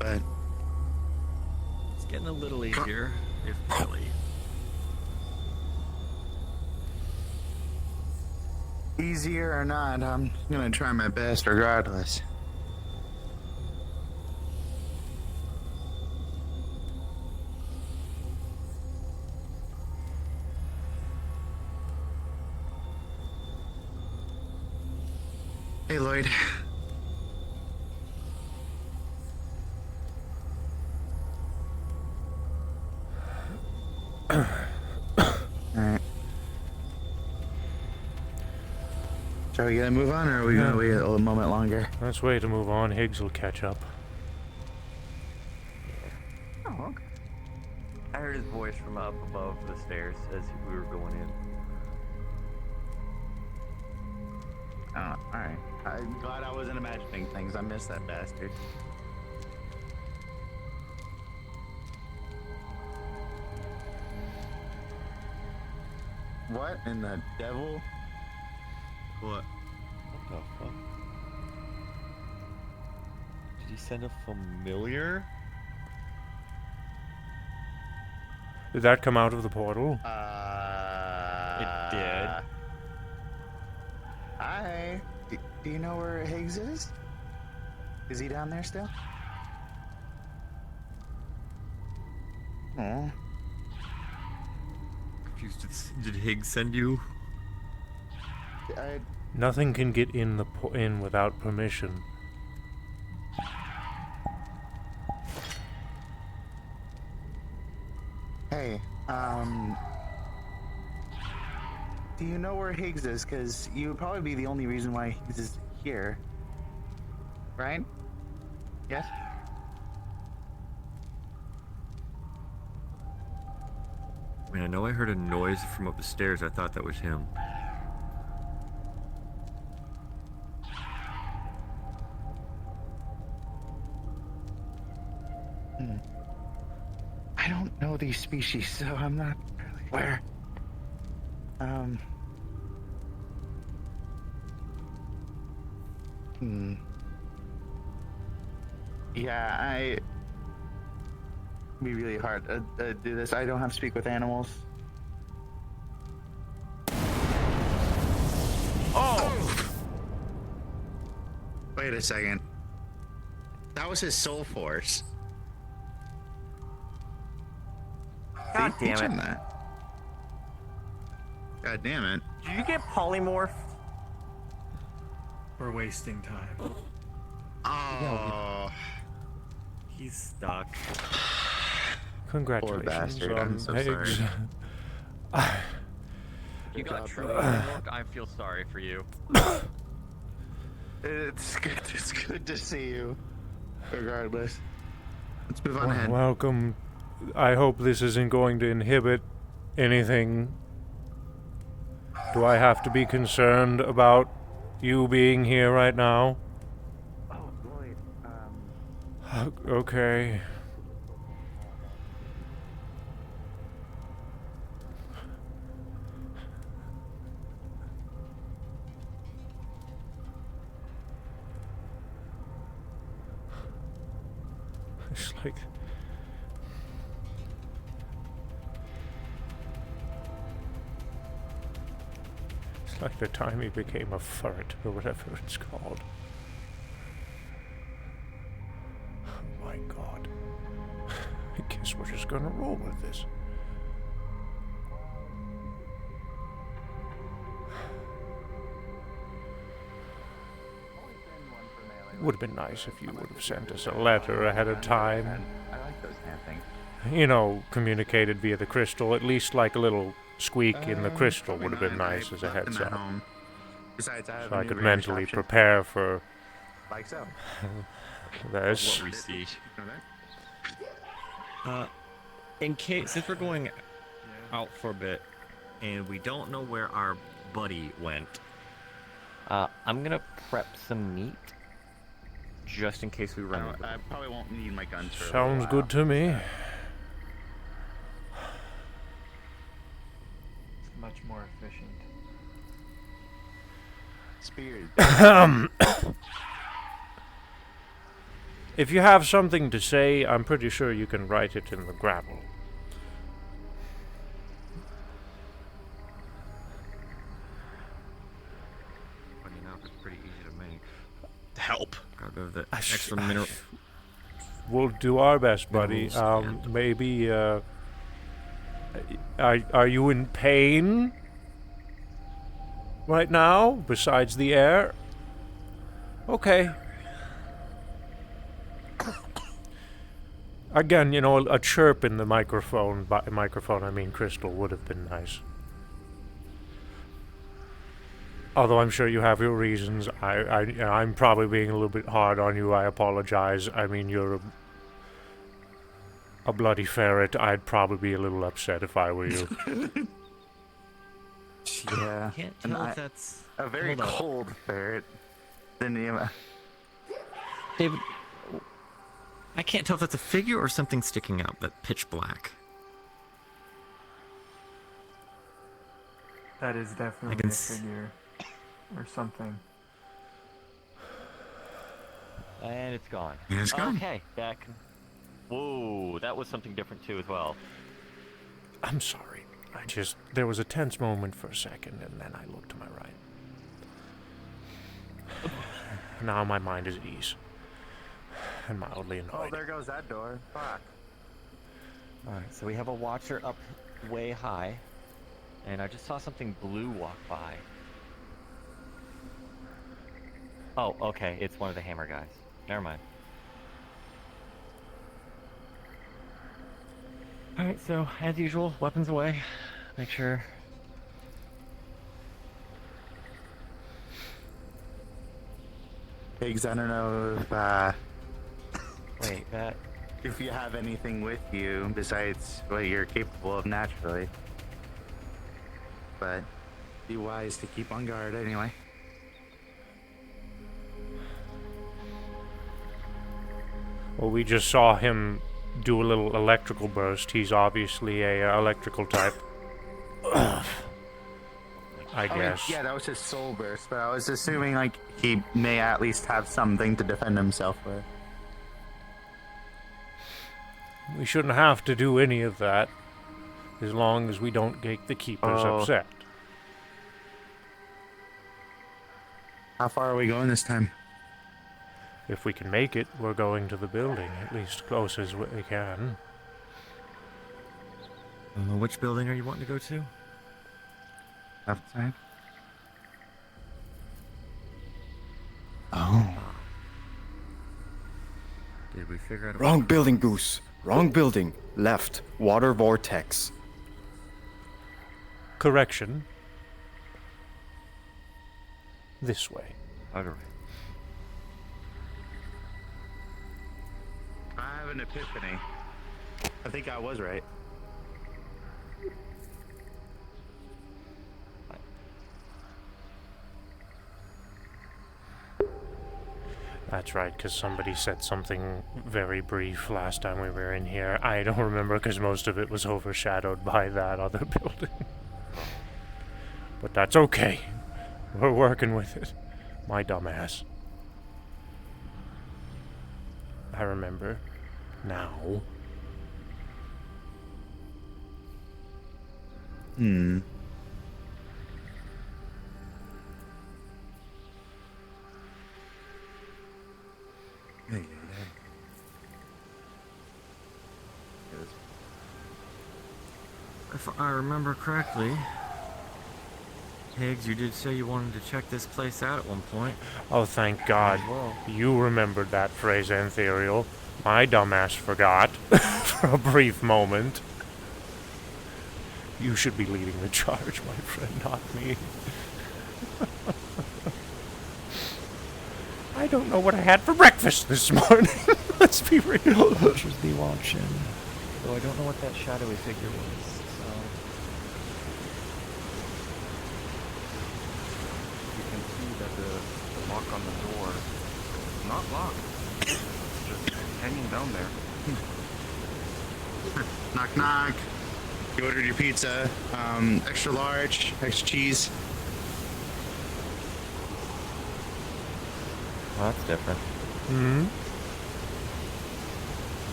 but It's getting a little easier, if really. easier or not, I'm gonna try my best regardless. Hey, Lloyd. Alright. Shall we move on, or are we gonna wait a moment longer? Let's wait to move on. Higgs will catch up. Oh, okay. I heard his voice from up above the stairs as we were going in. Oh, alright. I'm glad I wasn't imagining things. I missed that bastard. What in the devil? What? What the fuck? Did he send a familiar? Did that come out of the portal? It did. Hi. Do you know where Higgs is? Is he down there still? Oh. Did Higgs send you? Nothing can get in in without permission. Hey, do you know where Higgs is? Because you would probably be the only reason why Higgs is here. Right? Yes? I mean, I know I heard a noise from up the stairs. I thought that was him. I don't know these species, so I'm not really aware. Yeah, it'd be really hard to do this. I don't have to speak with animals. Oh! Wait a second. That was his soul force. God damn it. That. God damn it. Did you get polymorphed? We're wasting time. Oh. He's stuck. Congratulations. Poor bastard. I'm so Higgs. sorry. You got truly polymorphed? I feel sorry for you. It's good to see you. Regardless. Let's move on ahead. Welcome. I hope this isn't going to inhibit anything. Do I have to be concerned about you being here right now? Oh, Lloyd, Okay. It's like... It's like the time he became a ferret, or whatever it's called. Oh my god. I guess we're just gonna roll with this. Would have been nice if you would have sent us a letter ahead of time. I like those kind of things. You know, communicated via the crystal. At least like a little squeak in the crystal would have been nice as a heads up. Besides, I have So a I new could range mentally option. prepare for Like so. this. What we see. In case, since we're going out for a bit, and we don't know where our buddy went. I'm gonna prep some meat. Just in case we run into I probably won't need my guns for a Sounds little good to me. Much more efficient. Spears. If you have something to say, I'm pretty sure you can write it in the gravel. Funny enough, it's pretty easy to make. Help. Gotta go with the extra mineral. We'll do our best, buddy. Minerals and- Maybe, are you in pain right now, besides the air? Okay. Again, you know, a chirp in the microphone, by microphone I mean crystal, would have been nice. Although I'm sure you have your reasons. I'm probably being a little bit hard on you. I apologize. I mean, you're a bloody ferret. I'd probably be a little upset if I were you. Yeah. Can't And tell if that's a very Hold on. cold ferret. Didn't even. David. I can't tell if that's a figure or something sticking out. That pitch black. That is definitely can a s- figure or something. And it's gone. And it's gone. Okay, that can... Whoa, that was something different too as well. I'm sorry. There was a tense moment for a second, and then I looked to my right. Now my mind is at ease. And mildly Oh, annoyed. there goes that door. Fuck. Alright, so we have a watcher up way high. And I just saw something blue walk by. Oh, okay, it's one of the hammer guys. Never mind. Alright, so as usual, weapons away. Make sure. Pigs, I don't know Wait, that. if you have anything with you besides what you're capable of naturally. But be wise to keep on guard anyway. Well, we just saw him do a little electrical burst. He's obviously a electrical type. I guess. Yeah, that was his soul burst, but I was assuming like he may at least have something to defend himself with. We shouldn't have to do any of that, as long as we don't get the keepers Oh. upset. How far are we going this time? If we can make it, we're going to the building, at least close as we can. Which building are you wanting to go to? Left side. Oh. Did we figure out? Wrong building, Goose. Wrong building. Left. Water vortex. Correction. This way. Other way. I have an epiphany. I think I was right. That's right, because somebody said something very brief last time we were in here. I don't remember because most of it was overshadowed by that other building. But that's okay. We're working with it. My dumbass. I remember. Now. Hmm. If I remember correctly, Higgs, you did say you wanted to check this place out at one point. Oh, thank God. Well, You remembered that phrase, Antherial. My dumbass forgot for a brief moment. You should be leading the charge, my friend, not me. I don't know what I had for breakfast this morning. Let's be real. Just be watching. Though I don't know what that shadowy figure was, so... You can see that the lock on the door is not locked. It's just hanging down there. Knock knock. You ordered your pizza. Extra large, extra cheese. Well, that's different. Hmm?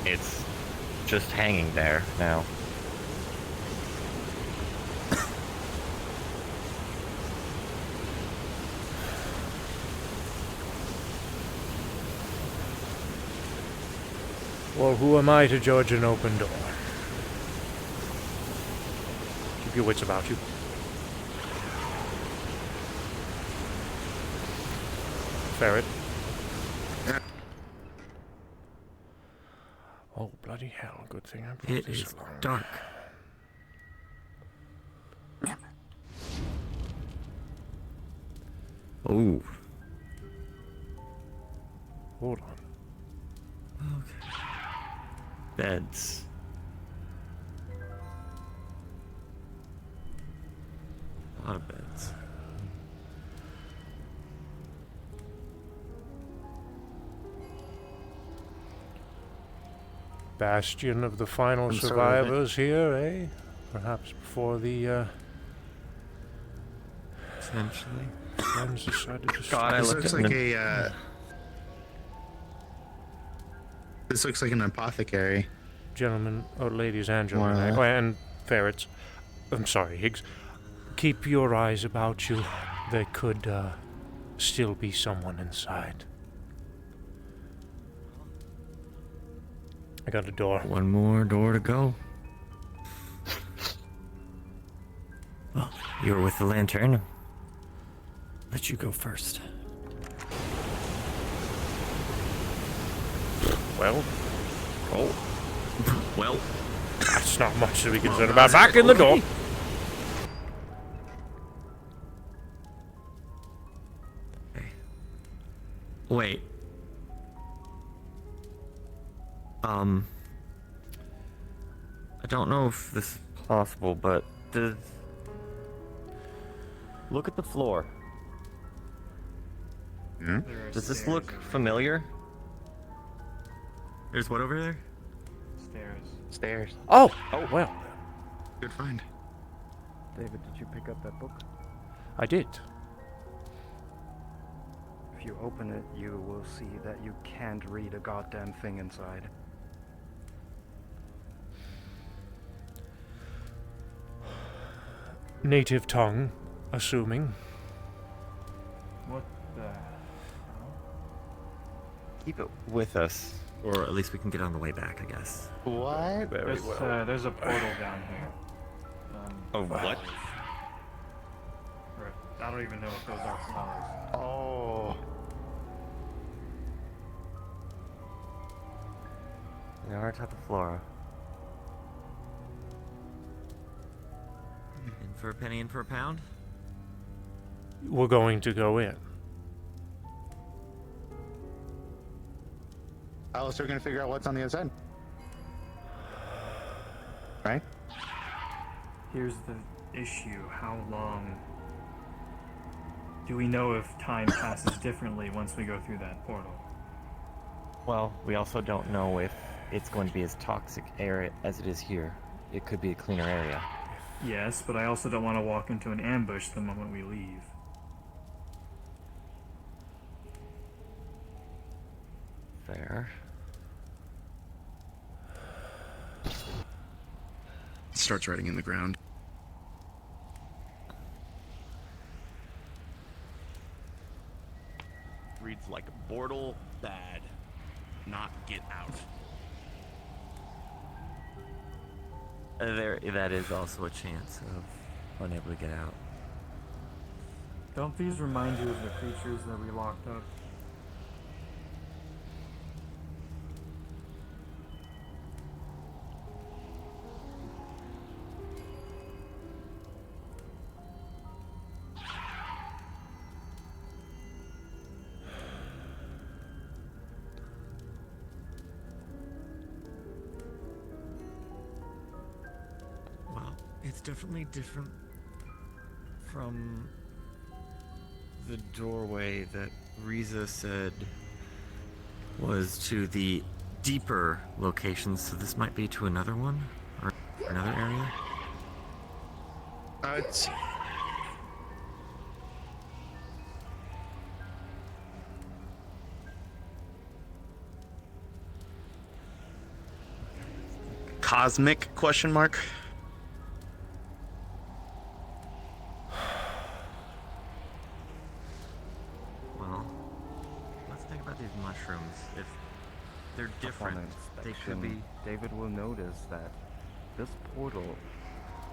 It's just hanging there now. Well, who am I to judge an open door? Keep your wits about you. Ferret. Oh, bloody hell. Good thing I brought It this is along. dark. Oh. Hold on. Okay. Beds. A lot of beds. Bastion of the final Some sort of survivors here, eh? Perhaps before the Essentially. friends decided to God, I This looked looks at like the- a. This looks like an apothecary. Gentlemen, or ladies and More or gentlemen, less. oh, and ferrets. I'm sorry, Higgs. Keep your eyes about you. There could still be someone inside. I got a door. One more door to go. Well, you were with the lantern. Let you go first. Well, Oh. Well. that's not much to be concerned about. Back in the door. Okay. Wait. I don't know if this is possible, but Look at the floor. Hmm? Does this look familiar? there's what over there? Stairs. Stairs. Oh, well, Good find. David, did you pick up that book? I did. If you open it, you will see that you can't read a goddamn thing inside. Native tongue, assuming. What the? Keep it with us. Or at least we can get on the way back, I guess. What? Very well. There's a portal down here. Oh, what? Or, I don't even know if those are flowers. Oh. They are a type of flora. In for a penny, in for a pound? We're going to go in. How else are we gonna figure out what's on the other side? Right? Here's the issue. How long do we know if time passes differently once we go through that portal? Well, we also don't know if it's going to be as toxic area as it is here. It could be a cleaner area. Yes, but I also don't want to walk into an ambush the moment we leave. Fair. Starts writing in the ground. Reads like Bortle bad, not get out. That is also a chance of unable to get out. Don't these remind you of the creatures that we locked up? Well, it's definitely different from the doorway that Riza said was to the deeper locations, so this might be to another one? Or another area? It's. cosmic question mark? Well, let's think about these mushrooms. If they're Upon different, they could be. inspection, David will notice that this portal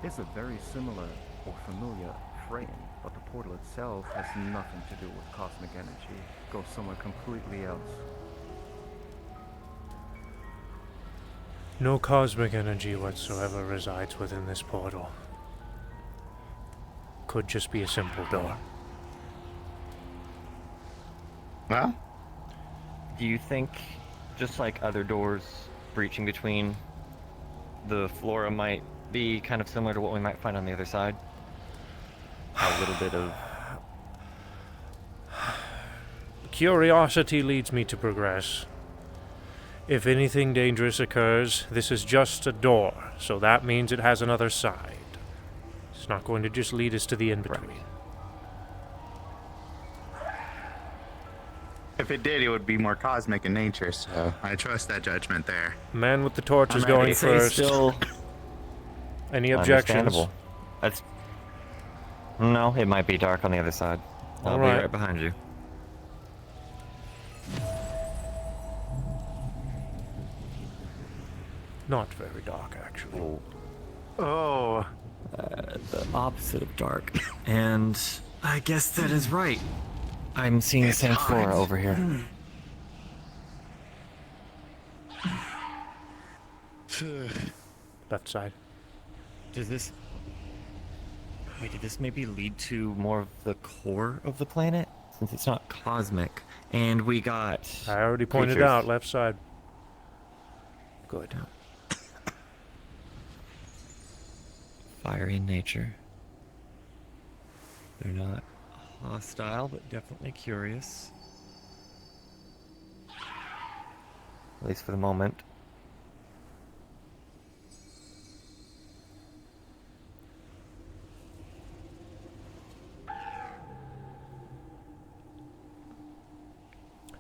is a very similar or familiar frame, but the portal itself has nothing to do with cosmic energy. It goes somewhere completely else. No cosmic energy whatsoever resides within this portal. Could just be a simple door. Well, Do you think, just like other doors breaching between the flora might be kind of similar to what we might find on the other side? A little bit of... Curiosity leads me to progress. If anything dangerous occurs, this is just a door, so that means it has another side. It's not going to just lead us to the in-between. if it did, it would be more cosmic in nature, so I trust that judgment there. Man with the torch is I'm going ready. first. Still Any objections? understandable. That's... No, it might be dark on the other side. I'll be Alright. right behind you. Not very dark, actually. Oh, The opposite of dark. And I guess that is right. I'm seeing the It's same hot. flora over here. Left side. Does this... Wait, did this maybe lead to more of the core of the planet? Since it's not Cosmic. And we got. I already pointed creatures. out, left side. Good. Fiery in nature. They're not hostile, but definitely curious. At least for the moment.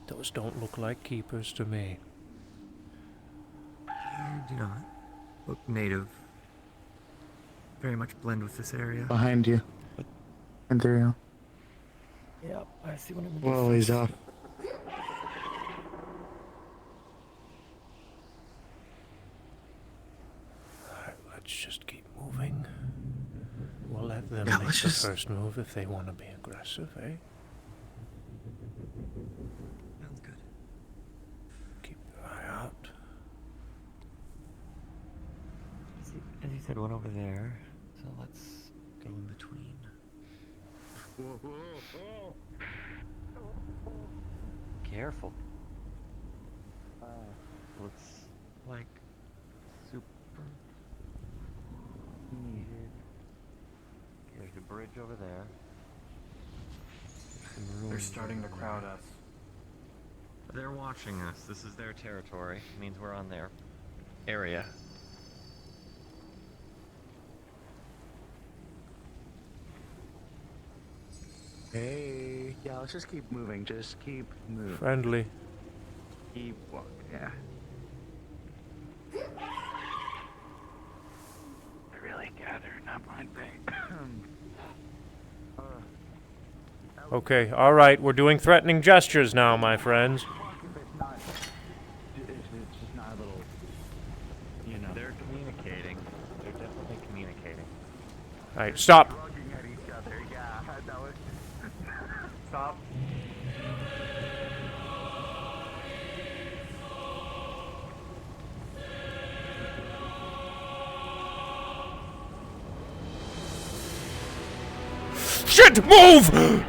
Those don't look like keepers to me. They do not look native. Very much blend with this area. behind you. And through you. Yep, I see one in the Whoa, he's off. Alright, let's just keep moving. We'll let them Yeah, make let's the just- first move if they want to be aggressive, eh? Sounds good. Keep your eye out. As you said, one over there. So let's... Go in between. Careful. Looks Like super needed. There's a bridge over there. some They're ruins starting to over crowd there. us. They're watching us. This is their territory. It means we're on their area. Hey, yeah, let's just keep moving. Just keep moving. Friendly. Keep walking. Yeah. I really gather, not blind thing. Okay, alright, we're doing threatening gestures now, my friends. It's just not a little, you know. They're communicating. They're definitely communicating. Alright, stop! Looking at each other. Yeah, that was. Stop. Shit! Move!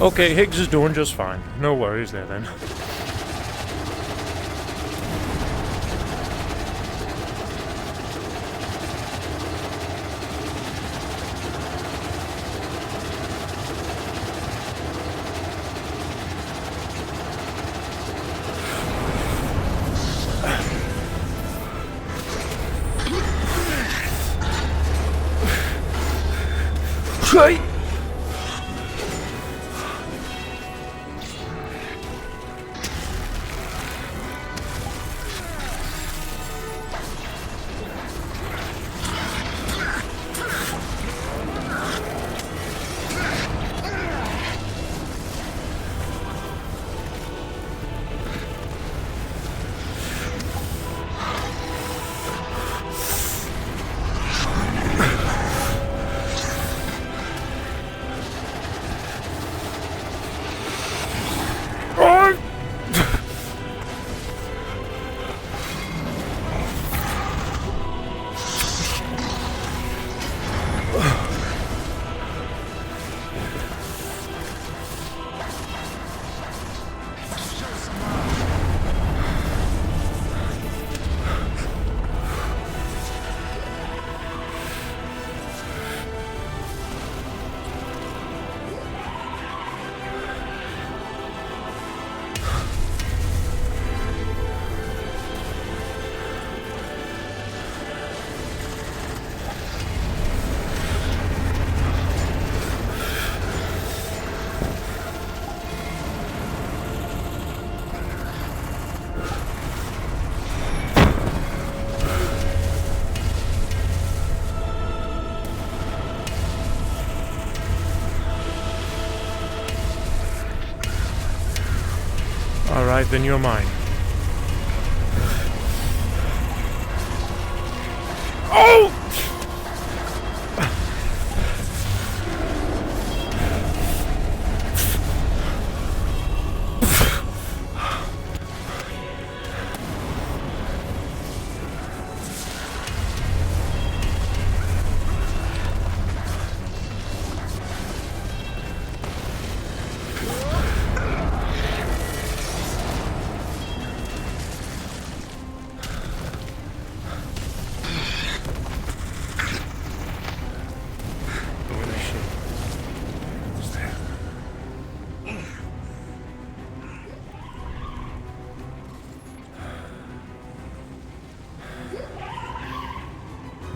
Okay, Higgs is doing just fine. No worries there then. Hey! Alright, then you're mine. Oh!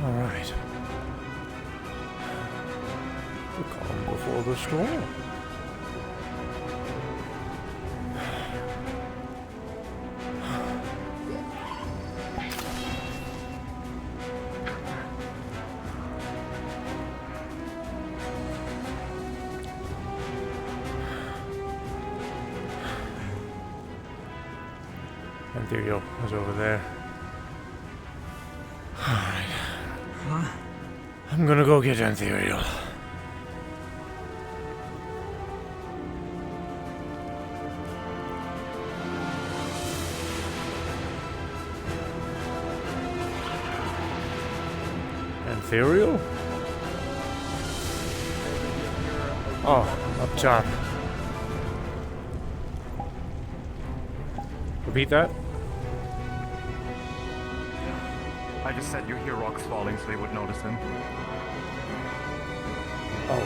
Alright. The calm before the storm. Ethereal is over there. Alright. Huh? I'm gonna go get Ethereal. Ethereal? Oh, up top. Repeat that? I just said you hear rocks falling so you would notice him. Oh.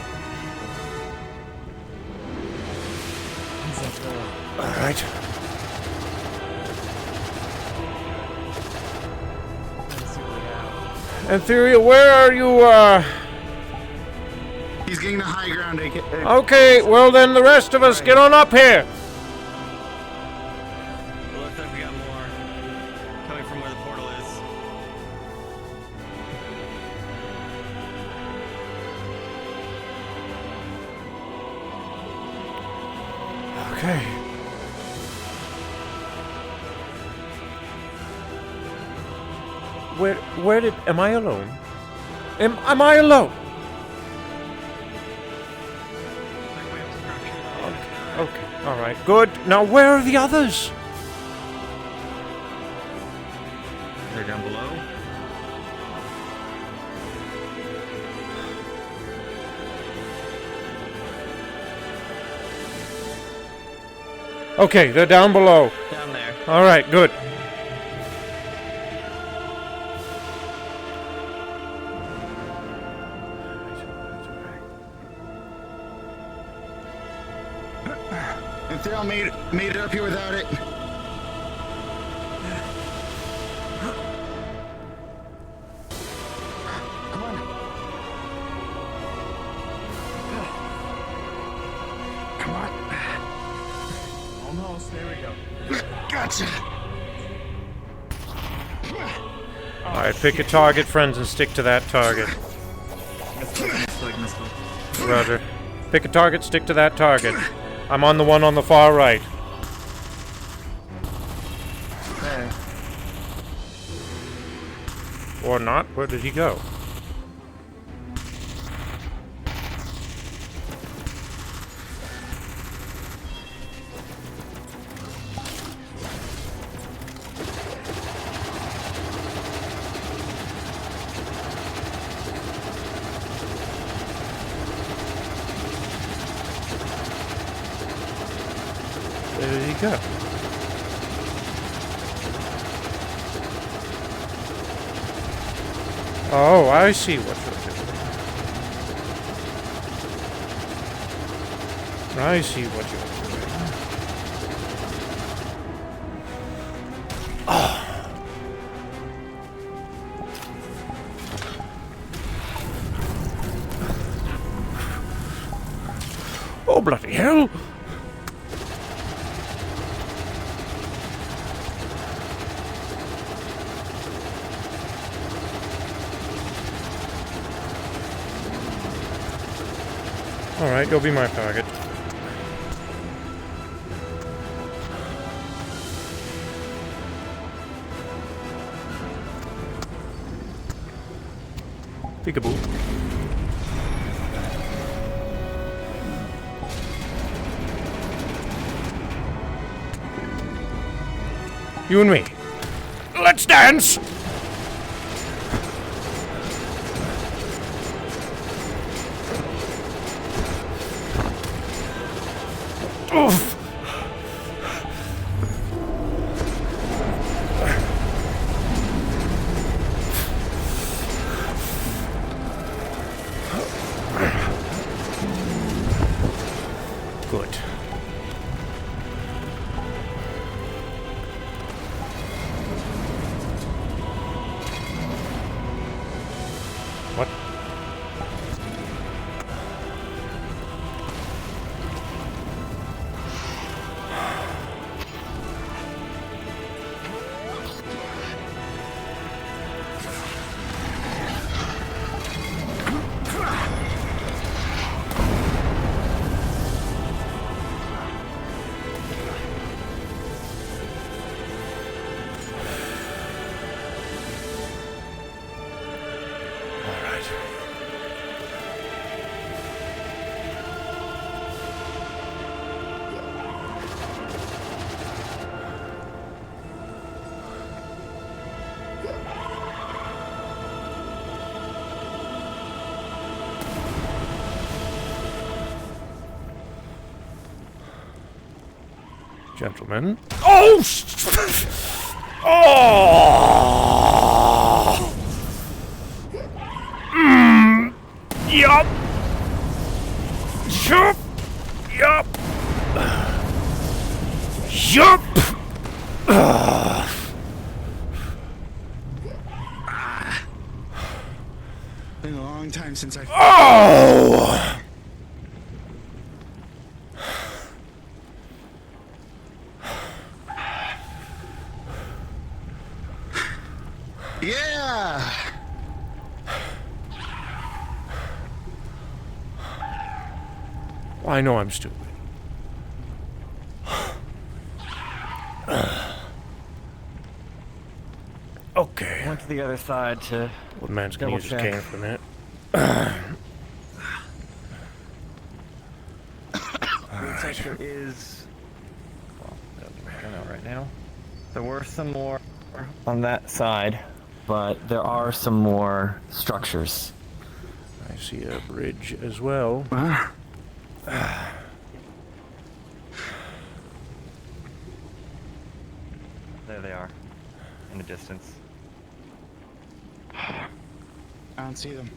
Alright. Ethereal, where are you, He's getting the high ground. Okay, well then the rest of us get on up here! Looks like we got more coming from where the portal is. Okay. Am I alone? Am I alone? Okay, alright, good. Now where are the others? They're down below. Okay, they're down below. Down there. All right, good. If they all made it up here without it. Come on. Come on. Almost. There we go. Gotcha. All right, pick a target, friends, and stick to that target. Misclick. Roger. Pick a target, stick to that target. I'm on the one on the far right. Okay. Or not. Where did he go? Where did he go? Oh, I see what you're doing. I see what you're doing. Oh, bloody hell! Alright, you'll be my target. Peekaboo. You and me. Let's dance! Oof! Good. What? Gentlemen. Oh! Oh! Yup! Yup! Yup! Yup! Been a long time since I. Oh! Yeah! Well, I know I'm stupid. Okay. Went to the other side to Old man's gonna double use his check. cane for a minute. Looks like there is. Well, I don't know right now. There were some more on that side, but there are some more structures. I see a bridge as well. they are in the distance. I don't see them.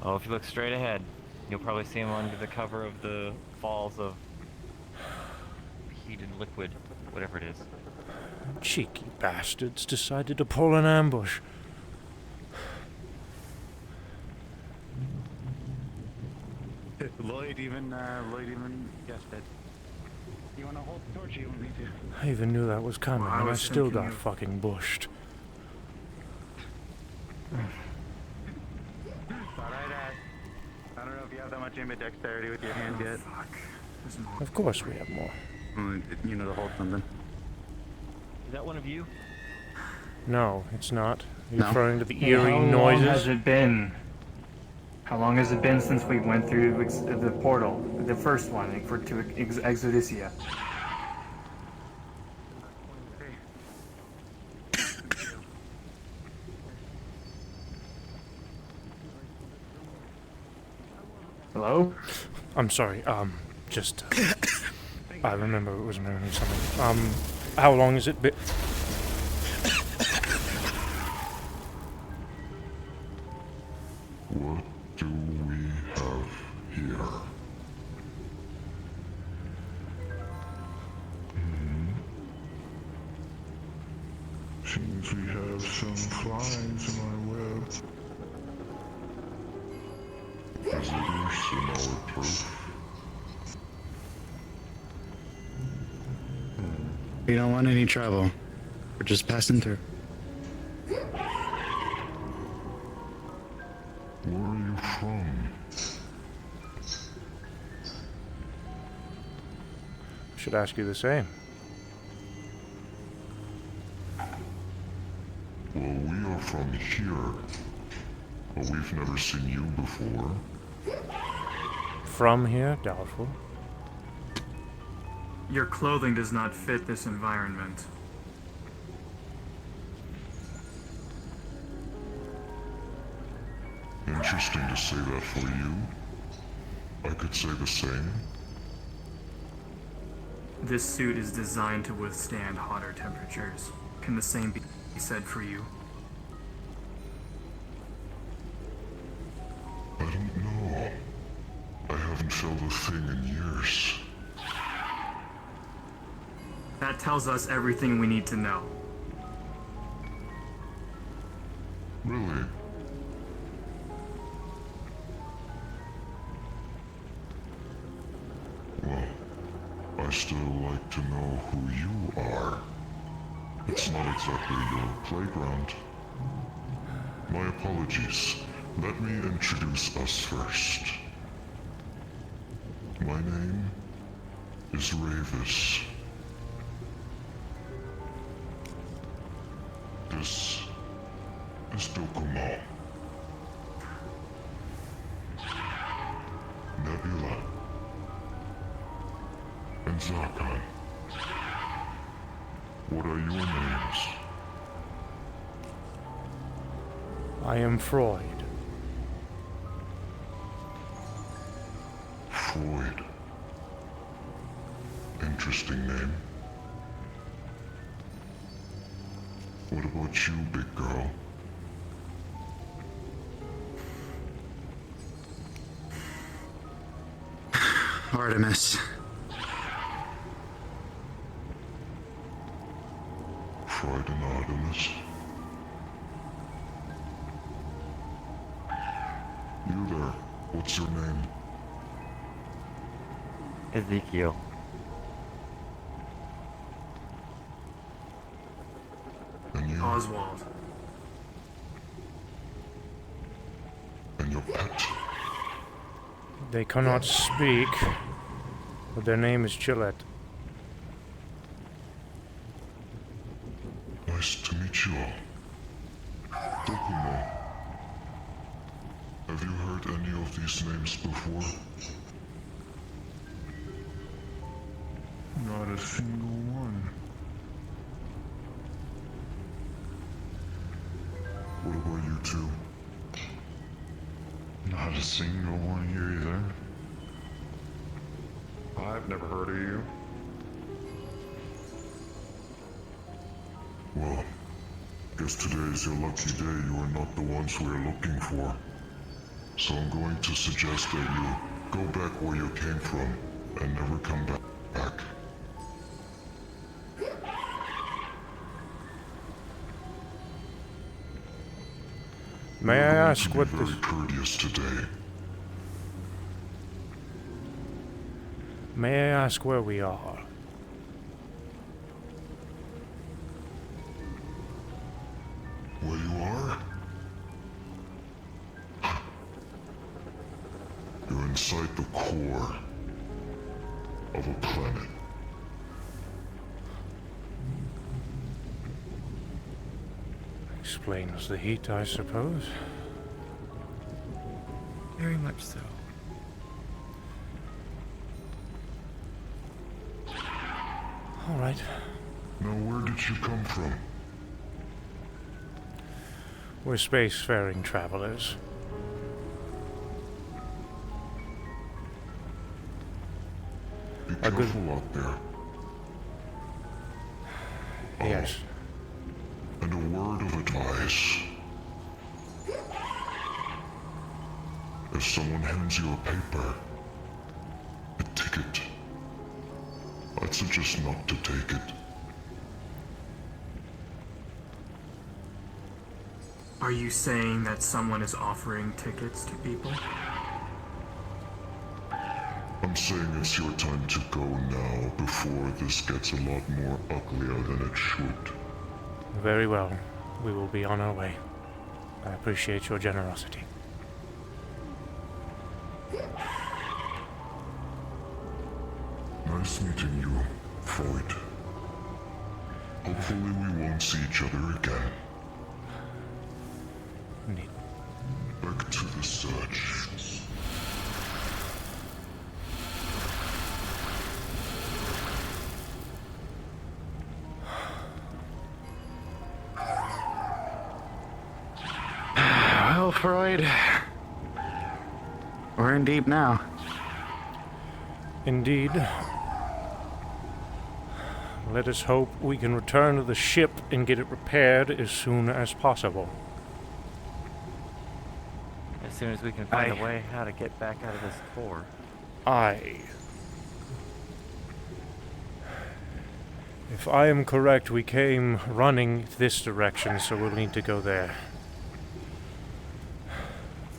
Oh, if you look straight ahead, you'll probably see them under the cover of the falls of heated liquid, whatever it is. Cheeky bastards decided to pull an ambush. Lloyd even guessed it. You want to hold the torch? Or you want me to? I even knew that was coming, Well, I and I was still thinking got of- fucking bushed. Thought I'd ask. I don't know if you have that much ambidexterity with your hands Oh, yet. fuck. There's more. Of course we have more. You know to hold something. Is that one of you? No, it's not. You're No. referring to the Hey, eerie how long noises? has it been? How long has it been since we went through the portal, the first one, to Exodicia? Hello? I'm sorry, just... I remember it was remembering something. How long has it been? What do we have here? Seems we have some flies in our web. Visitors in our turf. We don't want any trouble. We're just passing through. Where are you from? Should ask you the same. Well, we are from here, but we've never seen you before. From here? Doubtful. Your clothing does not fit this environment. Interesting to say that for you. I could say the same. This suit is designed to withstand hotter temperatures. Can the same be said for you? I don't know. I haven't felt a thing in years. That tells us everything we need to know. Really? Well, I still like to know who you are. It's not exactly your playground. My apologies. Let me introduce us first. My name is Ravis. This is Dokumo. Nebula. And Zakon. What are your names? I am Freud. Freud. Interesting name. What about you, big girl? Artemis. Freud and Artemis. You there, what's your name? Ezekiel. And you? Oswald. And your pet? They cannot speak, but their name is Gillette. Nice to meet you all. Dokumo. Have you heard any of these names before? Not a single one. What about you two? Not a single one here either. I've never heard of you. Well, guess today is your lucky day. You are not the ones we are looking for. So I'm going to suggest that you go back where you came from and never come back. May I ask what Very this... courteous today. May I ask where we are? Where you are? You're inside the core of a planet. Explains the heat, I suppose. Very much so. All right. Now where did you come from? We're spacefaring travelers. Be A good- careful out there. Yes. And a word of advice. If someone hands you a paper, a ticket, I'd suggest not to take it. Are you saying that someone is offering tickets to people? I'm saying it's your time to go now before this gets a lot more uglier than it should. Very well. We will be on our way. I appreciate your generosity. Nice meeting you, Freud. Hopefully we won't see each other again. Indeed. Back to the search. Well, Freud, we're in deep now. Indeed. Let us hope we can return to the ship and get it repaired as soon as possible. As soon as we can find Aye. a way how to get back out of this core. Aye. If I am correct, we came running this direction, so we'll need to go there.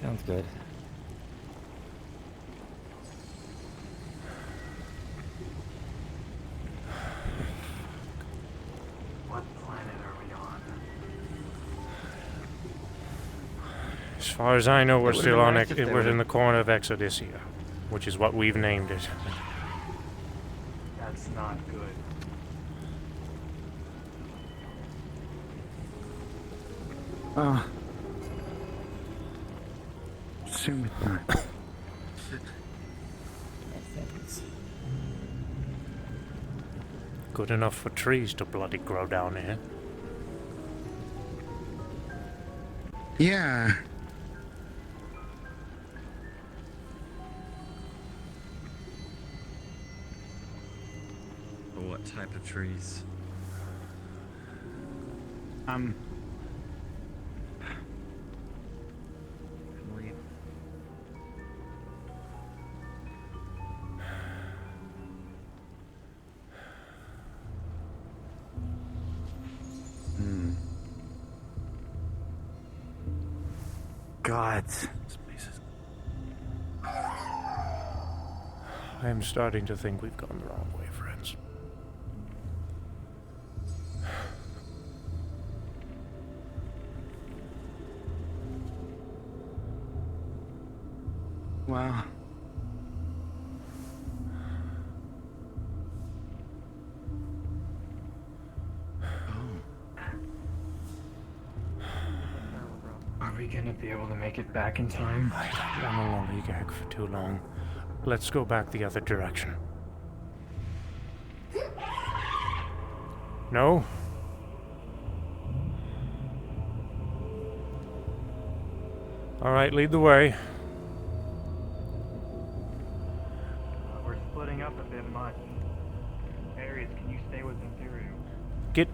Sounds good. What planet are we on? As far as I know, we're would've still been on nice if they we're would've- in the corner of Exodysia, which is what we've named it. That's not good. Soon with time. Good enough for trees to bloody grow down here. Yeah. But what type of trees? Gods. I am starting to think we've gone the wrong way, friends. Wow. Are we gonna be able to make it back in time? I don't want to lollygag for too long. Let's go back the other direction. No? Alright, lead the way. We're splitting up a bit much. Darius, can you stay with Imperial? Get...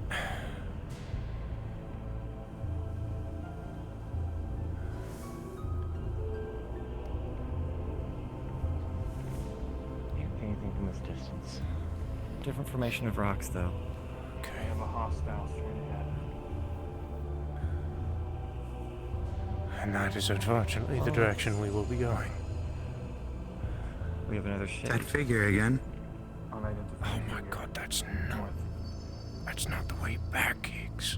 Different formation of rocks, though. We Okay. have a hostile straight ahead. And that is unfortunately the direction we will be going. We have another ship. That figure again. Unidentified Oh my figure. god, that's North. not the way back, Higgs.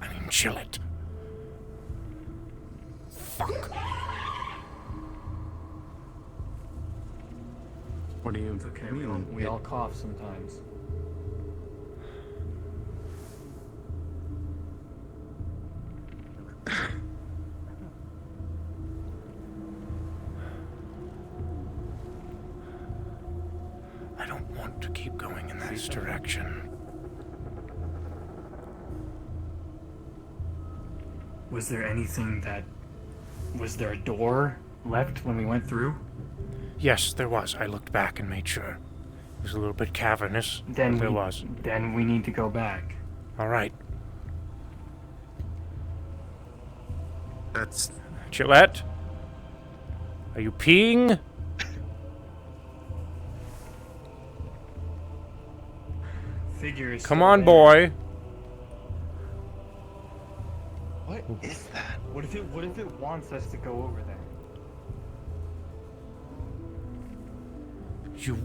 I mean, chill it. Fuck. What do you It's okay, mean? we all cough sometimes. I don't want to keep going in this direction. Was there anything that... Was there a door left when we went through? Yes, there was. I looked back and made sure. It was a little bit cavernous, Then but there we, was. Then we need to go back. All right. That's Gillette? Are you peeing? Figure is Come still on, there. boy. what is that? What if it wants us to go over there? You.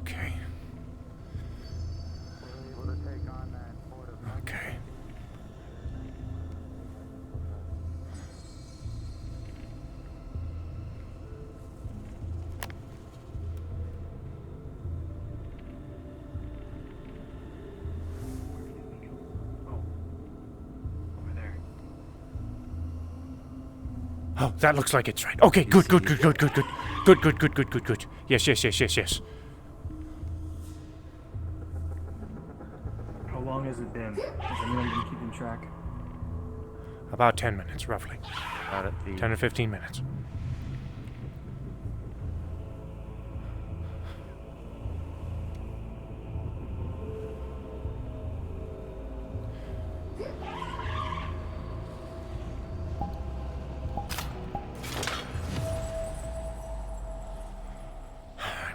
Okay. Okay. Over there. Oh, that looks like it's right. Okay, good. Yes. How long has it been? Has anyone been keeping track? About 10 minutes, roughly. Out at the 10 or 15 minutes.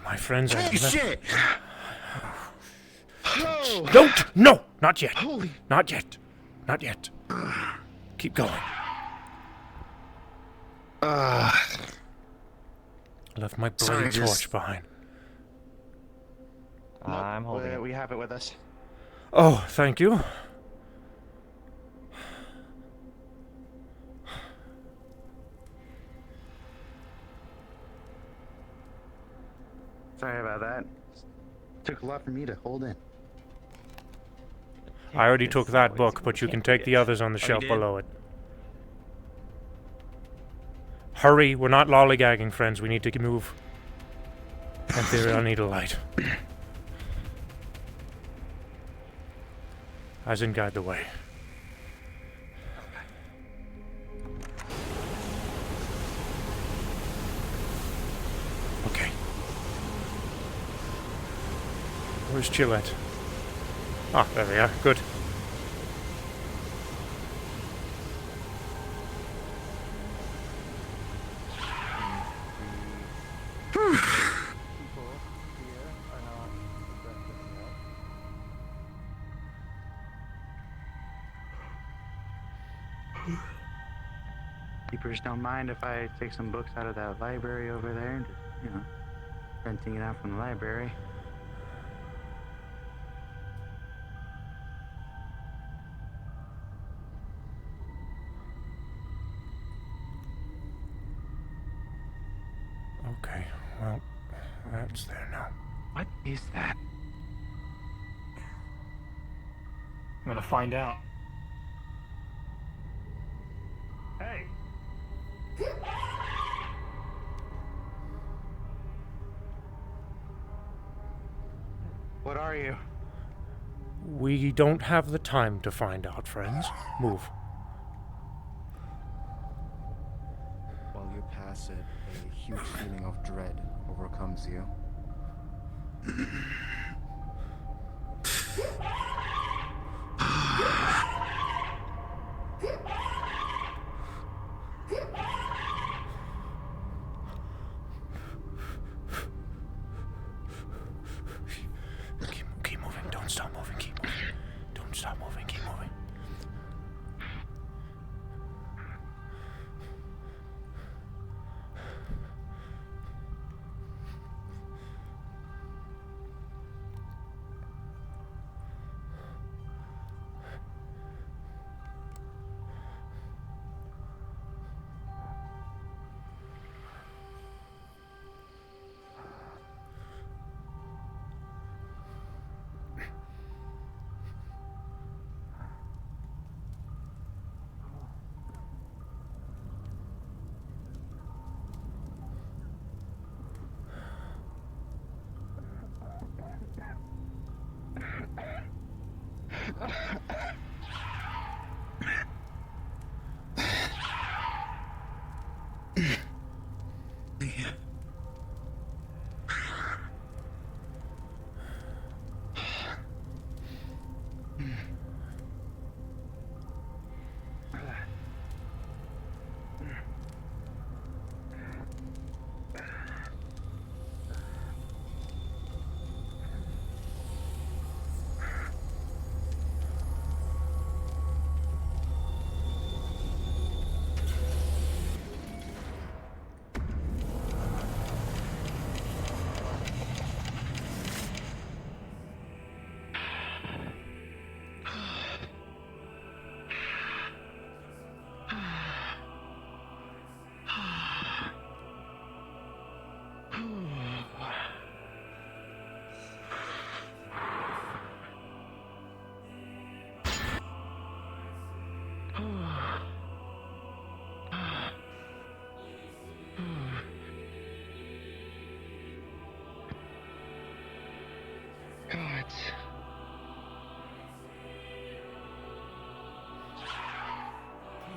My friends are... Shit! Don't! No! Not yet. Holy! Not yet. Not yet. Keep going. Left my Sorry, blade just- torch behind. I'm holding it. We have it with us. Oh, thank you. Sorry about that. Took a lot for me to hold in. I already took that book, but you can take the others on the shelf did? below it. Hurry, we're not lollygagging, friends. We need to move. In theory, I'll need a light. As in, guide the way. Okay. Where's Gillette? Ah, there we are. Good. Keepers don't mind if I take some books out of that library over there and just, renting it out from the library. Okay, well, that's there now. What is that? I'm gonna find out. Hey! What are you? We don't have the time to find out, friends. Move. While you pass it, a huge feeling of dread overcomes you. God.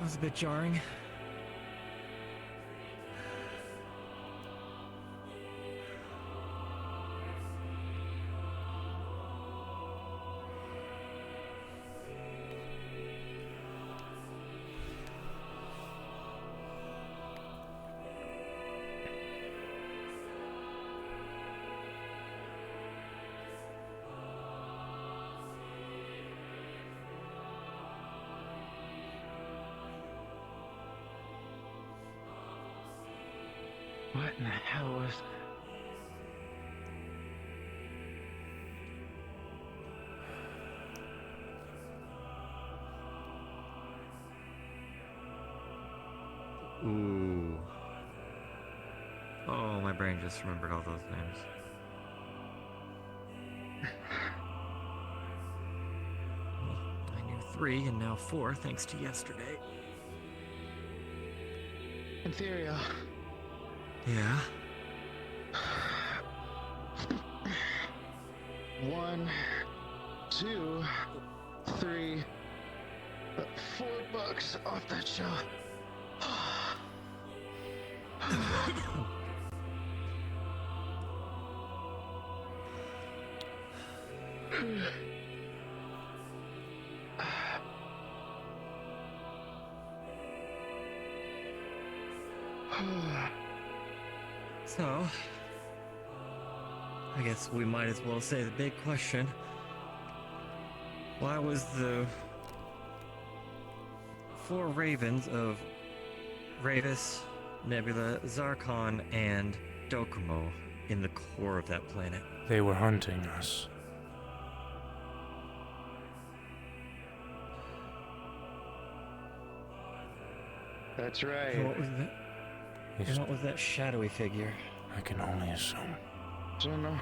That was a bit jarring. What in the hell was... Ooh. Oh, my brain just remembered all those names. Well, I knew 3 and now 4 thanks to yesterday. Ethereal. Yeah? 1, 2, 3, $4 off that shelf. So, I guess we might as well say the big question. Why was the 4 ravens of Ravis, Nebula, Zarkon, and Dokumo in the core of that planet? They were hunting us. That's And right. what was that? And what was that shadowy figure? I can only assume. Don't know.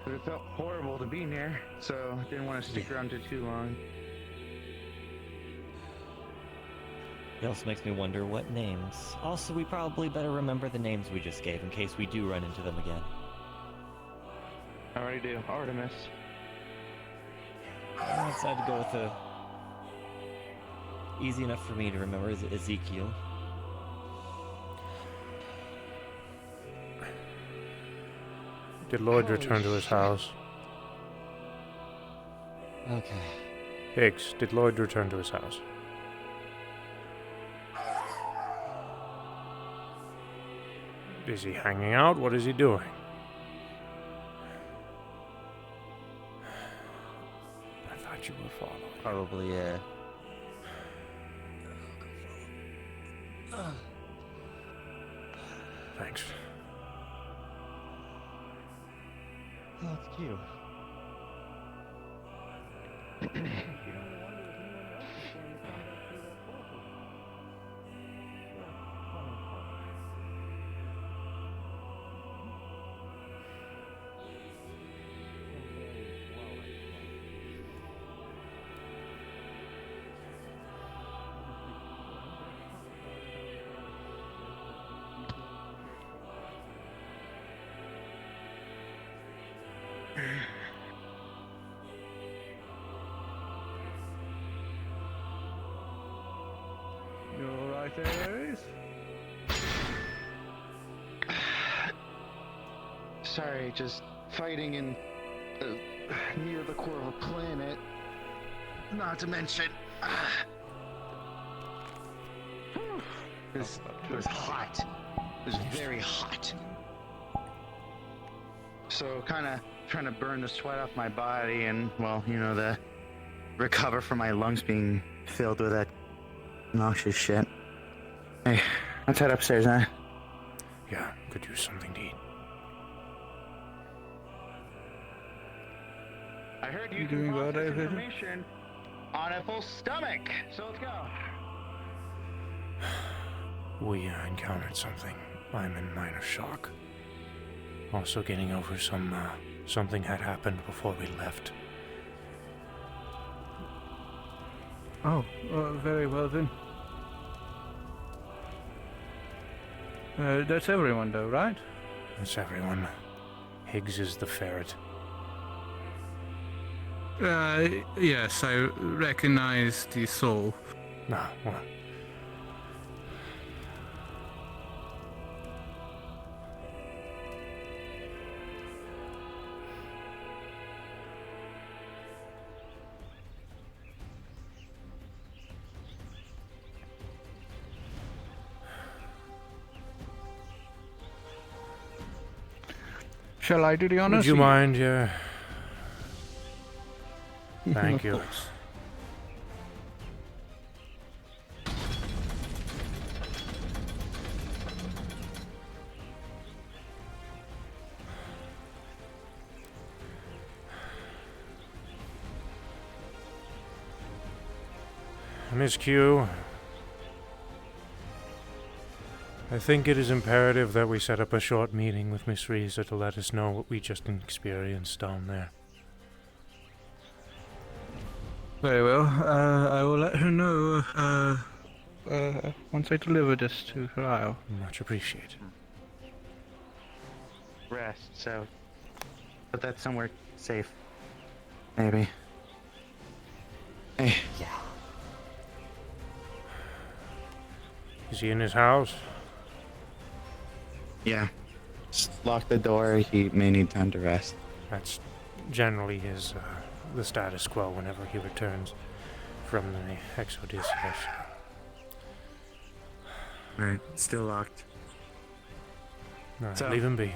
But it felt horrible to be near, so I didn't want to stick around too long. It also makes me wonder what names. Also, we probably better remember the names we just gave in case we do run into them again. I already do. Artemis. I decided to go with a easy enough for me to remember is Ezekiel. Did Lloyd Holy return to his shit. house? Okay. Higgs, did Lloyd return to his house? Is he hanging out? What is he doing? I thought you were following. Probably, yeah. Thanks. That's cute. sorry, just fighting in near the core of a planet. Not to mention, it was hot. It was very hot. So kind of trying to burn the sweat off my body and, well, you know, the recover from my lungs being filled with that noxious shit. Hey, let's head upstairs, huh? Yeah, could use something to eat. I heard You you doing can well, process David? information on a full stomach. So let's go. We encountered something. I'm in minor shock. Also getting over something had happened before we left. Oh, very well then. That's everyone though, right? That's everyone. Higgs is the ferret. Yes, I recognize the soul. Ah, well. Shall I do the honors? Would you mind, yeah? Thank Of you. course. Miss Q, I think it is imperative that we set up a short meeting with Miss Reza to let us know what we just experienced down there. Very well. I will let her know once I deliver this to her aisle. Much appreciated. Rest, so put that somewhere safe. Maybe. Hey. Yeah. Is he in his house? Yeah. Just lock the door. He may need time to rest. That's generally the status quo whenever he returns from the Exodus. Alright, still locked. Alright, So- leave him be.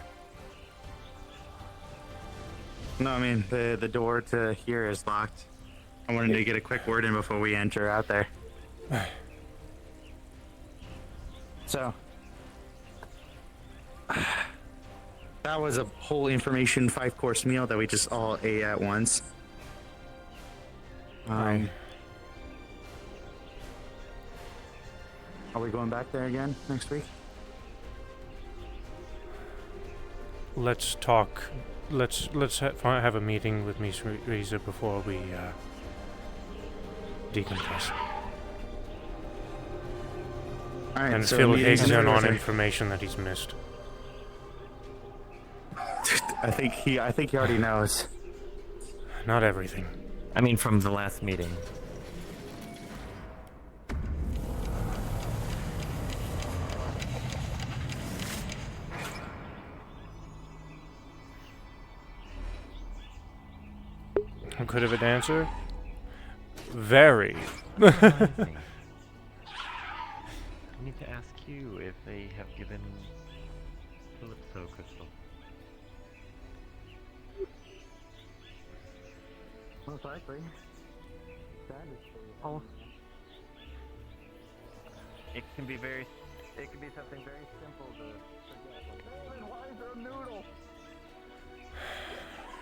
No, I mean, the door to here is locked. I wanted to get a quick word in before we enter out there. So, that was a whole information 5-course meal that we just all ate at once. Are we going back there again next week? Let's talk. Let's have a meeting with Miss Reza before we decompress. All right, And so fill meeting's Higgs in on Thursday. information that he's missed. I think he already knows. Not everything. I mean, from the last meeting. Good of an answer? Very. I need to ask you if they have given Calypso crystal. Most likely. Oh. It can be something very simple to forget. Why is there a noodle?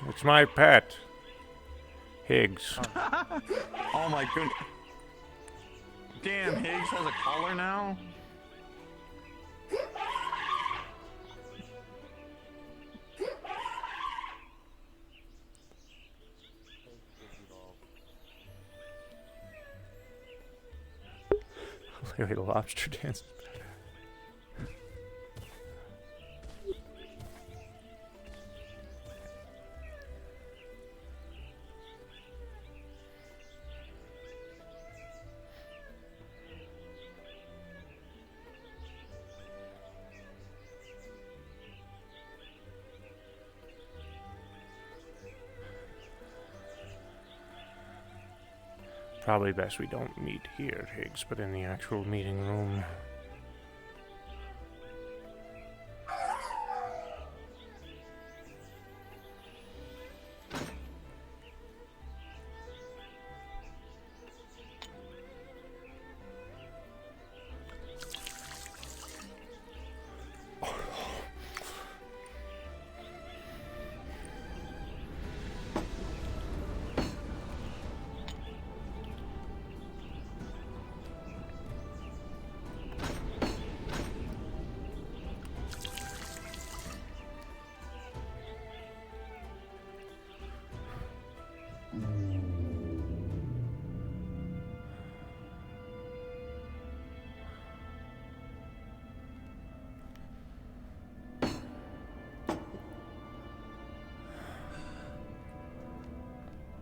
It's my pet. Higgs. Oh my goodness. Damn, Higgs has a collar now? Larry the Lobster dance. Probably best we don't meet here, Higgs, but in the actual meeting room.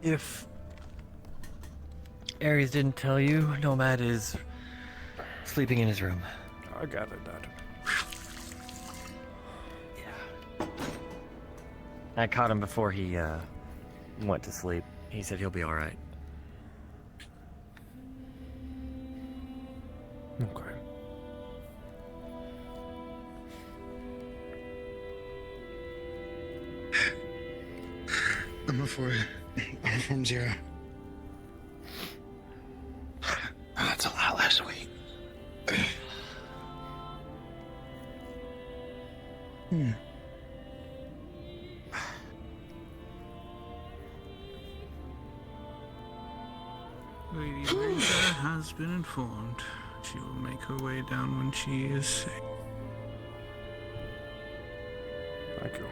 If Ares didn't tell you, Nomad is sleeping in his room. I gathered that. Yeah. I caught him before he went to sleep. He said he'll be all right. Okay. I'm from zero. That's a lot last week. Lady Rita has been informed. She will make her way down when she is safe. Thank you.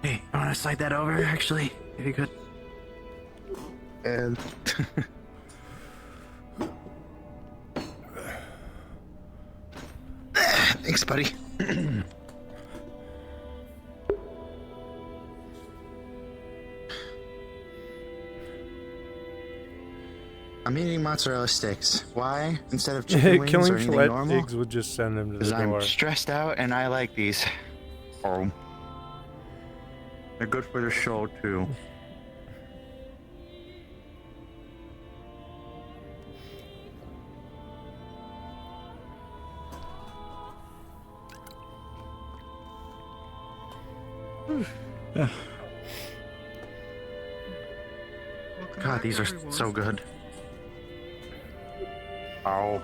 Hey, I want to slide that over, actually, if you could. And... Thanks, buddy. I'm eating mozzarella sticks. Why? Instead of chicken wings or Killing anything Gillette normal? Higgs would just send him to the Because I'm door. stressed out and I like these. Oh. They're good for the show, too. God, these are so good. Ow.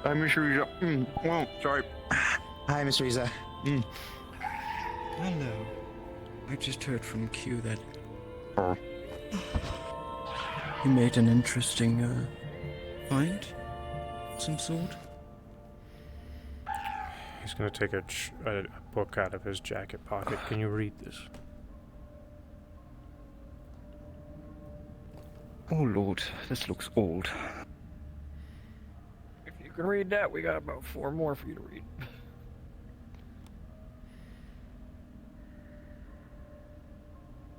Hi, Miss Riza. Whoa, sorry. Hi, Miss Riza. Hello. I just heard from Q that Oh. you made an interesting, find? Of some sort? He's gonna take a book out of his jacket pocket. Can you read this? Oh lord, this looks old. If you can read that, we got about 4 more for you to read.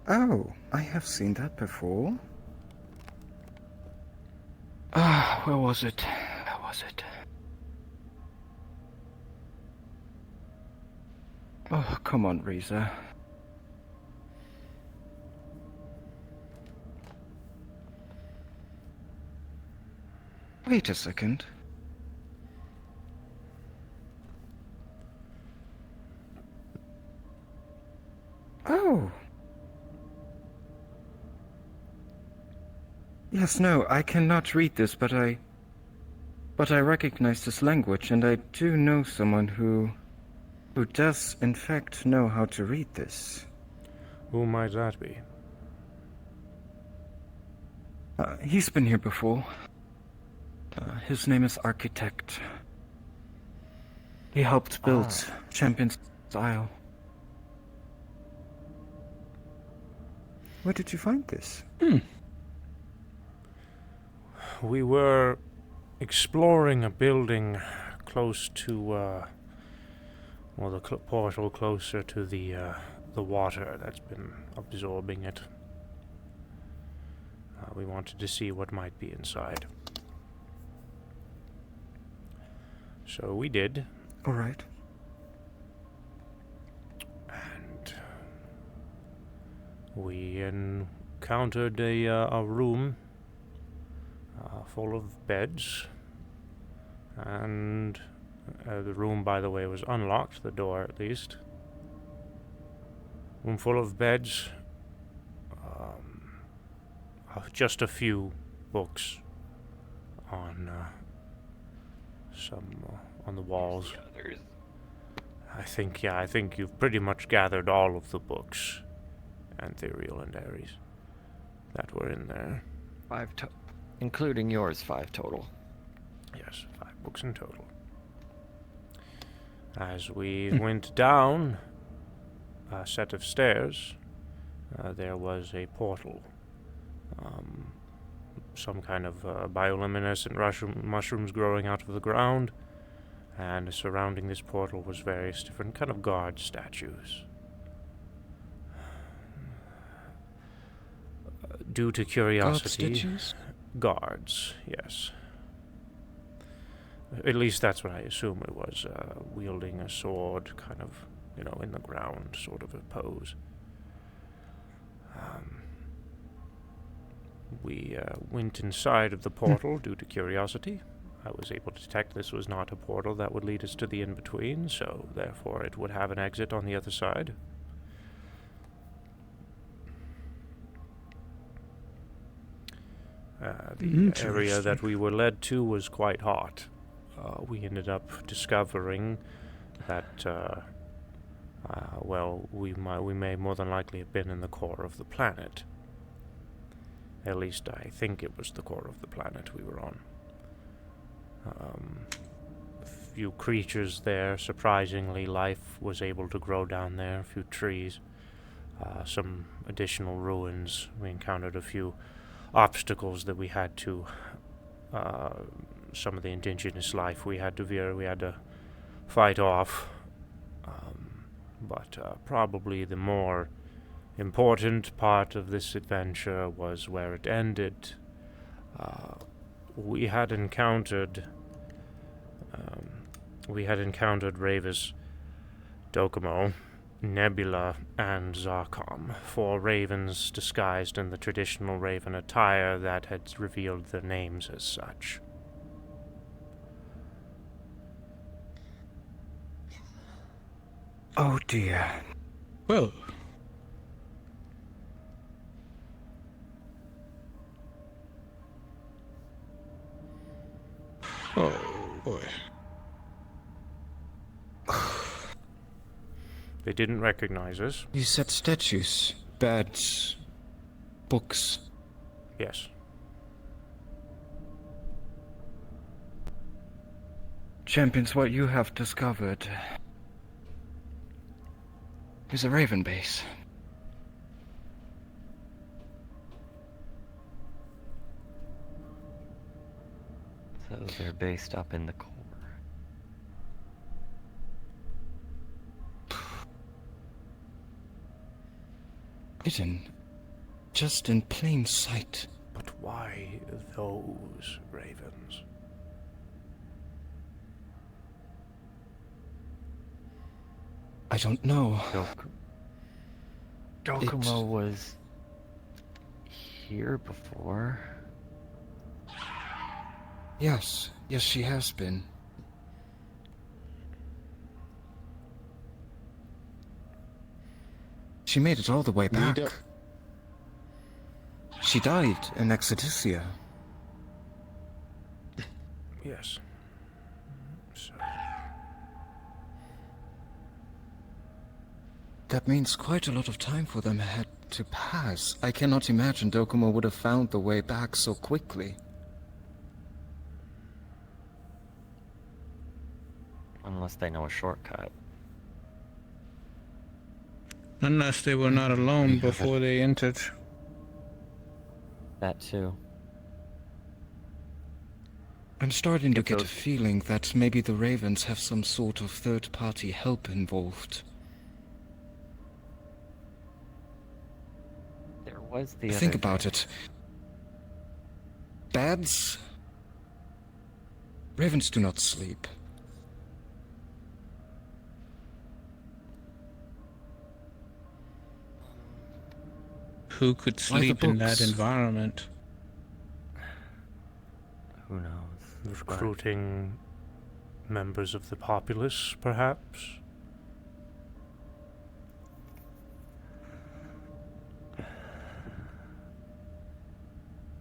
Oh, I have seen that before. Where was it? Where was it? Oh, come on, Reza. Wait a second. Oh. Yes, no, I cannot read this, but I recognize this language, and I do know someone who does, in fact, know how to read this. Who might that be? He's been here before. His name is Architect. He helped build Champion's Isle. Where did you find this? We were exploring a building close to, the portal closer to the water that's been absorbing it. We wanted to see what might be inside. So we did. All right. And we encountered a room full of beds. And the room, by the way, was unlocked, the door at least. Room full of beds. Just a few books on on the walls. I think you've pretty much gathered all of the books, Antherial and Ares, that were in there. 5 including yours, 5 total. Yes, 5 books in total. As we went down a set of stairs, there was a portal. Some kind of bioluminescent mushrooms growing out of the ground, and surrounding this portal was various different kind of guard statues. Due to curiosity... Guard statues? Guards, yes. At least that's what I assume it was, wielding a sword, kind of, in the ground, sort of a pose. We went inside of the portal due to curiosity. I was able to detect this was not a portal that would lead us to the in-between, so therefore it would have an exit on the other side. The area that we were led to was quite hot. We ended up discovering that, we may more than likely have been in the core of the planet. At least I think it was the core of the planet we were on. A few creatures there. Surprisingly, life was able to grow down there. A few trees. Some additional ruins. We encountered a few obstacles that we had to... some of the indigenous life we had to fight off. But probably the more important part of this adventure was where it ended. We had encountered Ravis, Dokomo, Nebula, and Zarkam, 4 ravens disguised in the traditional raven attire that had revealed their names as such. Oh dear. Well, oh boy. They didn't recognize us. You said statues, beds, books. Yes. Champions, what you have discovered is a raven base. So they're based up in the core. Hidden, just in plain sight. But why those ravens? I don't know. Dokomo was here before. Yes, she has been. She made it all the way back. She died in Exoducia. Yes. So, That means quite a lot of time for them had to pass. I cannot imagine Dokumo would have found the way back so quickly. Unless they know a shortcut. Unless they were not alone before they entered. That too. I'm starting to Get get a those- feeling that maybe the Ravens have some sort of third-party help involved. There was the Think other about day. it. Bats? Ravens do not sleep. Who could Why the sleep in that books? environment? Who knows? recruiting members of the populace, perhaps?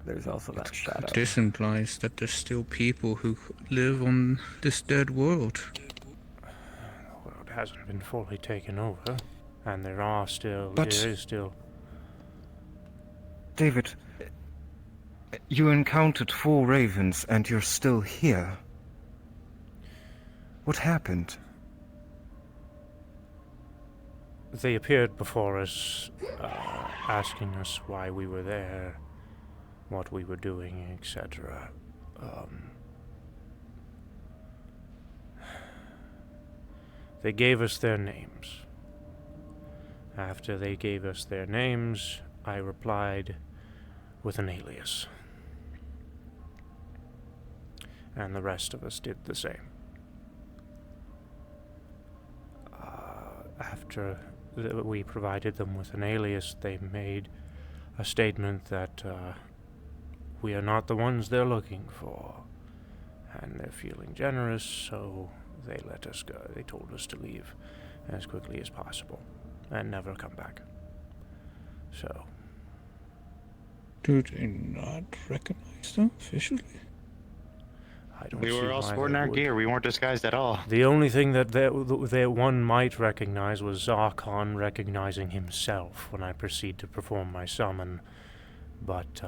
There's also that shadow. This implies that there's still people who live on this dead world. The world hasn't been fully taken over, and there is still. David, you encountered 4 ravens and you're still here. What happened? They appeared before us, asking us why we were there, what we were doing, etc. They gave us their names. After they gave us their names, I replied with an alias. And the rest of us did the same. After we provided them with an alias, they made a statement that we are not the ones they're looking for. And they're feeling generous, so they let us go. They told us to leave as quickly as possible and never come back. So. Do they not recognize them officially? I don't We see were all why sporting they our would. gear. We weren't disguised at all. The only thing that one might recognize was Zarkon recognizing himself when I proceed to perform my summon, but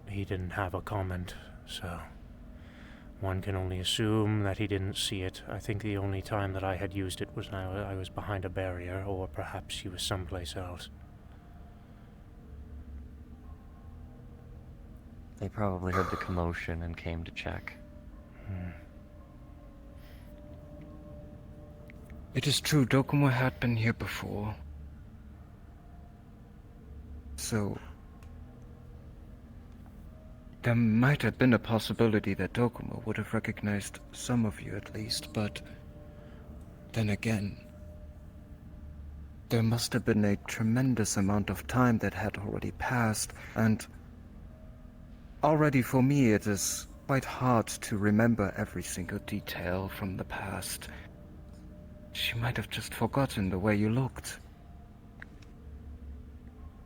he didn't have a comment, so one can only assume that he didn't see it. I think the only time that I had used it was when I was behind a barrier, or perhaps he was someplace else. They probably heard the commotion and came to check. It is true, Dokumo had been here before. So, there might have been a possibility that Dokumo would have recognized some of you at least, but then again, there must have been a tremendous amount of time that had already passed, and already for me it is quite hard to remember every single detail from the past. She might have just forgotten the way you looked.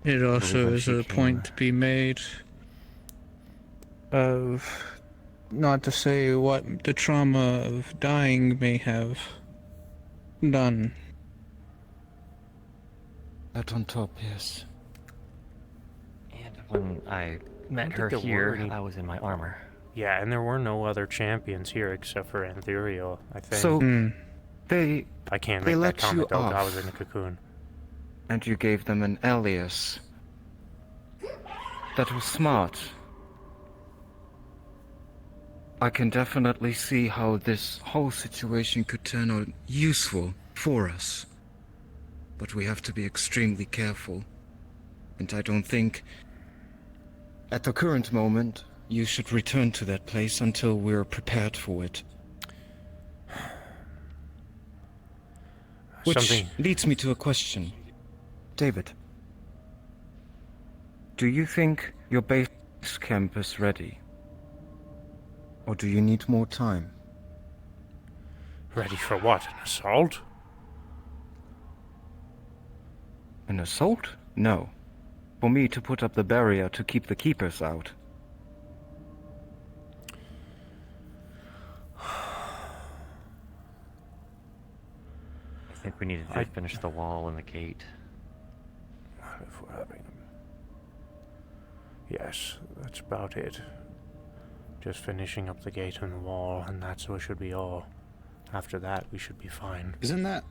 It also when is she a came- point to be made of not to say what the trauma of dying may have done. That on top, yes. And when I met think her there were here, any- I was in my armor. Yeah, and there were no other champions here except for Anthuriel, I think. So, Hmm. they... I can't they make that let you comment though, 'cause I was off. in a cocoon. And you gave them an alias. That was smart. I can definitely see how this whole situation could turn out useful for us. But we have to be extremely careful. And I don't think, at the current moment, you should return to that place until we're prepared for it. Which Something. leads me to a question. David, do you think your base camp is ready? Or do you need more time? Ready for what? An assault? An assault? No. for me to put up the barrier to keep the keepers out. I think we need to just finish the wall and the gate. If we're having them. Yes, that's about it. Just finishing up the gate and the wall, and that's what should be all. After that, we should be fine. Isn't that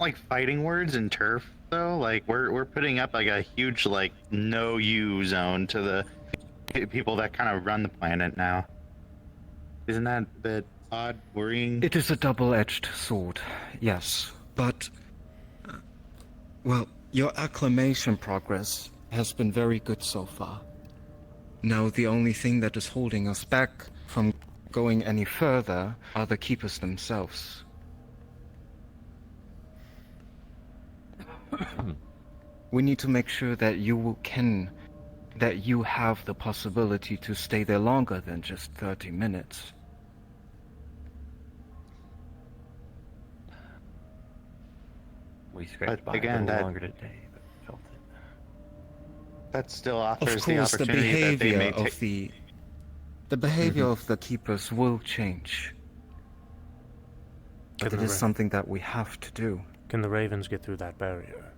like fighting words in turf though? Like we're putting up like a huge like no you zone to the people that kind of run the planet now. Isn't that a bit odd, worrying? It is a double-edged sword, yes, but well, your acclimation progress has been very good so far. Now the only thing that is holding us back from going any further are the keepers themselves. We need to make sure that you have the possibility to stay there longer than just 30 minutes. We scratched by again, a little that- longer today, but felt it. That still Of offers the course, the opportunity that they behavior may of take. the behavior of the keepers will change. But Can it the is ra- something that we have to do. Can the ravens get through that barrier?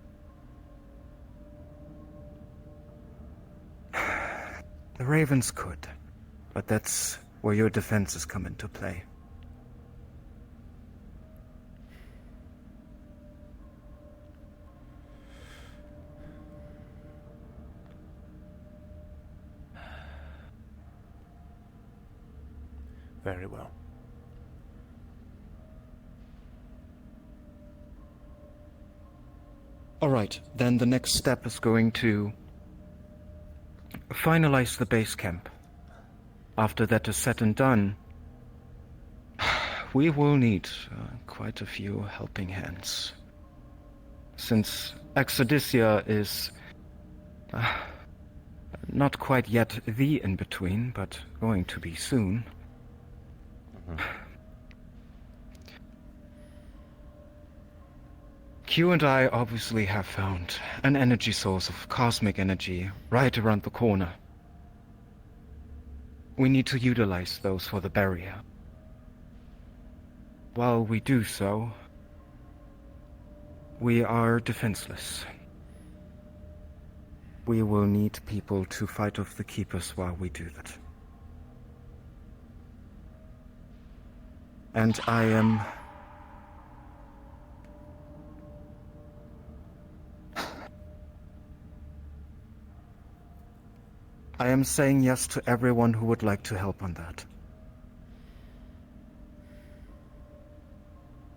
The ravens could, but that's where your defenses come into play. Very well. Alright, then the next step is going to finalize the base camp. After that is said and done, we will need quite a few helping hands. Since Exodysia is not quite yet the in-between, but going to be soon. Q and I obviously have found an energy source of cosmic energy right around the corner. We need to utilize those for the barrier. While we do so, we are defenseless. We will need people to fight off the keepers while we do that. And I am... I am saying yes to everyone who would like to help on that.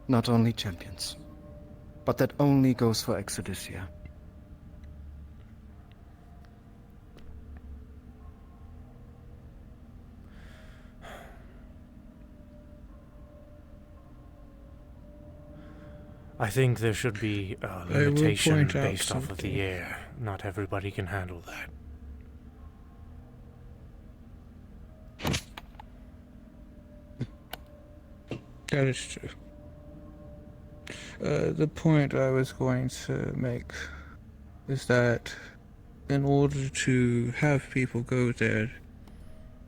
Not only champions. But that only goes for Exodysia. I think there should be a will limitation point out based off of something. the air. Not everybody can handle that. That is true. The point I was going to make is that in order to have people go there,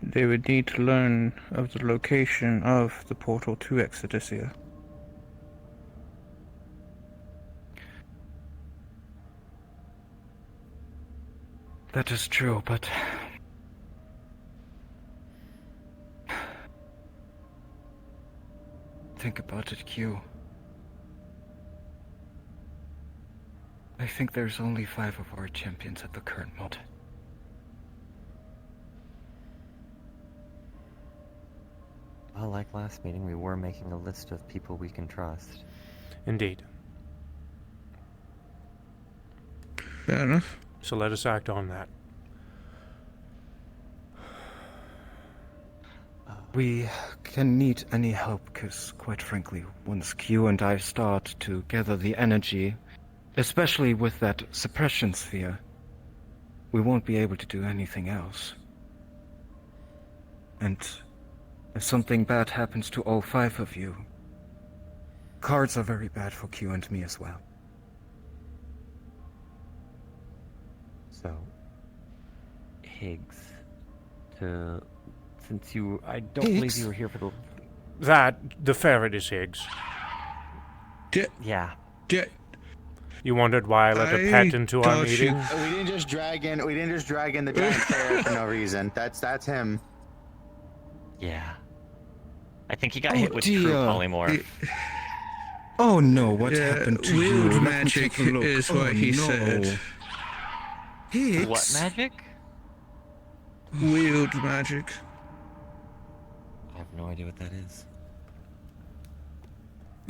they would need to learn of the location of the portal to Exodysia. That is true, but... Think about it, Q. I think there's only 5 of our champions at the current moment. Well, like last meeting, we were making a list of people we can trust. Indeed. Fair enough. So let us act on that. We can need any help, because, quite frankly, once Q and I start to gather the energy, especially with that suppression sphere, we won't be able to do anything else. And if something bad happens to all 5 of you, cards are very bad for Q and me as well. So, Higgs, since I don't believe Higgs? you were here for The ferret is Higgs. Yeah. You wondered why I let a pet into our meeting? We didn't just drag in the giant ferret for no reason. That's him. Yeah. I think he got hit with true polymorph. Oh no, what happened to you? Wield Let me magic take a look. is Oh, what he no. said. Higgs? What magic? Wield magic. I have no idea what that is.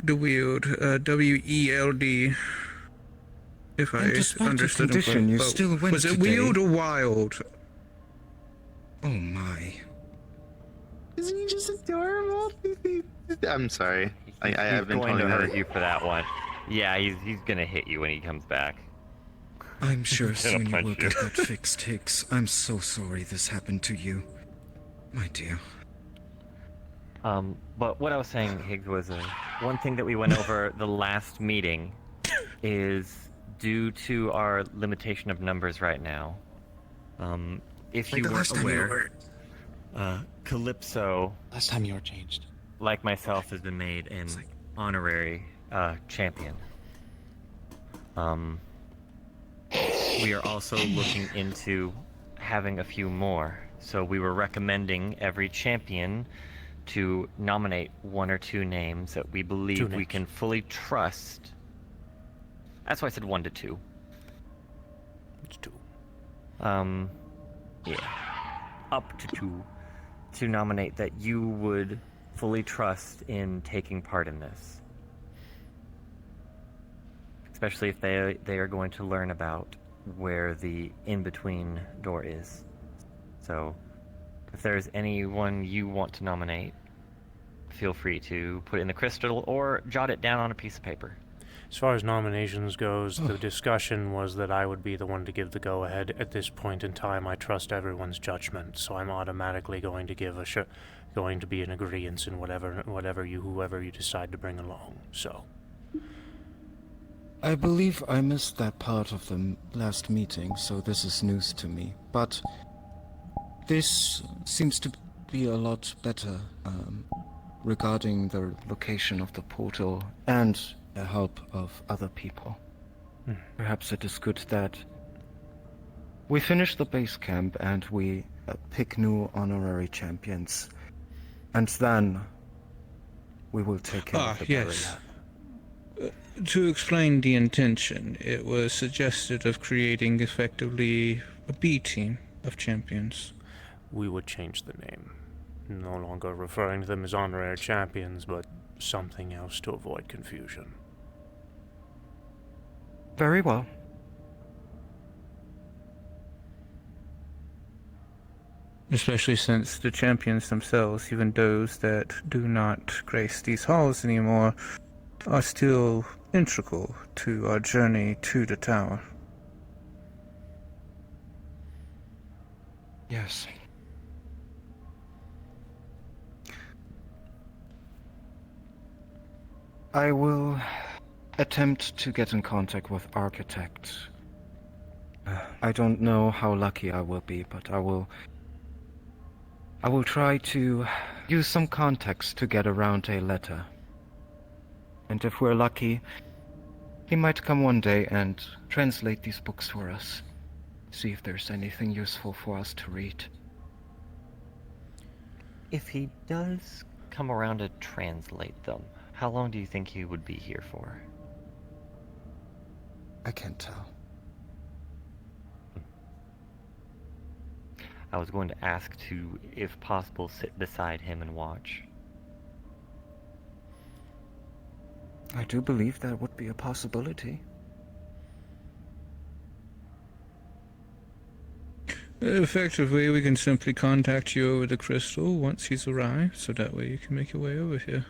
The wield, W-E-L-D. If I And despite understood your condition, him you correctly. still went Was it today. wield or wild? Oh my. Isn't he just adorable? I'm sorry. I've been going told to that. hurt you for that one. Yeah, he's gonna hit you when he comes back. I'm sure Gonna soon you punch will you. get that fixed, Higgs. I'm so sorry this happened to you. My dear. But what I was saying, Higgs, was one thing that we went over the last meeting is due to our limitation of numbers right now. If Like you the weren't last time you aware, Calypso, Last time you were changed. like myself, has been made an honorary champion. We are also looking into having a few more. So we were recommending every champion to nominate 1 or 2 names that we believe we can fully trust. That's why I said 1 to 2. It's 2. Yeah. Up to 2 to nominate that you would fully trust in taking part in this. Especially if they are going to learn about where the in-between door is. So, if there's anyone you want to nominate, feel free to put it in the crystal or jot it down on a piece of paper. As far as nominations goes, the discussion was that I would be the one to give the go-ahead. At this point in time, I trust everyone's judgment, so I'm automatically going to give going to be in agreeance in whoever you decide to bring along. So. I believe I missed that part of the last meeting, so this is news to me. But this seems to be a lot better regarding the location of the portal and the help of other people. Perhaps it is good that we finish the base camp and we pick new honorary champions. And then we will take care of the yes. barrier. To explain the intention, it was suggested of creating effectively a B team of champions. We would change the name. No longer referring to them as honorary champions, but something else to avoid confusion. Very well. Especially since the champions themselves, even those that do not grace these halls anymore, are still integral to our journey to the tower. Yes. I will attempt to get in contact with Architect. I don't know how lucky I will be, but I will try to use some context to get around a letter. And if we're lucky, he might come one day and translate these books for us. See if there's anything useful for us to read. If he does come around to translate them, how long do you think he would be here for? I can't tell. I was going to ask to, if possible, sit beside him and watch. I do believe that would be a possibility. Effectively, we can simply contact you over the crystal once he's arrived, so that way you can make your way over here.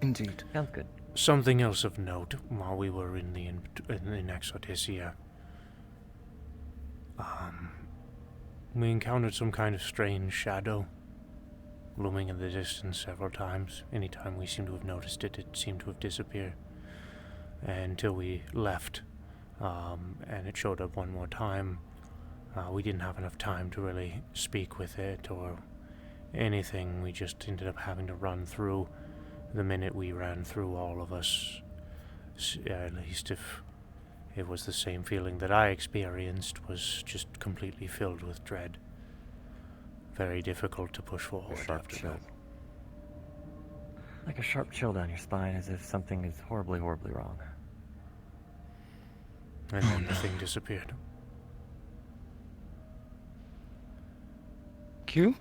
Indeed. Sounds good. Something else of note while we were in Exoticia. We encountered some kind of strange shadow looming in the distance several times. Anytime we seemed to have noticed it, it seemed to have disappeared. Until we left and it showed up one more time. We didn't have enough time to really speak with it or anything. We just ended up having to run through. The minute we ran through, all of us, at least if it was the same feeling that I experienced, was just completely filled with dread. Very difficult to push forward after that. Like a sharp chill down your spine, as if something is horribly, horribly wrong. And then the thing disappeared. Q?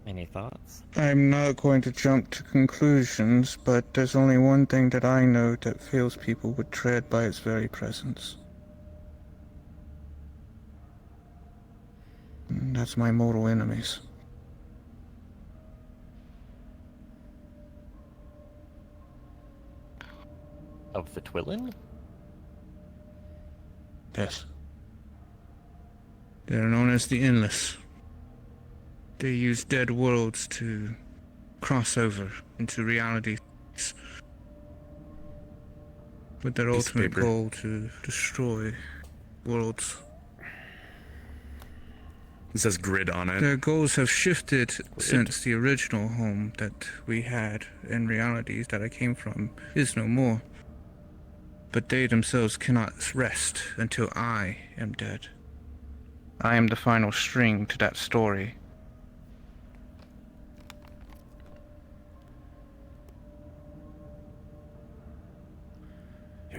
Any thoughts? I'm not going to jump to conclusions, but there's only one thing that I know that fills people with dread by its very presence. And that's my mortal enemies. Of the Twillin? Yes. They're known as the Endless. They use dead worlds to cross over into realities with their Piece of ultimate paper. goal to destroy worlds. It says grid on it. Their goals have shifted since the original home that we had and realities that I came from is no more. But they themselves cannot rest until I am dead. I am the final string to that story.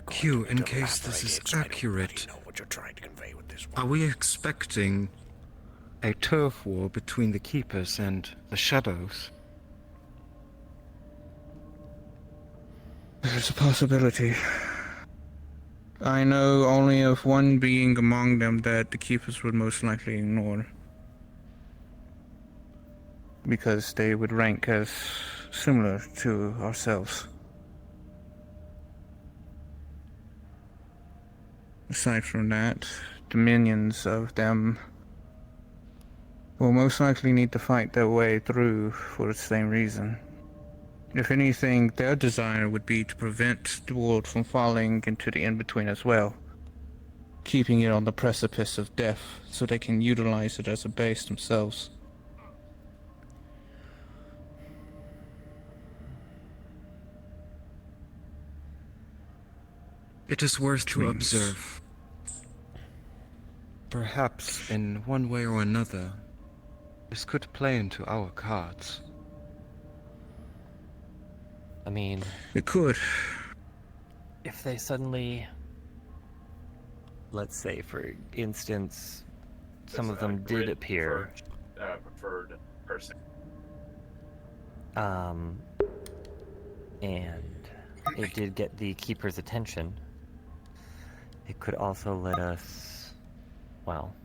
Q, in case this is accurate, are we expecting a turf war between the Keepers and the Shadows? There's a possibility. I know only of one being among them that the Keepers would most likely ignore. Because they would rank as similar to ourselves. Aside from that, the minions of them will most likely need to fight their way through for the same reason. If anything, their desire would be to prevent the world from falling into the in-between as well, keeping it on the precipice of death so they can utilize it as a base themselves. It is worth to Dreams. observe. Perhaps, in one way or another, this could play into our cards. I mean, It could. if they suddenly, let's say, for instance, some of them did appear, preferred person. and it did get the Keeper's attention, it could also let us, well,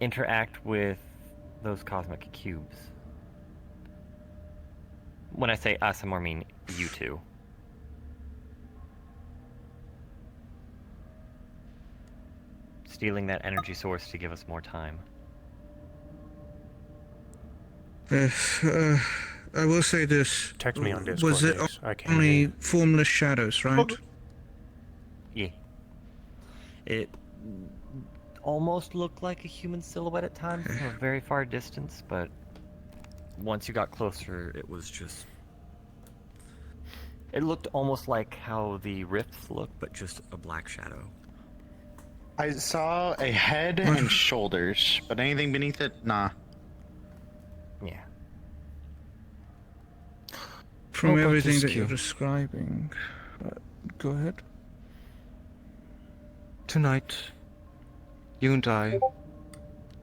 interact with those cosmic cubes. When I say us, I more mean you two. Stealing that energy source to give us more time. I will say this. Text me on Discord. Was it Ace. I can't only hear you. formless shadows, right? Yeah. It almost looked like a human silhouette at times from a very far distance, but once you got closer, it was just... It looked almost like how the rifts look, but just a black shadow. I saw a head and shoulders, but anything beneath it, nah. Yeah. From What about everything this, that you're Q? describing. Go ahead. Tonight, you and I,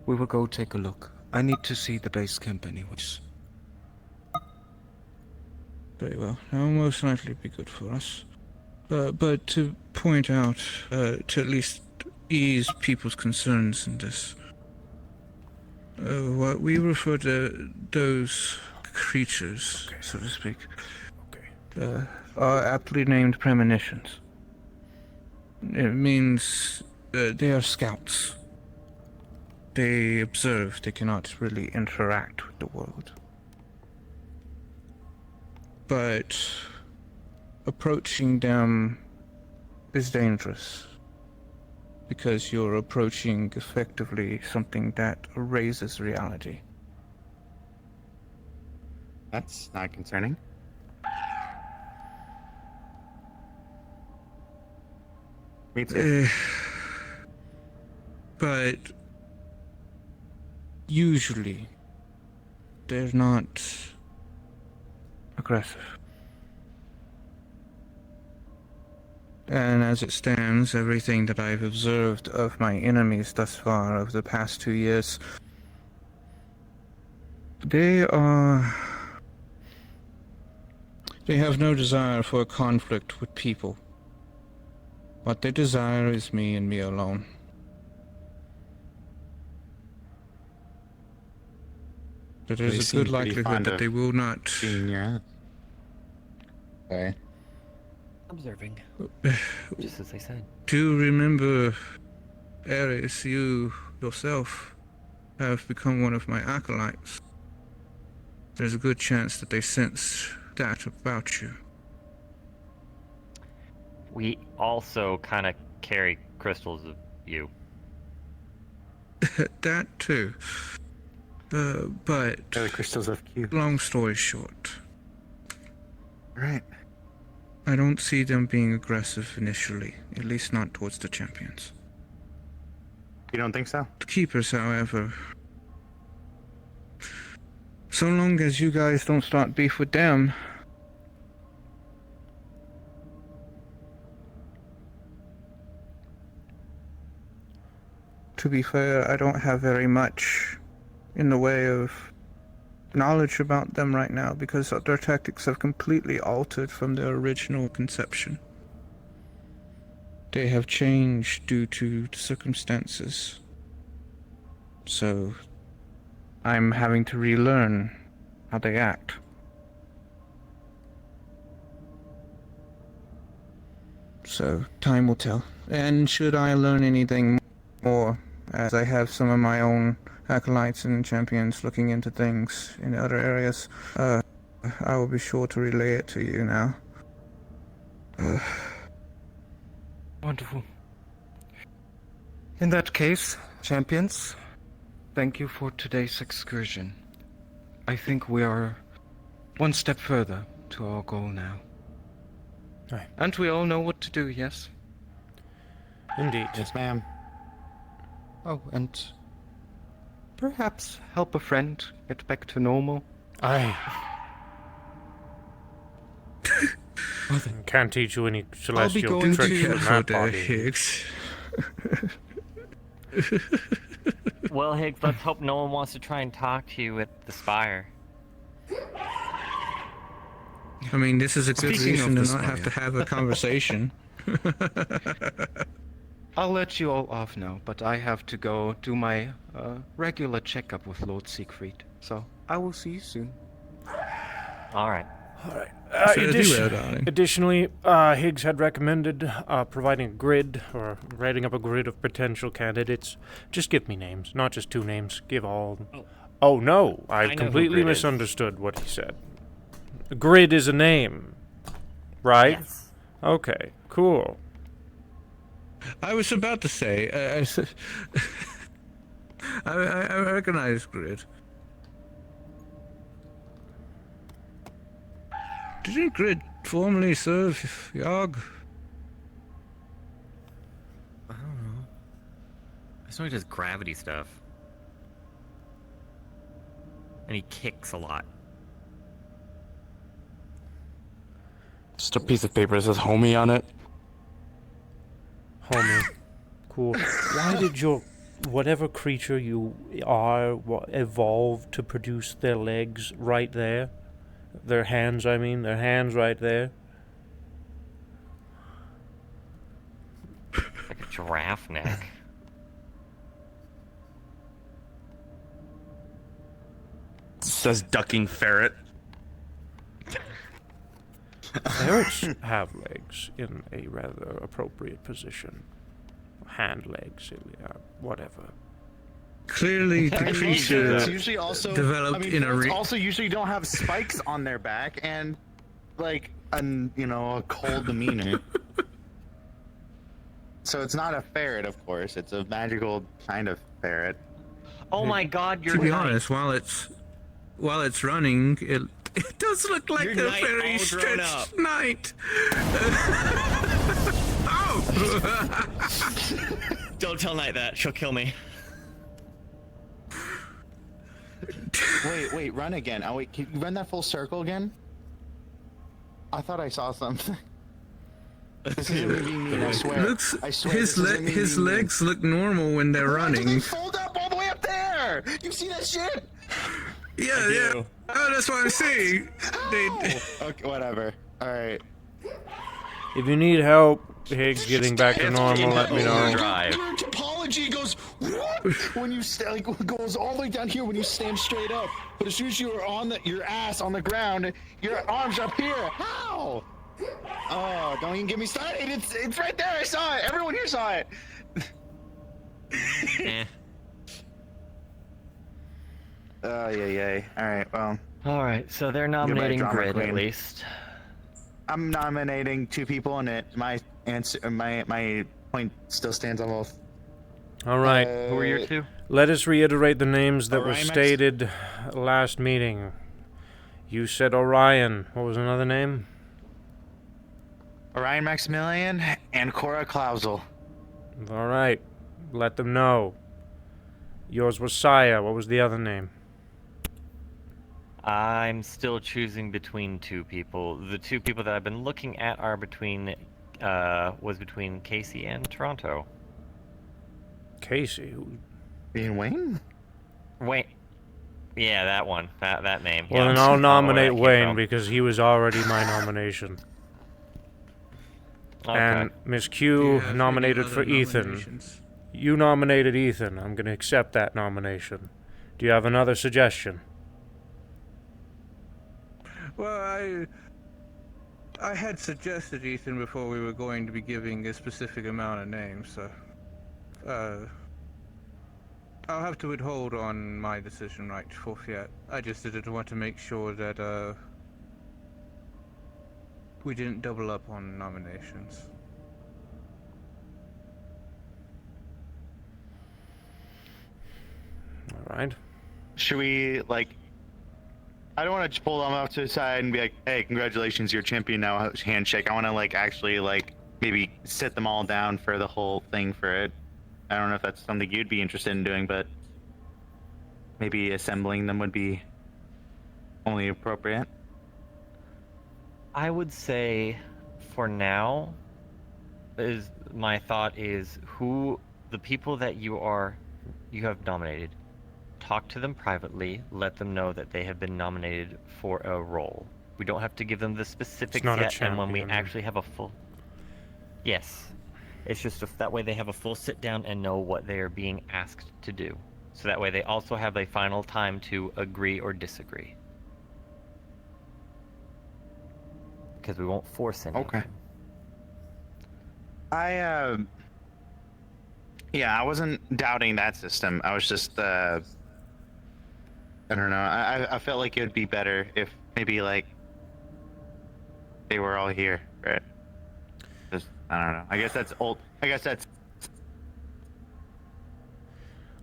we will go take a look. I need to see the base camp anyways. Very well. That will most likely be good for us. But to point out, to at least ease people's concerns in this, what we refer to those creatures, so to speak, are aptly named premonitions. It means they are scouts. They observe, they cannot really interact with the world. But approaching them is dangerous, because you're approaching effectively something that erases reality. That's not concerning. Me too. But usually they're not aggressive. And as it stands, everything that I've observed of my enemies thus far over the past 2 years, they have no desire for a conflict with people. What they desire is me and me alone. But They there's a seem good pretty likelihood fond that of they will not. Being your ass. Okay. Observing. Just as I said. Do remember, Ares, you yourself have become one of my acolytes. There's a good chance that they sense that about you. We also kind of carry crystals of you. That too. But the crystals of Q. Long story short, Right. I don't see them being aggressive initially, at least not towards the champions. You don't think so? The keepers, however, so long as you guys don't start beef with them, to be fair, I don't have very much in the way of knowledge about them right now, because their tactics have completely altered from their original conception. They have changed due to circumstances. So I'm having to relearn how they act. So time will tell. And should I learn anything more, as I have some of my own acolytes and champions looking into things in other areas, I will be sure to relay it to you now. Wonderful. In that case, champions, thank you for today's excursion. I think we are one step further to our goal now. Aye. And we all know what to do, yes? Indeed. Yes, ma'am. Oh, and perhaps help a friend get back to normal. Aye. Can't teach you any celestial going tricks to from careful that there, body. Higgs. Well, Higgs, let's hope no one wants to try and talk to you at the spire. I mean, this is a good Speaking reason of to the not have to spire. have a conversation. I'll let you all off now, but I have to go do my regular checkup with Lord Siegfried. So I will see you soon. All right. Additionally, Higgs had recommended providing a grid, or writing up a grid of potential candidates. Just give me names, not just 2 names. Give all. Oh no, I know who completely Grid is. misunderstood what he said. A grid is a name, right? Yes. Okay, cool. I was about to say, I recognize Grid. Didn't Grid formerly serve Yogg? I don't know. I just know he does gravity stuff. And he kicks a lot. Just a piece of paper that says homie on it. Homie. Cool. Why did your whatever creature you are evolve to produce their legs right there? Their hands, I mean. Their hands right there. Like a giraffe neck. It says ducking ferret. Ferrets have legs in a rather appropriate position. Hand legs, whatever. Clearly, the It's creature usually also developed in a ferrets also usually don't have spikes on their back and like a cold demeanor. So it's not a ferret, of course. It's a magical kind of ferret. Oh my God, you're To be right. honest, while it's running, it does look like Your a knight very all grown up. stretched knight. Oh! Don't tell Knight that. She'll kill me. Wait, run again. Oh wait, can you run that full circle again? I thought I saw something. This isn't me being mean, I swear. I swear His legs look normal when they're running. They fold up all the way up there! You see that shit? Yeah. Oh, that's what I'm saying. Okay, whatever. Alright. If you need help getting back to normal, let me know. Your topology goes whoop when you goes all the way down here when you stand straight up. But as soon as you're on your ass on the ground, your arms up here. How? Oh, don't even get me started. It's right there. I saw it. Everyone here saw it. Oh yeah. All right. Well. All right. So they're nominating Grid at least. I'm nominating 2 people, and my answer, my point still stands on both. All right. Who are your 2? Let us reiterate the names that were Orion stated last meeting. You said Orion. What was another name? Orion Maximilian and Cora Clausel. All right. Let them know. Yours was Saya. What was the other name? I'm still choosing between 2 people. The 2 people that I've been looking at are between Casey and Toronto. Casey? Being Wayne? Wayne. Yeah, that one. That name. Well, yeah. then I'll nominate Wayne Wayne because he was already my nomination. Okay. And Miss Q Yeah, nominated for other Ethan. nominations. You nominated Ethan. I'm going to accept that nomination. Do you have another suggestion? Well, I had suggested Ethan before we were going to be giving a specific amount of names, so I'll have to withhold on my decision right forth. I just didn't want to make sure that we didn't double up on nominations. All right. Should we I don't want to pull them off to the side and be like, "Hey, congratulations, you're champion now." Handshake. I want to actually maybe sit them all down for the whole thing for it. I don't know if that's something you'd be interested in doing, but maybe assembling them would be only appropriate. I would say, for now, my thought is the people that you have nominated. Talk to them privately, let them know that they have been nominated for a role. We don't have to give them the specifics yet, and when we actually have a full... Yes. It's just that way they have a full sit down and know what they are being asked to do. So that way they also have a final time to agree or disagree. Because we won't force anything. Okay. I wasn't doubting that system. I was just I don't know. I felt like it would be better if maybe they were all here, right? Just I don't know. I guess that's old. I guess that's.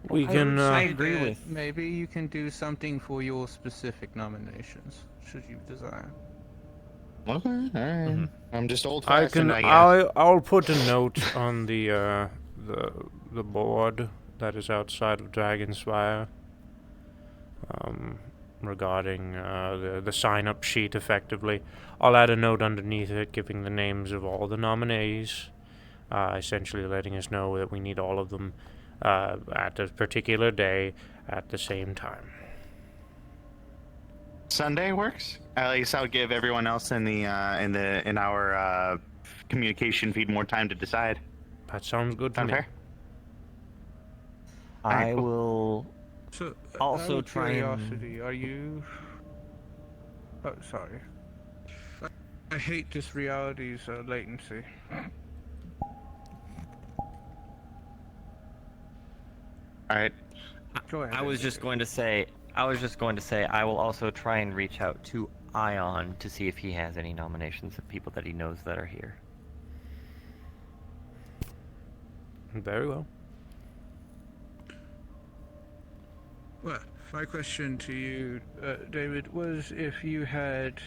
We can. I agree with. Maybe you can do something for your specific nominations, should you desire. Okay, all right. Mm-hmm. I'm just old I fashioned. can. I'll put a note on the board that is outside of Dragonspire. Regarding the sign-up sheet, effectively. I'll add a note underneath it giving the names of all the nominees, essentially letting us know that we need all of them at a particular day at the same time. Sunday works. At least I'll give everyone else in our communication feed more time to decide. That sounds good to me. Fair? I will So, also out of try curiosity, are you... Oh, sorry. I hate this reality's latency. All right. Go ahead. I was just going to say, I will also try and reach out to Ion to see if he has any nominations of people that he knows that are here. Very well. Well, my question to you, David, was if you had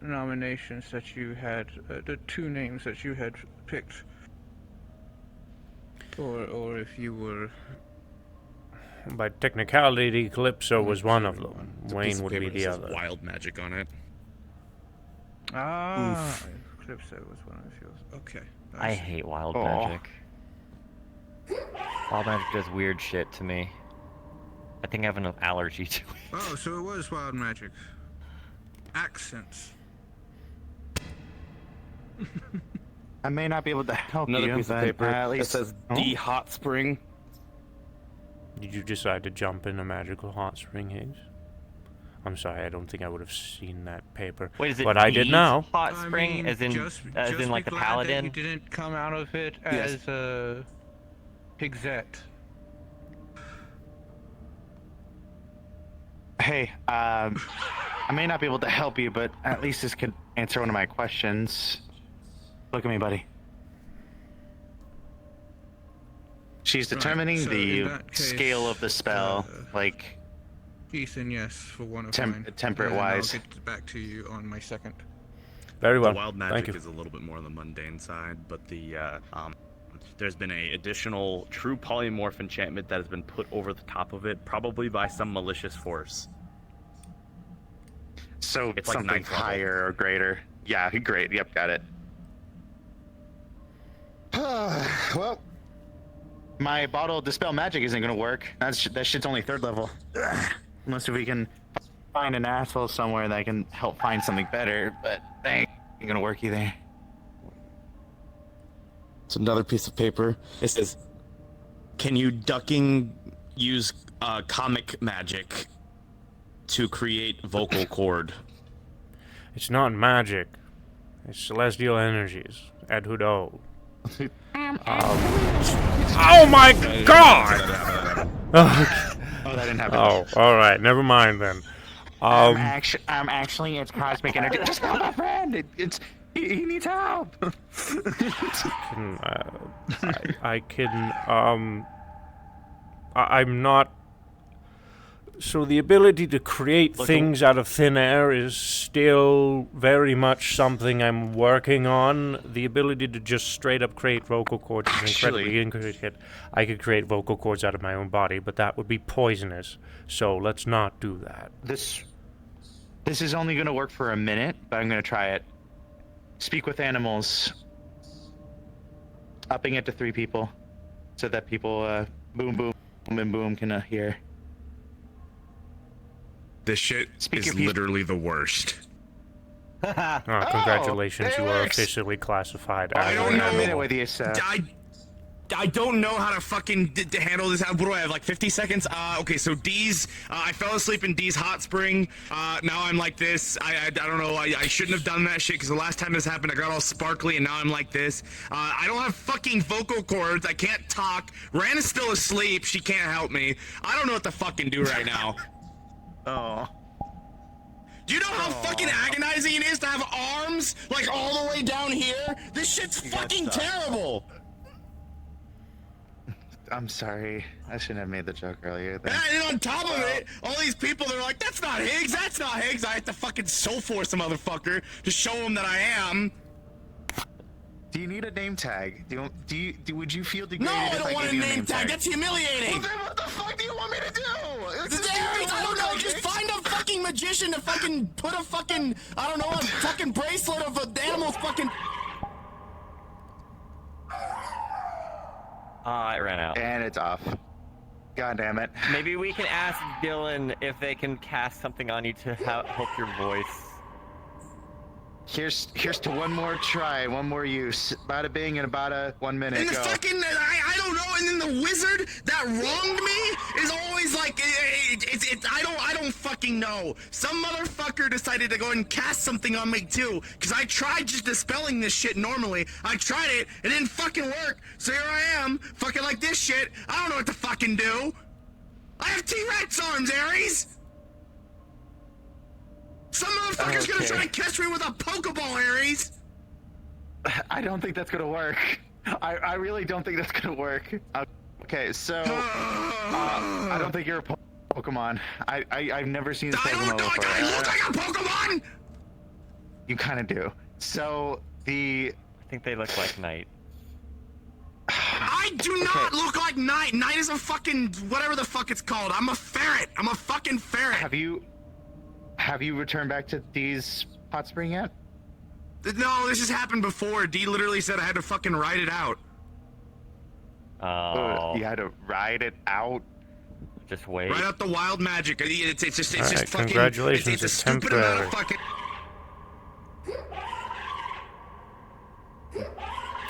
nominations that you had, the two names that you had picked, or if you were... By technicality, the Calypso was one of them. It's a piece Wayne of would paper be that the says other. Wild magic on it. Ah, Calypso was one of yours. Okay. I hate wild magic. Wild magic does weird shit to me. I think I have an allergy to it. Oh, so it was wild magic. Accents. I may not be able to help Another you, piece of but paper at that least says D Hot Spring. Did you decide to jump in a magical hot spring, Higgs? I'm sorry, I don't think I would have seen that paper. Wait, is it but I did D's now. Hot Spring, I mean, as in like the be glad paladin? that you didn't come out of it Yes. as a Pigzette. hey, I may not be able to help you, but at least this could answer one of my questions. Look at me, buddy. She's determining so in the that case, scale of the spell, like Ethan, yes, for one of mine. temperate And wise. I'll get back to you on my second. Very well. The wild Thank magic you. is a little bit more on the mundane side, but there's been a additional true polymorph enchantment that has been put over the top of it, probably by some malicious force. So It's like something ninth level. higher or greater. Yeah, great. Yep, got it. Well, my bottle of Dispel Magic isn't gonna work. That shit's only 3rd level. Unless if we can find an asshole somewhere that can help find something better, but that ain't gonna work either. It's another piece of paper. It says, "Can you ducking use comic magic to create vocal cord?" It's not magic. It's celestial energies. Ed Hudo. Oh my god! Oh, that didn't happen. Oh, alright, never mind then. Actually, it's cosmic energy. Just help my friend. He needs help. I'm not. So the ability to create things out of thin air is still very much something I'm working on. The ability to just straight up create vocal cords is incredibly intricate. I could create vocal cords out of my own body, but that would be poisonous. So let's not do that. This is only gonna work for a minute, but I'm gonna try it. Speak with animals. Upping it to 3 people, so that people boom boom and boom can hear. This shit is literally the worst. Congratulations, you are works. officially classified as I don't an know. I made it animal. with you, so. I don't know how to fucking to handle this. What do I have, like 50 seconds? Okay, so D's, I fell asleep in D's hot spring. Now I'm like this. I don't know. I shouldn't have done that shit because the last time this happened, I got all sparkly and now I'm like this. I don't have fucking vocal cords. I can't talk. Ran is still asleep. She can't help me. I don't know what to fucking do right now. Oh. Do you know how fucking agonizing it is to have arms like all the way down here? This shit's fucking terrible. I'm sorry. I shouldn't have made the joke earlier. Then. And on top of it, all these people, they're like, that's not Higgs, that's not Higgs. I have to fucking soul force a motherfucker to show him that I am. Do you need a name tag? Would you feel degraded No, I if don't I want a gave you name tag. That's humiliating. Well, then what the fuck do you want me to do? I don't know. Just find a fucking magician to fucking put a fucking, I don't know, a fucking bracelet of an animal's fucking. It ran out. And it's off. God damn it. Maybe we can ask Dylan if they can cast something on you to help your voice. Here's to one more try, one more use. Bada bing in about 1 minute. And the Go. fucking, I don't know, and then the wizard that wronged me is always like, I don't fucking know. Some motherfucker decided to go and cast something on me too, because I tried just dispelling this shit normally. I tried it, it didn't fucking work, so here I am, fucking like this shit. I don't know what to fucking do. have T-Rex arms, Ares! Some motherfucker's gonna try and catch me with a Pokeball, Ares! I don't think that's gonna work. I really don't think that's gonna work. Okay, so I don't think you're a Pokemon. I've never seen this Pokemon before. I look like a Pokemon? You kind of do. So I think they look like Knight. I do not look like Knight. Knight is a fucking whatever the fuck it's called. I'm a ferret. I'm a fucking ferret. Have you returned back to D's hot spring yet? No, this has happened before. D literally said I had to fucking ride it out. Oh. You had to ride it out? Just wait. Ride out the wild magic. It's just All right, fucking. congratulations, It's a it's stupid temporary. amount of fucking.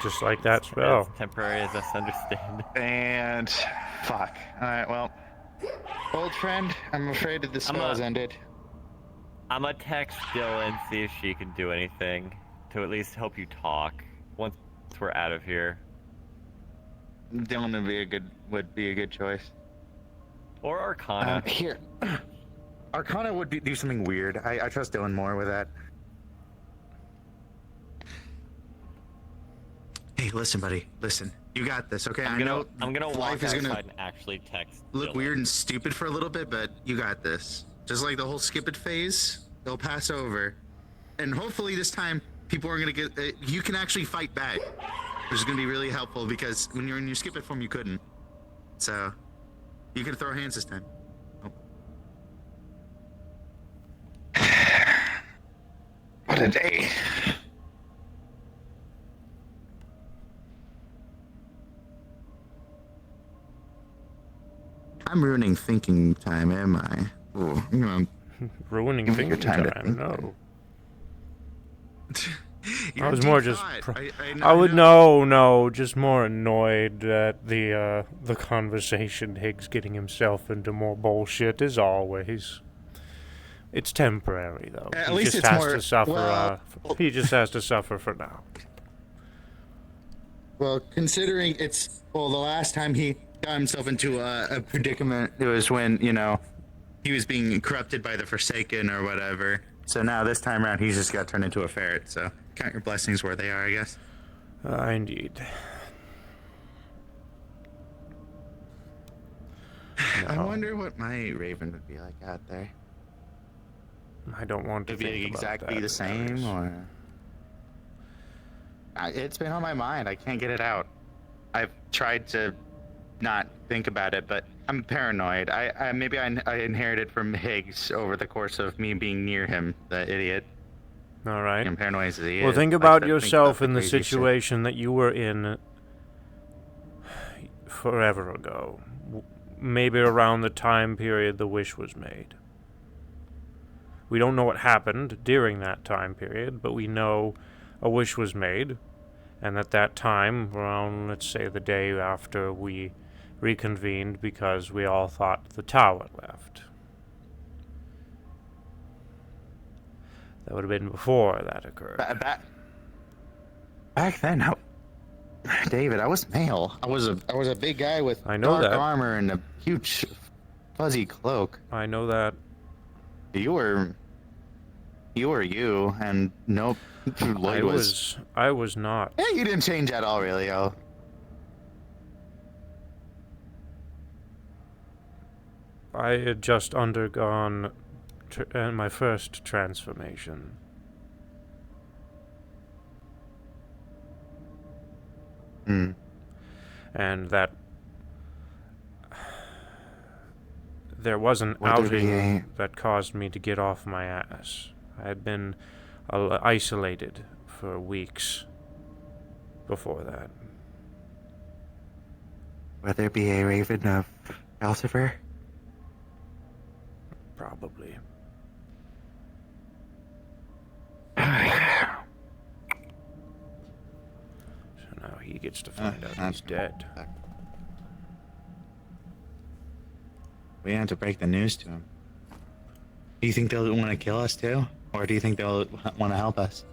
Just like that spell. As temporary as us understand. And fuck. Alright, well. Old friend, I'm afraid that the spell's ended. I'm gonna text Dylan and see if she can do anything to at least help you talk once we're out of here. Dylan would be a good choice. Or Arcana. Here. Arcana would do something weird. I trust Dylan more with that. Hey, listen, buddy. Listen. You got this, okay? I'm gonna walk life is outside gonna and actually text look Dylan. weird and stupid for a little bit, but you got this. Just like the whole skip it phase, they'll pass over. And hopefully this time, people are gonna get... you can actually fight back. Which is gonna be really helpful, because when you're in your skip it form, you couldn't. So, you can throw hands this time. Oh. What a day. I'm ruining thinking time, am I? Ooh, I'm gonna... Ruining Give me your thinking time to time, think. no. You're I was deep more just. thought. I would no, just more annoyed that the conversation Higgs getting himself into more bullshit as always. It's temporary though. At He least just it's has more- to suffer. well- He just has to suffer for now. Well, considering it's the last time he got himself into a predicament, it was when he was being corrupted by the Forsaken or whatever. So now this time around, he's just got turned into a ferret. So count your blessings where they are, I guess. Indeed. I wonder what my raven would be like out there. I don't want to Would it think be about exactly that, the same, Alex. or it's been on my mind. I can't get it out. I've tried to not think about it, but I'm paranoid. Maybe I inherited from Higgs over the course of me being near him, the idiot. All right. I'm paranoid as he Well, is. think I about start yourself thinking in the about crazy shit. situation that you were in forever ago. Maybe around the time period the wish was made. We don't know what happened during that time period, but we know a wish was made, and at that time, around, let's say, the day after we reconvened because we all thought the tower left. That would have been before that occurred. Back then, David, I was male. I was a big guy with I know dark that. armor and a huge fuzzy cloak. I know that. You were you, and nope. Lloyd I was not. Yeah, you didn't change at all, really. I had just undergone my first transformation. Hmm. And that there was an Would there be outing that caused me to get off my ass. I had been isolated for weeks before that. Would there be a raven of Calcifer? Probably. So now he gets to find out he's dead. We had to break the news to him. Do you think they'll want to kill us too? Or do you think they'll want to help us?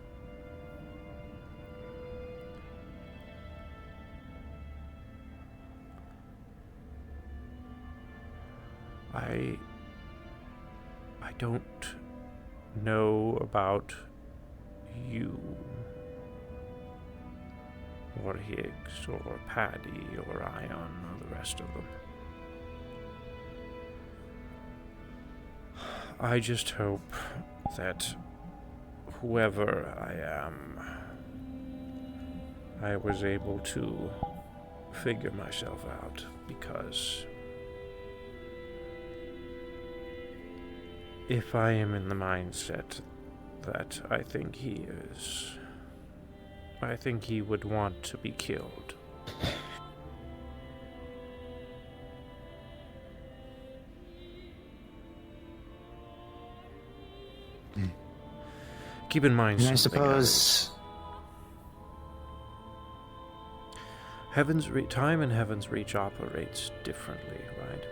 I don't know about you, or Higgs, or Paddy, or Ion, or the rest of them. I just hope that whoever I am, I was able to figure myself out, because if I am in the mindset that I think he is, I think he would want to be killed. Keep in mind And I something, suppose Time in Heaven's Reach operates differently, right?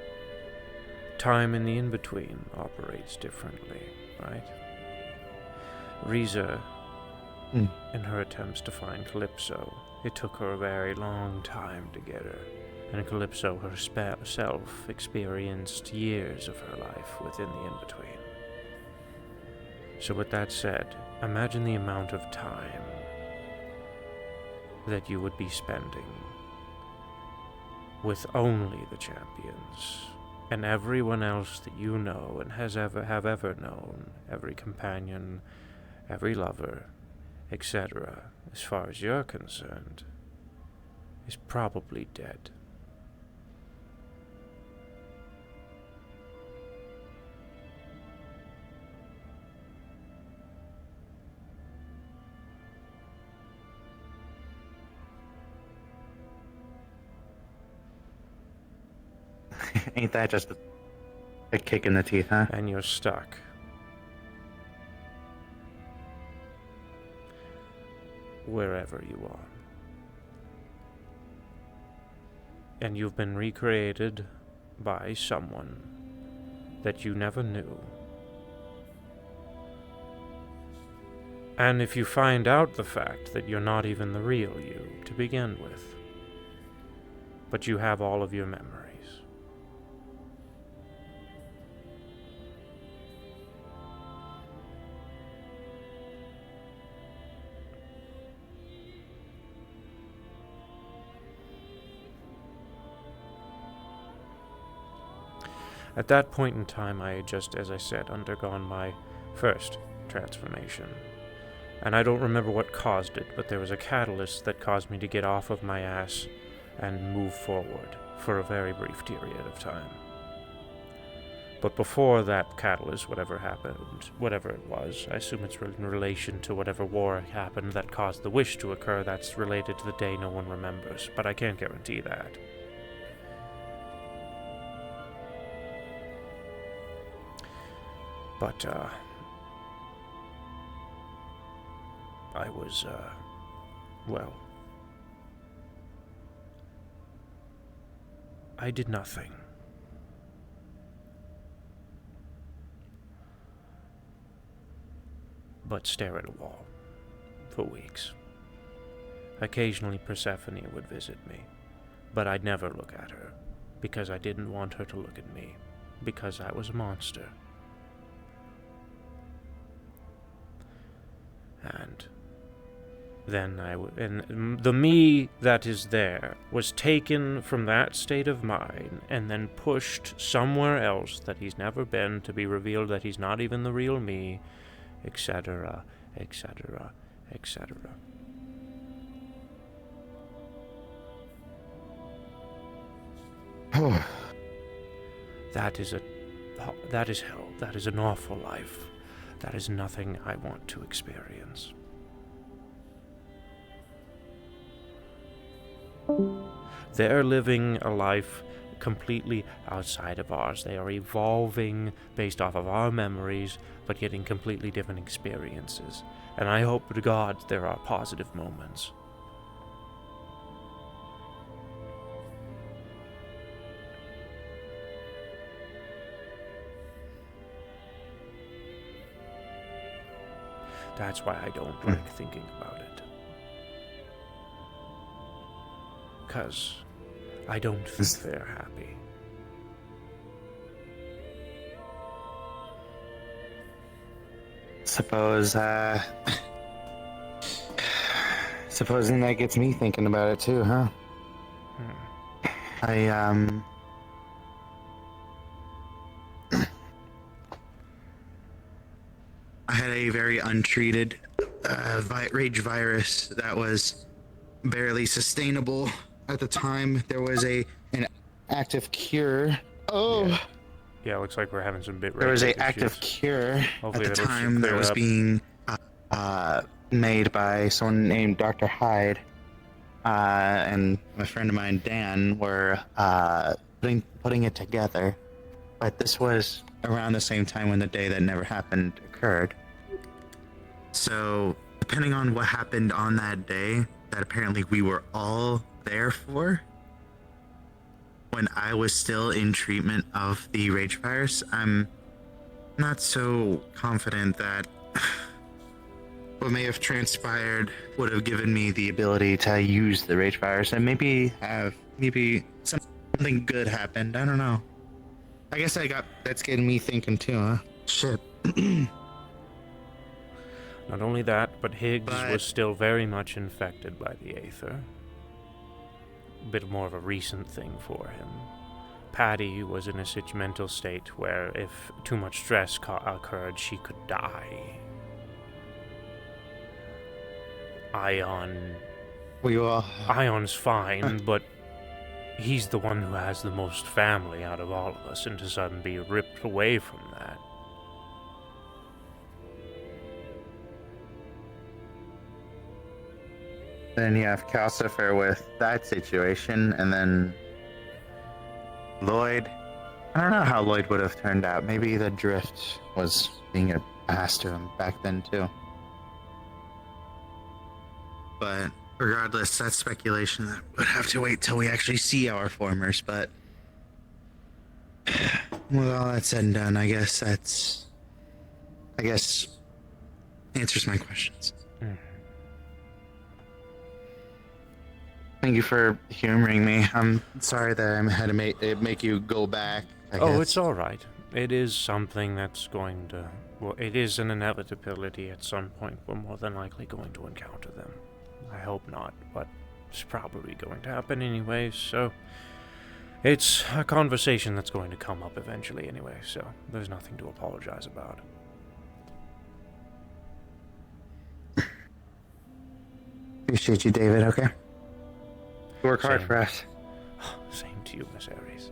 Time in the in-between operates differently, right? Riza, in her attempts to find Calypso, it took her a very long time to get her, and Calypso herself experienced years of her life within the in-between. So with that said, imagine the amount of time that you would be spending with only the champions, and everyone else that you know and have ever known, every companion, every lover, etc., as far as you're concerned, is probably dead. ain't that just a kick in the teeth, huh? And you're stuck. Wherever you are. And you've been recreated by someone that you never knew. And if you find out the fact that you're not even the real you to begin with, but you have all of your memories, at that point in time, I had just, as I said, undergone my first transformation. And I don't remember what caused it, but there was a catalyst that caused me to get off of my ass and move forward for a very brief period of time. But before that catalyst, whatever happened, whatever it was, I assume it's in relation to whatever war happened that caused the wish to occur, that's related to the day no one remembers, but I can't guarantee that. But, I was, well, I did nothing. But stare at a wall for weeks. Occasionally Persephone would visit me, but I'd never look at her, because I didn't want her to look at me, because I was a monster. And then and the me that is there was taken from that state of mind and then pushed somewhere else that he's never been, to be revealed that he's not even the real me, etc., etc., etc. That is hell. That is an awful life. That is nothing I want to experience. They're living a life completely outside of ours. They are evolving based off of our memories, but getting completely different experiences. And I hope to God there are positive moments. That's why I don't like thinking about it. 'Cause I don't think they're happy. suppose, supposing that gets me thinking about it too, huh? I, I had a very untreated rage virus that was barely sustainable at the time. There was an active cure. Oh, Yeah, looks like we're having some bit rate there was a issues. active cure Hopefully at the that'll time that clear was up. being made by someone named Dr. Hyde. And my friend of mine, Dan, were putting it together. But this was around the same time when the day that never happened occurred. So, depending on what happened on that day, that apparently we were all there for, when I was still in treatment of the rage virus, I'm not so confident that what may have transpired would have given me the ability to use the rage virus and maybe something good happened. I don't know. I guess that's getting me thinking too, huh? Shit. Not only that, but Higgs was still very much infected by the Aether. A bit more of a recent thing for him. Patty was in a such mental state where if too much stress occurred, she could die. Ion's fine, but he's the one who has the most family out of all of us, and to suddenly be ripped away from that. Then you have Calcifer with that situation, and then Lloyd. I don't know how Lloyd would have turned out. Maybe the drift was being a ass to him back then too. But regardless, that's speculation. That would have to wait till we actually see our formers. But with all that said and done, I guess answers my questions. Thank you for humoring me. I'm sorry that I had to make you go back. I guess. It's all right. It is something that's going to... Well, it is an inevitability at some point. We're more than likely going to encounter them. I hope not, but it's probably going to happen anyway, so... It's a conversation that's going to come up eventually anyway, so there's nothing to apologize about. Appreciate you, David, okay? Work hard for us. Same to you, Miss Aries.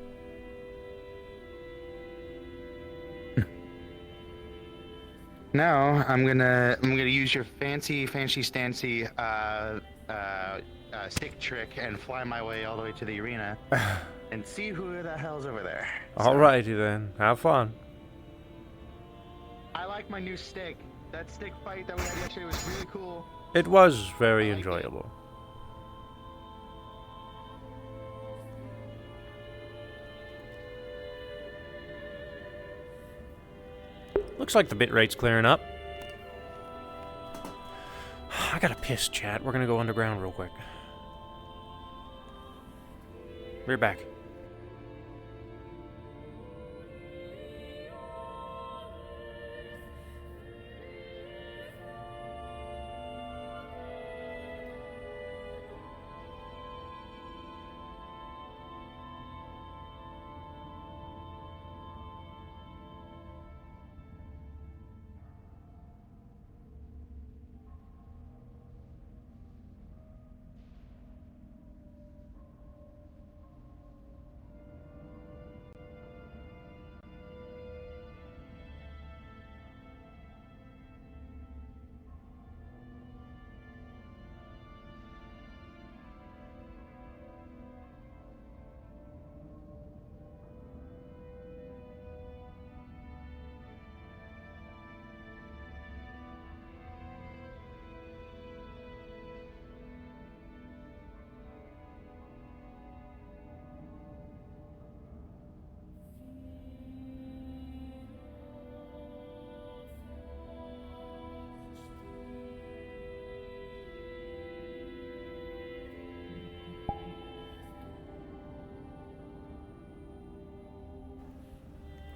Now I'm gonna use your fancy stancy stick trick and fly my way all the way to the arena and see who the hell's over there. Alrighty then, have fun. I like my new stick. That stick fight that we had yesterday was really cool. It was very enjoyable. Looks like the bit rate's clearing up. I gotta piss, chat. We're gonna go underground real quick. We're back.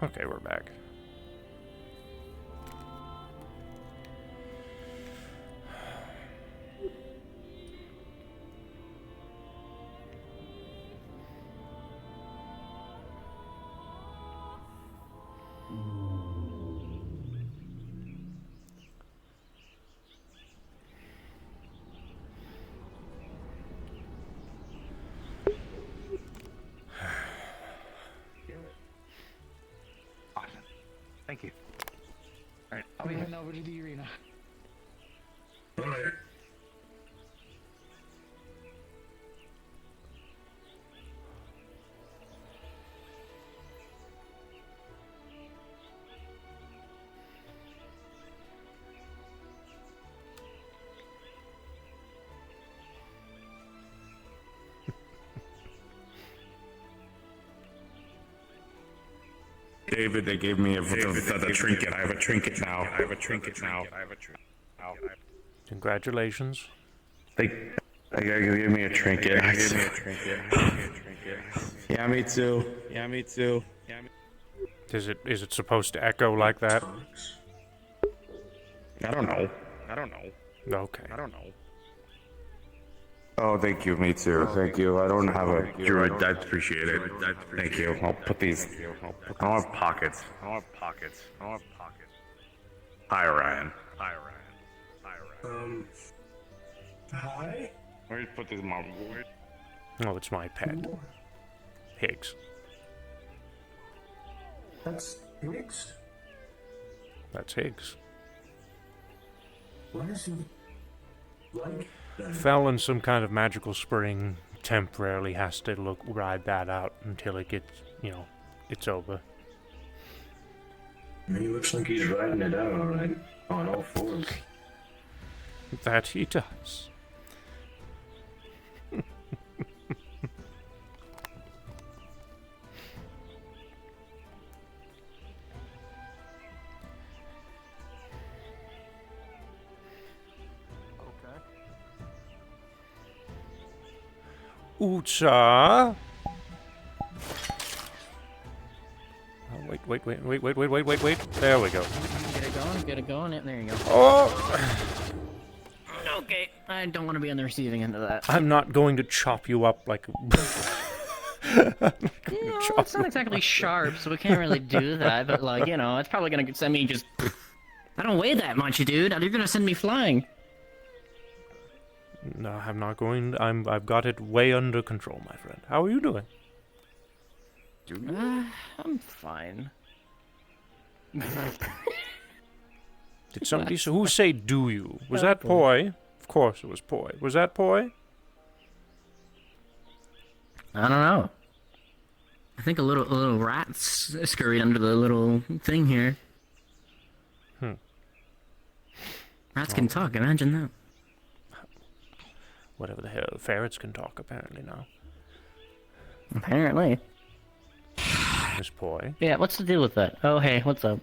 Okay, we're back. Awesome. Thank you. All right, I'll be heading over to the arena. All right. David, they gave me the trinket. I have a trinket now. I have a trinket now. Congratulations. They gave me a trinket. Yeah, me too. Yeah, me too. Is it supposed to echo like that? I don't know. Okay. Oh, thank you. Me too. Thank you. I don't have a druid. I appreciate it. Thank you. I'll put these. I don't have pockets. Hi, Ryan. Hi? Where you put this, Mom? Oh, it's my pet. Higgs. That's Higgs? That's Higgs. Why is he like that? Fell in some kind of magical spring. Temporarily has to ride that out until it gets, it's over. He looks like he's riding it out alright. On all fours. That he does. Ucha. Oh, wait. There we go. Get it going. There you go. Oh! Okay, I don't want to be on the receiving end of that. I'm not going to chop you up like... It's not exactly sharp, so we can't really do that, but it's probably gonna send me just... I don't weigh that much, dude. You're gonna send me flying. No, I'm not going... I've got it way under control, my friend. How are you doing? I'm fine. Did somebody... Who say do you? Was that Poi? Of course it was Poi. Was that Poi? I don't know. I think a little rat scurried under the little thing here. Rats can talk, imagine that. Whatever the hell. Ferrets can talk, apparently, now. Apparently. Miss Poi. Yeah, what's the deal with that? Oh, hey, what's up?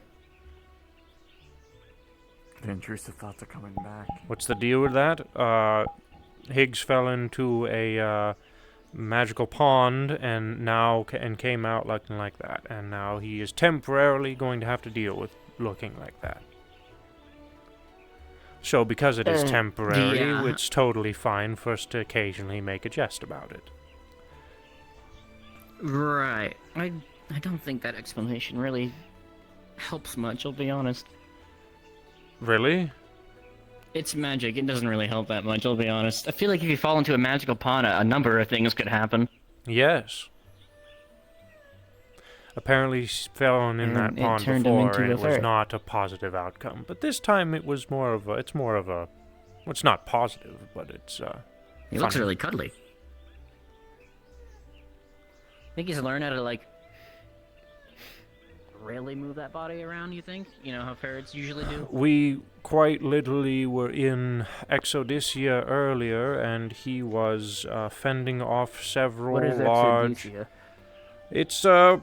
The intrusive thoughts are coming back. What's the deal with that? Higgs fell into a magical pond and came out looking like that, and now he is temporarily going to have to deal with looking like that. So because it is temporary, it's totally fine for us to occasionally make a jest about it. Right. I don't think that explanation really helps much, I'll be honest. Really? It's magic. It doesn't really help that much, I'll be honest. I feel like if you fall into a magical pond, a number of things could happen. Yes. Apparently, falling in that pond before, and it was not a positive outcome. But this time, it was more of a... Well, it's not positive, but it's, He looks really cuddly. I think he's learned how to, really move that body around, you think? You know how ferrets usually do? We quite literally were in Exodysia earlier, and he was fending off several large... Exodysia? It's a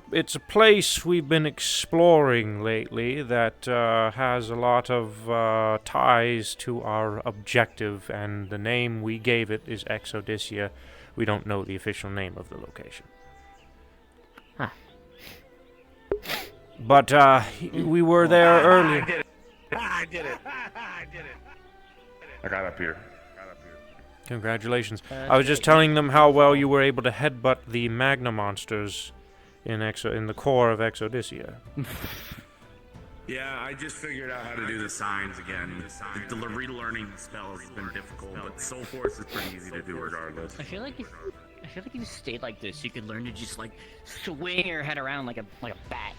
place we've been exploring lately that has a lot of ties to our objective, and the name we gave it is Exodysia. We don't know the official name of the location. Huh. But we were there earlier. I did it. I got up here. Congratulations. I was just telling them how well you were able to headbutt the magna monsters in the core of Exodysia. Yeah, I just figured out how to do the signs again. The relearning the spells has been difficult, but Soul Force is pretty easy to do regardless. I feel like if you stayed like this, you could learn to just like swing your head around like a bat.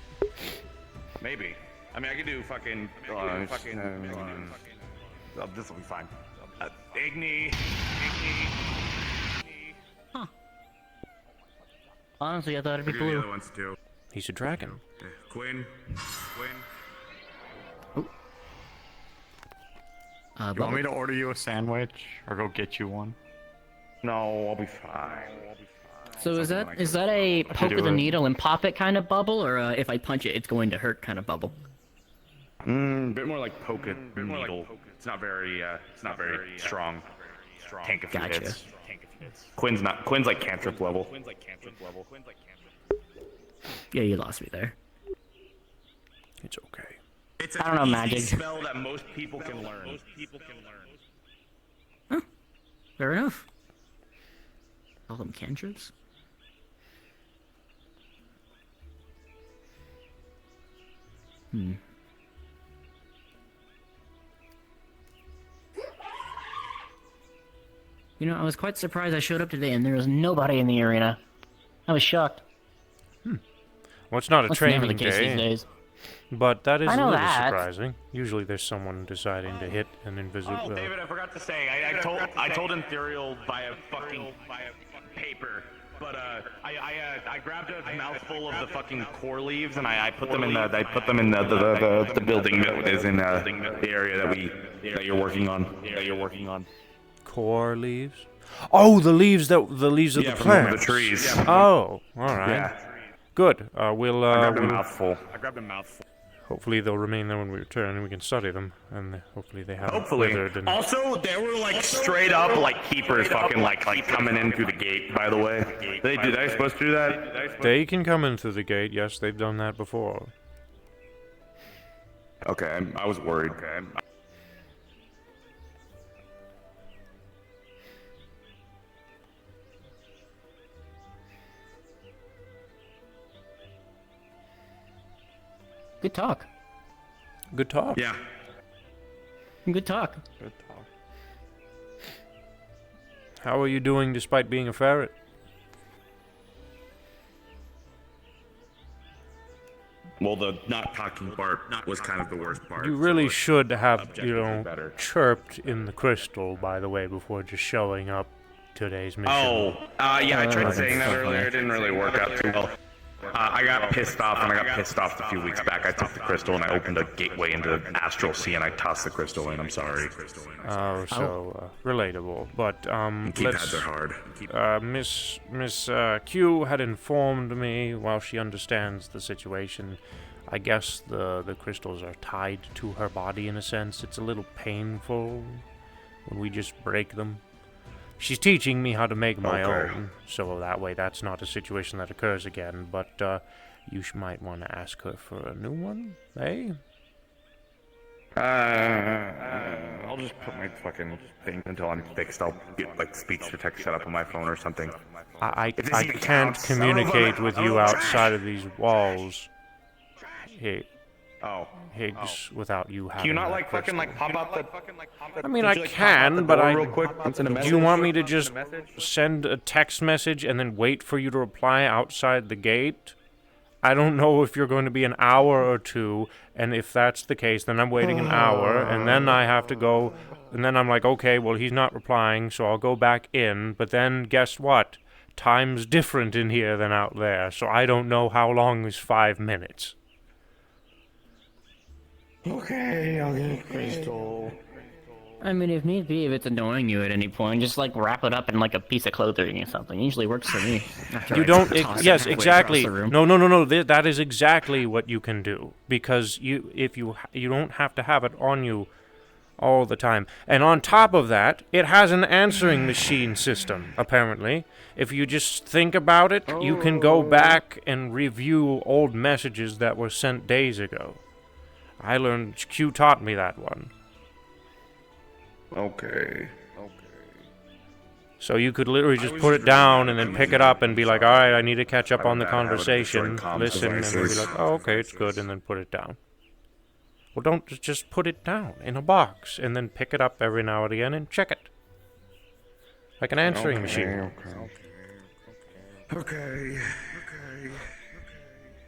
Maybe. I mean, I could do fucking. This will be fine. Igni. Huh. Honestly, I thought it'd be The blue. other ones too. He's a dragon. Quinn. You want me to order you a sandwich or go get you one? No, I'll be fine. So is that a poke do with a it. needle and pop it kind of bubble, or if I punch it, it's going to hurt kind of bubble? Bit more like poke it needle. It's not very strong. Tank a few Gotcha. hits. Quinn's like cantrip level. Yeah, you lost me there. It's okay. It's I don't know, an magic. easy spell that most people can learn. Fair enough. Call them cantrips. Hmm. You know, I was quite surprised I showed up today and there was nobody in the arena. I was shocked. Well, it's not a That's never training the case day, these days. but that is I a know little that. surprising. Usually there's someone deciding to hit an invisible... Oh, David, I forgot to say. I told Ethereal via paper, but I grabbed a mouthful of the fucking core leaves and I put them in the building that is in the area that you're working on. Core leaves? Oh, the leaves of Yeah, the from plants. the trees. Oh, all right. Yeah. Good. We'll. I grabbed a we'll- mouthful. Hopefully they'll remain there when we return, and we can study them. And hopefully they haven't Hopefully. withered. And... Also, there were like straight up like keepers fucking like coming in through the gate. By the way, did I supposed to do that? They can come in through the gate. Yes, they've done that before. Okay, I was worried. Good talk. Good talk. Yeah. Good talk. Good talk. How are you doing despite being a ferret? Well, the not talking part was kind of the worst part. You really should have, objectively better. chirped in the crystal, by the way, before just showing up today's mission. Yeah, I tried saying that earlier. It didn't really work out too well. I got pissed off, and I got pissed off a few weeks back. I took the crystal and I opened a gateway into the astral sea, and I tossed the crystal in. I'm sorry. Oh, so relatable. But Keypads are hard. Miss Q had informed me, while she understands the situation, I guess the crystals are tied to her body in a sense. It's a little painful when we just break them. She's teaching me how to make my own, so that way that's not a situation that occurs again, but you might want to ask her for a new one, eh? I'll just put my fucking thing until I'm fixed. I'll get like speech to text set up on my phone or something. I If this can't even counts. communicate with you outside of these walls, Higgs, without you having Can you not that like fucking crystal. like pop out the? I mean, Could I you, like, pop out can, the but door I. real quick and send a Do message? you want me to just send a text message and then wait for you to reply outside the gate? I don't know if you're going to be an hour or two, and if that's the case, then I'm waiting an hour, and then I have to go, and then I'm like, okay, well, he's not replying, so I'll go back in, but then guess what? Time's different in here than out there, so I don't know how long is 5 minutes. Okay, I'll get a crystal. I mean, if need be, if it's annoying you at any point, just like wrap it up in like a piece of clothing or something. Usually works for me. After You I don't. toss it Yes, halfway exactly. across the room. No. That is exactly what you can do because you don't have to have it on you all the time. And on top of that, it has an answering machine system. Apparently, if you just think about it, you can go back and review old messages that were sent days ago. I learned. Q taught me that one. Okay. So you could literally just put it down and then pick it up and be like, all right, I need to catch up on the conversation, listen, and then be like, oh, okay, it's good, and then put it down. Well, don't just put it down in a box and then pick it up every now and again and check it. Like an answering machine. Okay.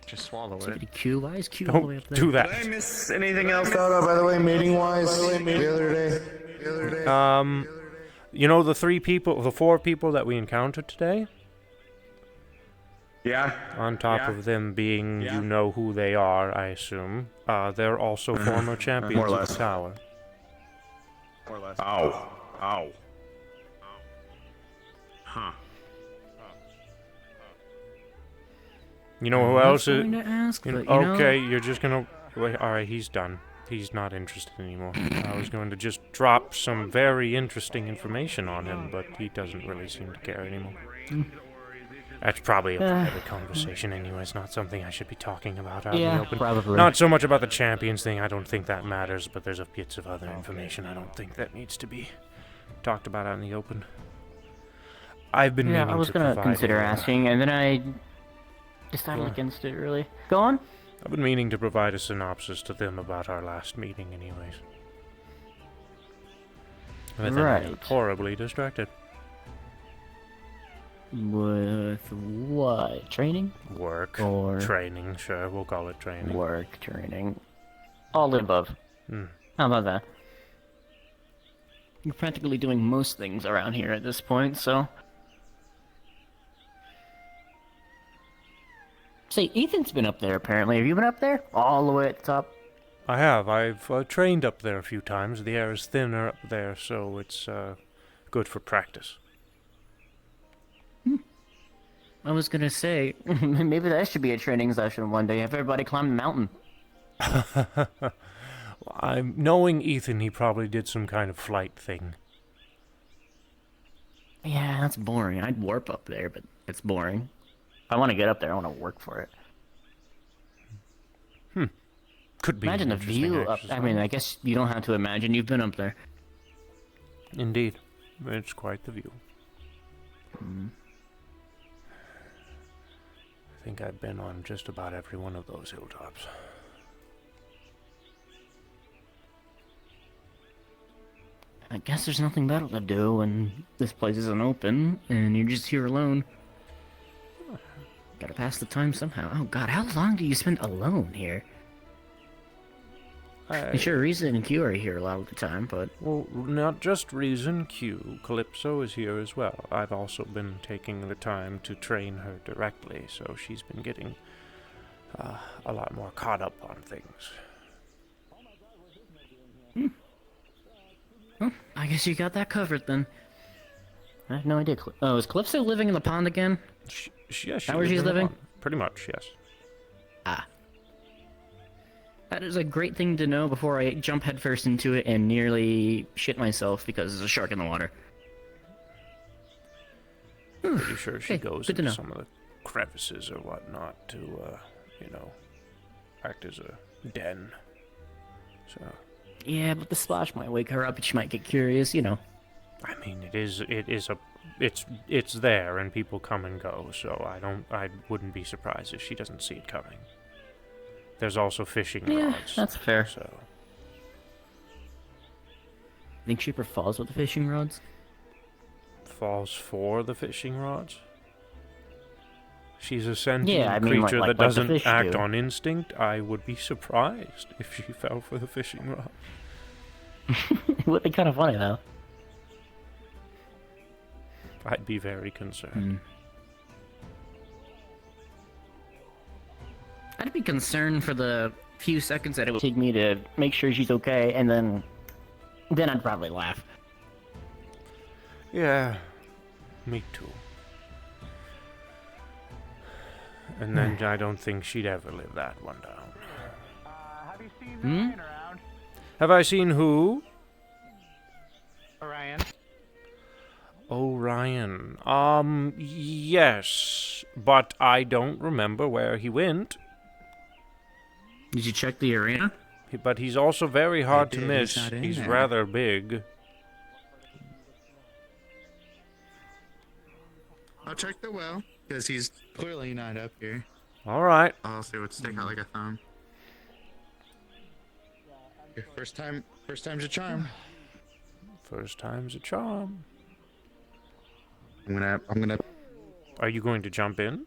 Just swallow Keep it. it Q. Why is Q all the way up there? Do that. Did I miss anything else out, by the way, meeting-wise, the other day? You know the 4 people that we encountered today? Yeah. On top Yeah. of them being, you know who they are, I assume. They're also former champions More or of less. the tower. More or less. Ow. Ow. Huh. You know who I else was is? going to ask, but, you okay, know- you're just gonna. Wait, alright, he's done. He's not interested anymore. I was going to just drop some very interesting information on him, but he doesn't really seem to care anymore. That's probably a private conversation anyway. It's not something I should be talking about out in Yeah, the open. probably. Not so much about the champions thing. I don't think that matters, but there's bits of other information I don't think that needs to be talked about out in the open. I've been meaning I was to gonna provide consider asking, and then I decided Sure. against it, really. Go on. I've been meaning to provide a synopsis to them about our last meeting anyways. But then I got Right. horribly distracted. With what? Training? Work. Or Training, sure. We'll call it training. work, training. All the above. Hmm. How about that? You're practically doing most things around here at this point, so... Say, Ethan's been up there, apparently. Have you been up there? All the way at the top? I have. I've trained up there a few times. The air is thinner up there, so it's good for practice. I was gonna say, maybe that should be a training session one day. Have everybody climb the mountain. I'm knowing Ethan. He probably did some kind of flight thing. Yeah, that's boring. I'd warp up there, but it's boring. If I want to get up there, I want to work for it. Could be. Imagine an the interesting view up. I mean, I guess you don't have to imagine. You've been up there. Indeed, it's quite the view. I think I've been on just about every one of those hilltops. I guess there's nothing better to do when this place isn't open and you're just here alone. Gotta pass the time somehow. Oh god, how long do you spend alone here? And sure, Reason and Q are here a lot of the time, but... Well, not just Reason Q. Calypso is here as well. I've also been taking the time to train her directly, so she's been getting a lot more caught up on things. Well, I guess you got that covered then. I have no idea. Oh, is Calypso living in the pond again? Yeah, Is that where she's living? Pretty much, yes. Ah. That is a great thing to know before I jump headfirst into it and nearly shit myself because there's a shark in the water. Pretty sure she goes good to into know. some of the crevices or whatnot to, you know, act as a den. So, Yeah, but the splash might wake her up and she might get curious, you know. I mean, it's there and people come and go, so I wouldn't be surprised if she doesn't see it coming. There's also fishing rods. That's fair. So, Think Sheeper falls with the fishing rods? falls for the fishing rods? She's a sentient Yeah, I mean, creature like that the doesn't fish act do. on instinct. I would be surprised if she fell for the fishing rod. It would be kind of funny, though. I'd be very concerned. I'd be concerned for the few seconds that it would take me to make sure she's okay, and then I'd probably laugh. Yeah, me too. And then I don't think she'd ever live that one down. Have you seen Ryan around? Have I seen who? Orion. Orion. Yes, but I don't remember where he went. Did you check the arena? But he's also very hard to did, miss. he's not in He's there. rather big. I'll check the well, because he's clearly not up here. All right. I'll see what stick out like a thumb. First time's a charm. First time's a charm. I'm gonna. Are you going to jump in?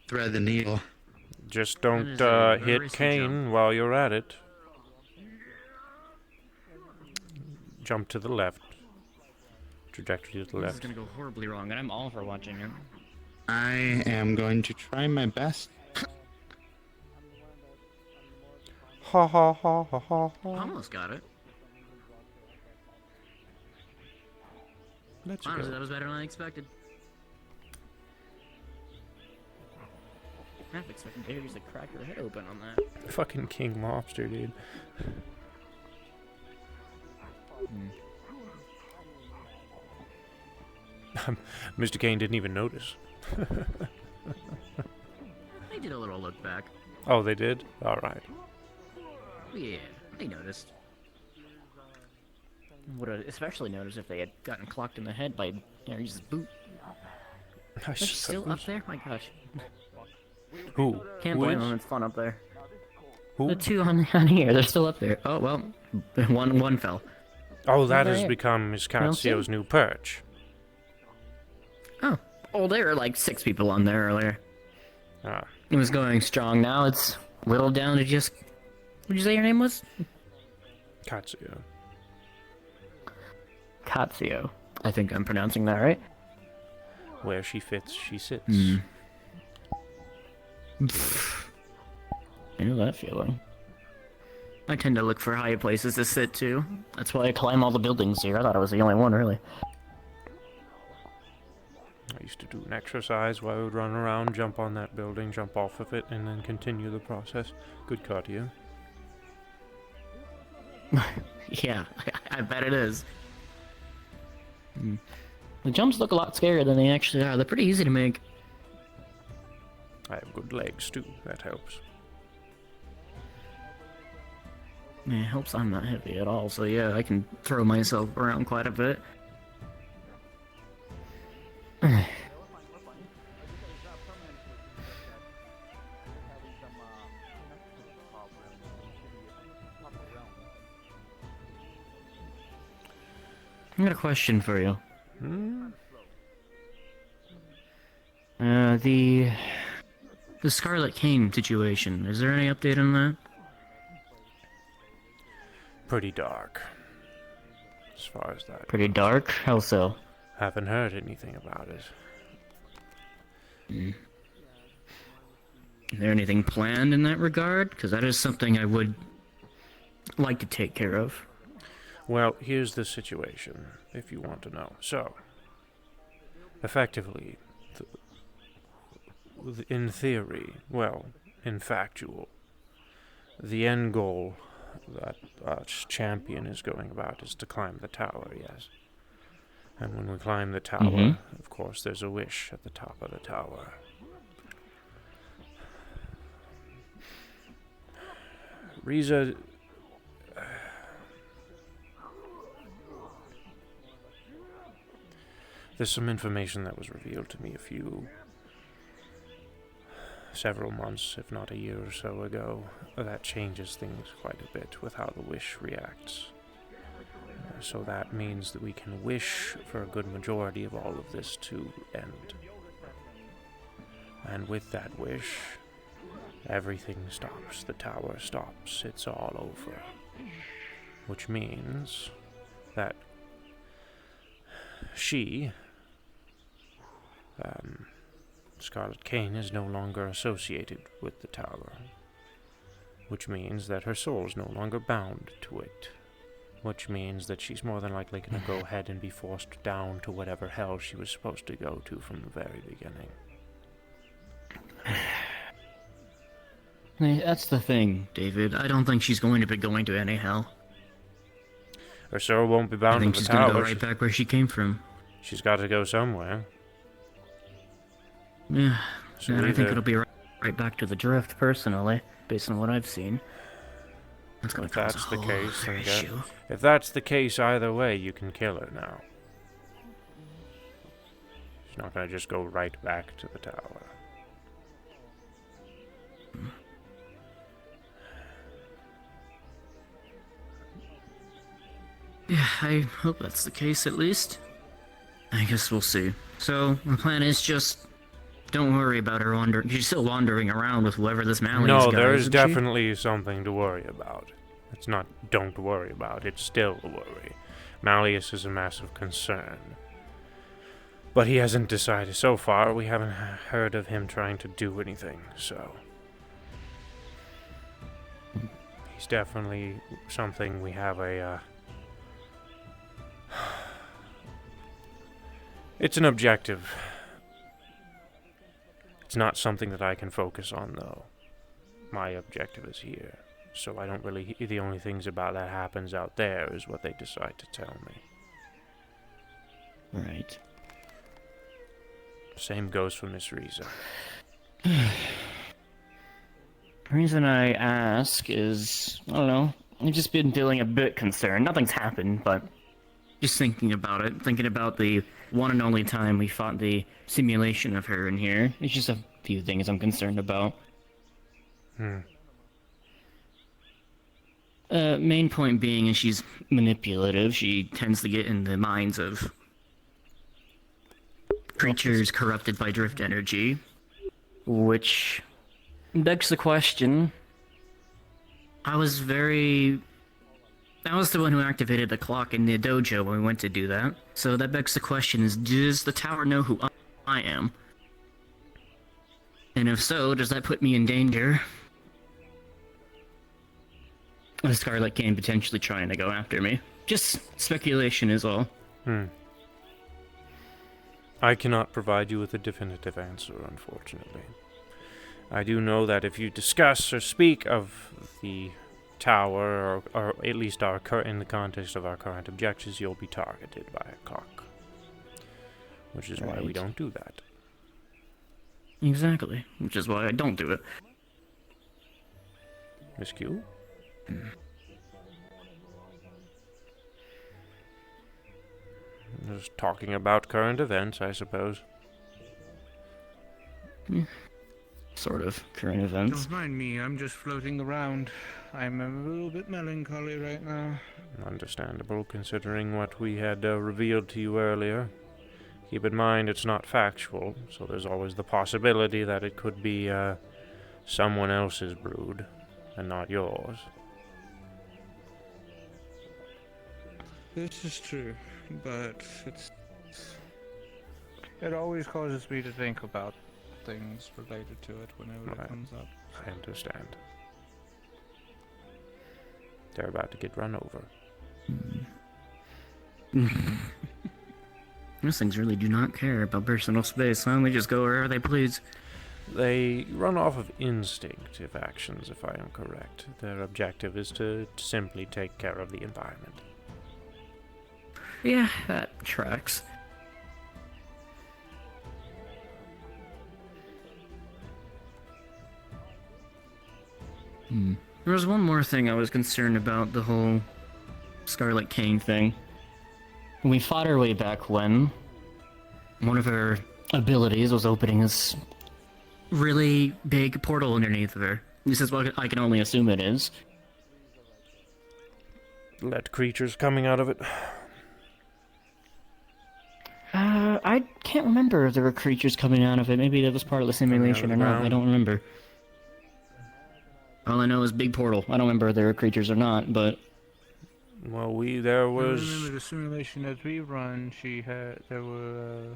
Thread the needle. Just don't is a very hit risky Kane while you're at it. Jump to the left. Trajectory to the This is left. gonna go horribly wrong, and I'm all for watching it. I am going to try my best. Ha ha ha ha ha ha. Almost got it. Let's Honestly, go. that was better than I expected. Half expecting Dave just to crack your head open on that. Fucking King Lobster, dude. Mr. Kane didn't even notice. They did a little look back. Oh, they did? Alright. Yeah, they noticed. Would have especially noticed if they had gotten clocked in the head by Harry's boot. I They're still up there? My gosh. Who? Can't Who blame is? them, it's fun up there. Who? The two on here, they're still up there. Oh, well, one fell. Oh, that There has you- become don't see Miscatsio's him. new perch. Oh, there were like 6 people on there earlier. Ah. It was going strong. Now it's whittled down to just... What'd you say your name was? Katsuya. Katsuyo. I think I'm pronouncing that right. Where she fits, she sits. Hmm. I know that feeling. I tend to look for high places to sit too. That's why I climb all the buildings here. I thought I was the only one, really. I used to do an exercise where I would run around, jump on that building, jump off of it, and then continue the process. Good cardio. Yeah, I bet it is. The jumps look a lot scarier than they actually are. They're pretty easy to make. I have good legs too, that helps. Yeah, it helps I'm not heavy at all, so yeah, I can throw myself around quite a bit. I got a question for you. Hmm? The Scarlet Cane situation. Is there any update on that? Pretty dark. As far as that. Pretty dark? How so? Haven't heard anything about it. Is there anything planned in that regard? Because that is something I would like to take care of. Well, here's the situation, if you want to know. So, effectively, in theory, well, in factual, the end goal that champion is going about is to climb the tower, yes. And when we climb the tower, of course, there's a wish at the top of the tower. Riza... There's some information that was revealed to me several months, if not a year or so ago, that changes things quite a bit with how the wish reacts. So that means that we can wish for a good majority of all of this to end. And with that wish, everything stops. The tower stops. It's all over. Which means that she, Scarlet Cane, is no longer associated with the tower. Which means that her soul is no longer bound to it. Which means that she's more than likely going to go ahead and be forced down to whatever hell she was supposed to go to from the very beginning. That's the thing, David. I don't think she's going to be going to any hell. Her soul won't be bound I think to she's the going to tower. go right back where she came from. She's got to go somewhere. Yeah, So and I think either- it'll be right back to the drift, personally, based on what I've seen. That's going If to cause that's a the whole case, other then issue. if that's the case, either way, you can kill her now. She's not going to just go right back to the tower. Yeah, I hope that's the case at least. I guess we'll see. So, the plan is just... Don't worry about her wandering. She's still wandering around with whoever this Malleus No, guy there is, is isn't she? definitely something to worry about. It's not don't worry about, it's still a worry. Malleus is a massive concern. But he hasn't decided. So far, we haven't heard of him trying to do anything, so... He's definitely something we have a, It's an objective. It's not something that I can focus on, though. My objective is here. So I don't really... The only things about that happens out there is what they decide to tell me. Right. Same goes for Miss Riza. The reason I ask is, I don't know, I've just been feeling a bit concerned. Nothing's happened, but just thinking about it, thinking about the one and only time we fought the simulation of her in here. It's just a few things I'm concerned about. Main point being is she's manipulative. She tends to get in the minds of creatures corrupted by drift energy, which begs the question. I was the one who activated the clock in the dojo when we went to do that. So that begs the question is, does the tower know who I am? And if so, does that put me in danger? The Scarlet King potentially trying to go after me. Just speculation is all. I cannot provide you with a definitive answer, unfortunately. I do know that if you discuss or speak of the tower, or at least in the context of our current objectives, you'll be targeted by a cock. Which is why we don't do that. Exactly. Which is why I don't do it. Miss Q? Just talking about current events, I suppose. Sort of current events. Don't mind me, I'm just floating around. I'm a little bit melancholy right now. Understandable, considering what we had revealed to you earlier. Keep in mind, it's not factual, so there's always the possibility that it could be someone else's brood, and not yours. This is true, but it always causes me to think about things related to it whenever it comes up. I understand. They're about to get run over. Those things really do not care about personal space, huh? They just go wherever they please. They run off of instinctive actions, if I am correct. Their objective is to simply take care of the environment. Yeah, that tracks. There was one more thing I was concerned about, the whole Scarlet King thing. When we fought her way back when, one of her abilities was opening this really big portal underneath of her. This is what I can only assume it is. Let creatures coming out of it. I can't remember if there were creatures coming out of it. Maybe that was part of the simulation or not. I don't remember. All I know is big portal. I don't remember if there were creatures or not, but... Well, there was... I remember the simulation that we run, there were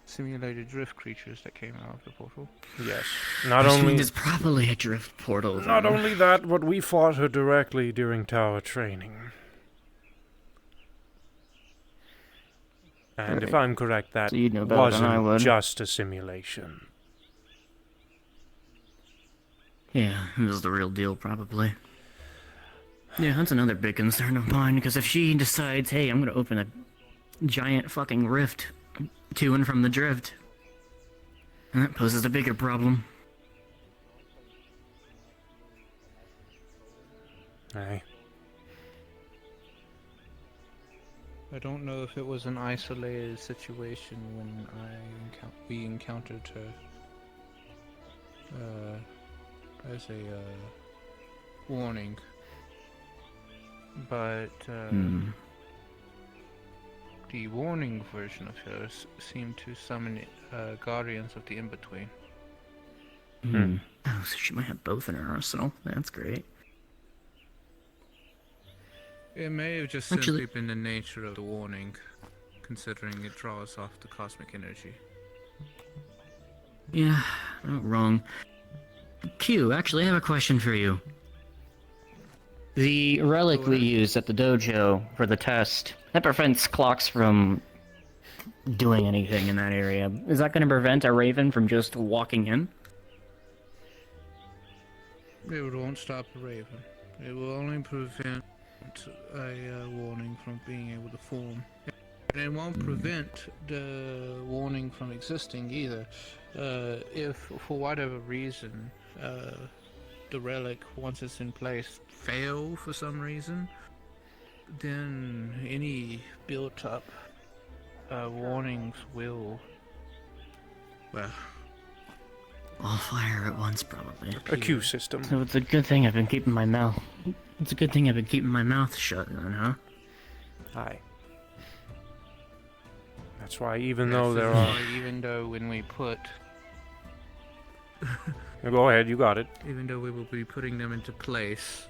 simulated drift creatures that came out of the portal. Yes. Not Which only... means it's probably a drift portal. Not then. only that, but we fought her directly during tower training. And if I'm correct, that So you'd know better than I wasn't would. just a simulation. Yeah, it was the real deal, probably. Yeah, that's another big concern of mine, because if she decides, hey, I'm gonna open a giant fucking rift to and from the drift, that poses a bigger problem. Aye. I don't know if it was an isolated situation when we encountered her as a warning, but the warning version of hers seemed to summon guardians of the in-between. Oh, so she might have both in her arsenal. That's great. It may have just simply been the nature of the warning, considering it draws off the cosmic energy. Yeah, not wrong. Q, actually, I have a question for you. The relic we used at the dojo for the test, that prevents clocks from doing anything in that area. Is that going to prevent a raven from just walking in? It won't stop a raven. It will only prevent a warning from being able to form. And it won't prevent the warning from existing either. If, for whatever reason, the relic, once it's in place, fail for some reason, then any built-up warnings will, well, all fire at once, probably. A queue system. So it's a good thing I've been keeping my mouth. It's a good thing I've been keeping my mouth shut, then, huh? Aye. That's why, even though there are. Even though when we put. Go ahead, you got it. Even though we will be putting them into place,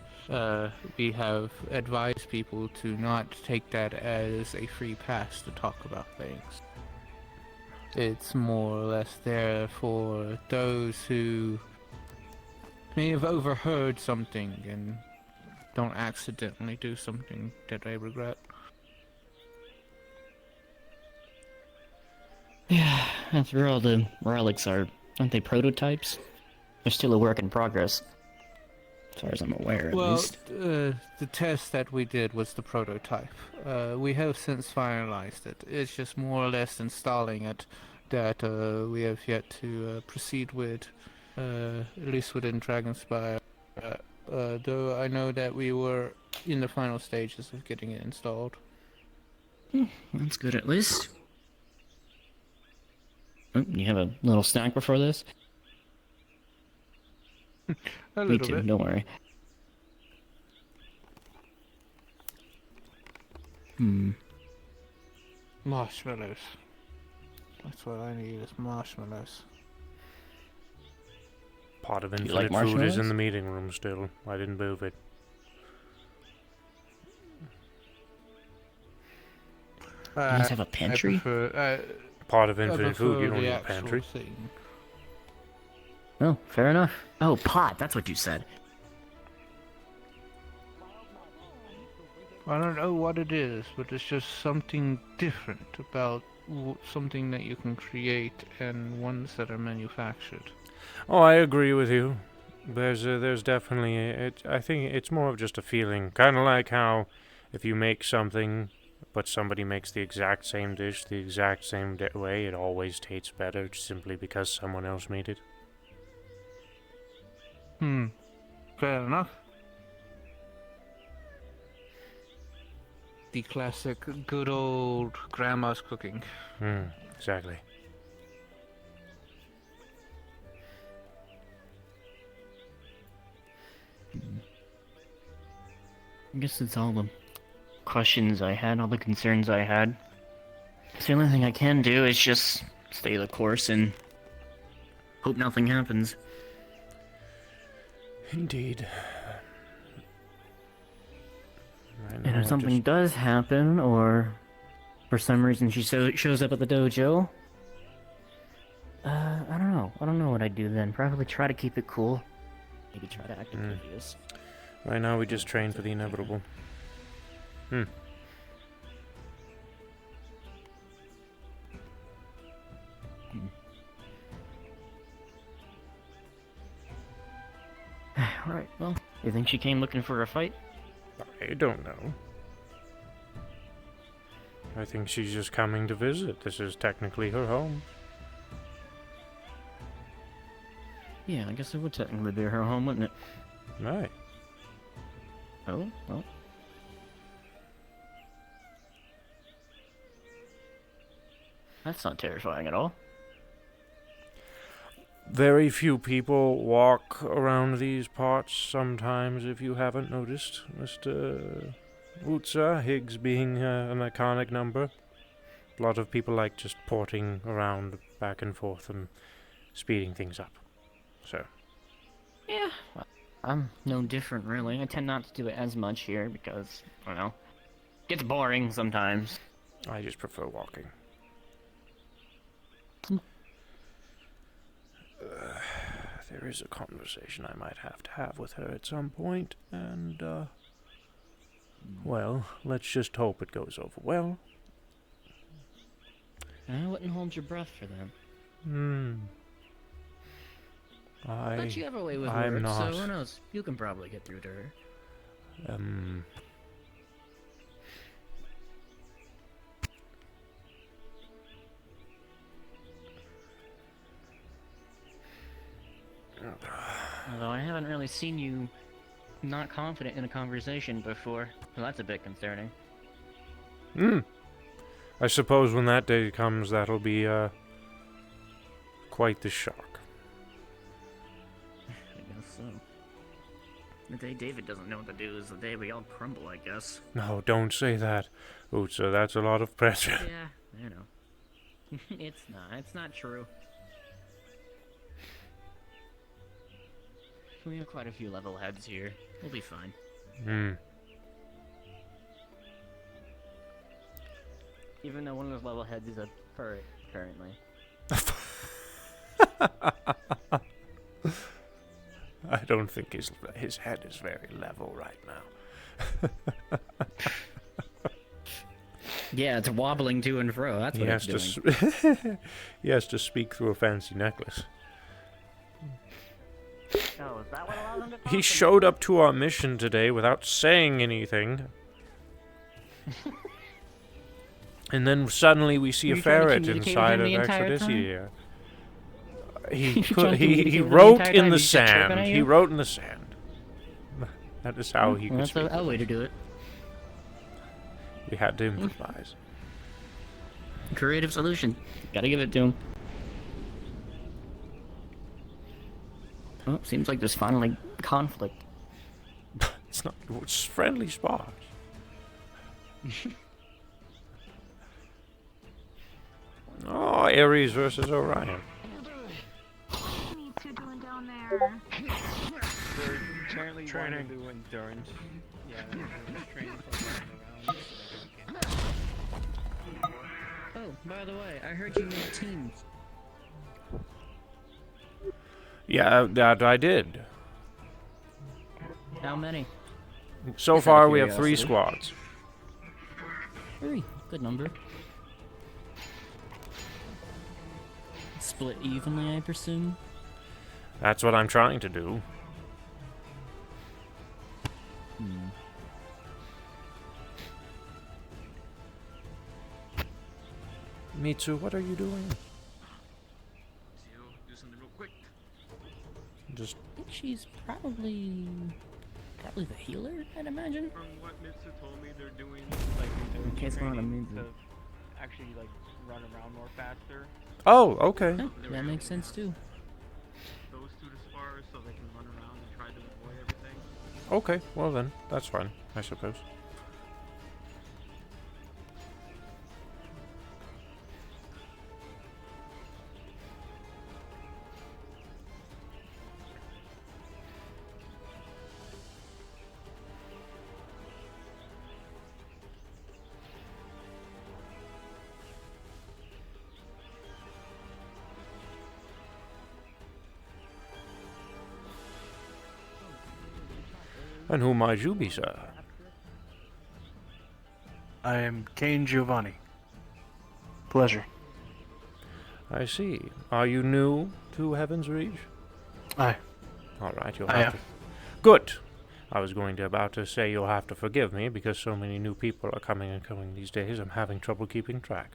we have advised people to not take that as a free pass to talk about things. It's more or less there for those who may have overheard something and don't accidentally do something that they regret. Yeah, after all, the relics aren't they prototypes? They're still a work in progress, as far as I'm aware, at least. Well, the test that we did was the prototype. We have since finalized it. It's just more or less installing it that we have yet to proceed with, at least within Dragonspire. Though I know that we were in the final stages of getting it installed. That's good, at least. Oh, you have a little snack before this? A Me little too, bit. don't worry. Marshmallows. That's what I need, is marshmallows. Pot of you infinite like food is marshmallows? in the meeting room still. I didn't move it. You guys have a pantry? I prefer, Pot of I infinite food, you prefer don't the need a actual pantry. thing. Oh, fair enough. Oh, pot, that's what you said. I don't know what it is, but it's just something different about something that you can create and ones that are manufactured. Oh, I agree with you. There's definitely I think it's more of just a feeling, kind of like how if you make something, but somebody makes the exact same dish the exact same way, it always tastes better simply because someone else made it. Fair enough. The classic, good old grandma's cooking. Exactly. I guess that's all the questions I had, all the concerns I had. So the only thing I can do is just stay the course and hope nothing happens. Indeed. And if something does happen, or for some reason she shows up at the dojo, I don't know. I don't know what I'd do then. Probably try to keep it cool. Maybe try to act oblivious. Right now we just train for the inevitable. Alright, well, you think she came looking for a fight? I don't know. I think she's just coming to visit. This is technically her home. Yeah, I guess it would technically be her home, wouldn't it? Right. Oh, well. That's not terrifying at all. Very few people walk around these parts sometimes, if you haven't noticed. Mr. Utsa, Higgs being an iconic number. A lot of people like just porting around back and forth and speeding things up. So. Yeah, well, I'm no different, really. I tend not to do it as much here because, I don't know, it gets boring sometimes. I just prefer walking. There is a conversation I might have to have with her at some point, and, well, let's just hope it goes over well. I wouldn't hold your breath for that. But you have a way with I'm words, not. so who knows? You can probably get through to her. Although I haven't really seen you not confident in a conversation before, so that's a bit concerning. I suppose when that day comes, that'll be, quite the shock. I guess so. The day David doesn't know what to do is the day we all crumble, I guess. No, don't say that. Utsa, that's a lot of pressure. Yeah, I know. It's not true. We have quite a few level heads here. We'll be fine. Even though one of those level heads is a turret currently. I don't think his head is very level right now. Yeah, it's wobbling to and fro. That's what it's doing. He has to speak through a fancy necklace. Oh, is that what allows him to talk? He showed up to our mission today without saying anything. And then suddenly we see a ferret inside of Exodus. He wrote in the sand. He wrote in the sand. That is how he could speak. That's a way to do it. We had to improvise. Creative solution. Gotta give it to him. Oh, seems like there's finally conflict. It's not. It's friendly spars. Oh, Ares versus Orion. What are you two doing down there? They're apparently training. Do endurance. Yeah, they're training for around. Oh, by the way, I heard you made teams. Yeah, that I did. How many? So far, we have 3 squads. 3. Good number. Split evenly, I presume? That's what I'm trying to do. Mitsu, what are you doing? Do something real quick. Just. I think she's probably the healer, I'd imagine. From what Mitsu told me, they're doing like In case one of them needs to it. actually like run around more faster. Oh, okay. That makes sense too. Those two to spar so they can run around and try to avoid everything. Okay, well then, that's fine, I suppose. And who might you be, sir? I am Kane Giovanni. Pleasure. I see. Are you new to Heaven's Reach? Aye. Alright, you'll I have am. to... Good! I was about to say you'll have to forgive me because so many new people are coming and going these days. I'm having trouble keeping track.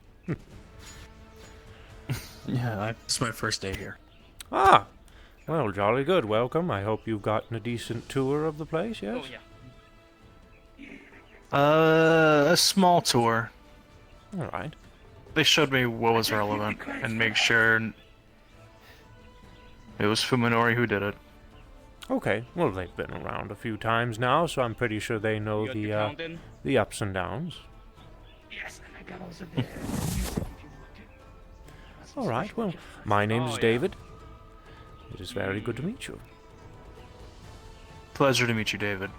Yeah, it's my first day here. Ah! Well, jolly good. Welcome. I hope you've gotten a decent tour of the place, yes? Oh, yeah. A small tour. Alright. They showed me what was relevant and make sure it was Fuminori who did it. Okay, well, they've been around a few times now, so I'm pretty sure they know the ups and downs. Yes, and I All right, well, my name's David. It is very good to meet you. Pleasure to meet you, David.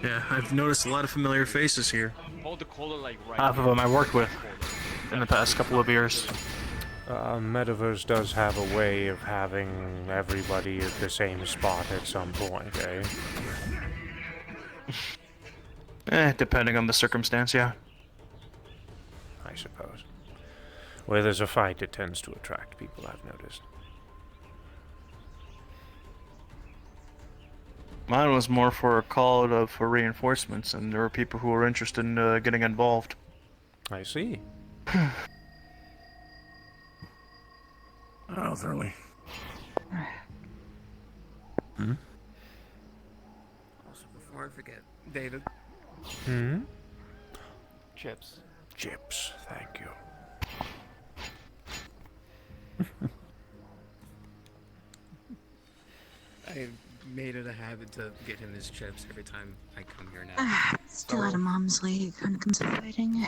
Yeah, I've noticed a lot of familiar faces here. Hold the cola like right. Half of them I worked with in the past couple of years. Metaverse does have a way of having everybody at the same spot at some point, eh? Depending on the circumstance, yeah. I suppose. Where there's a fight, it tends to attract people, I've noticed. Mine was more for a call for reinforcements, and there were people who were interested in getting involved. I see. Oh, early. Hmm? Also, before I forget, David. Hmm? Chips. Chips, thank you. I made it a habit to get him his chips every time I come here now. Still out of Mom's league, unconcentrating.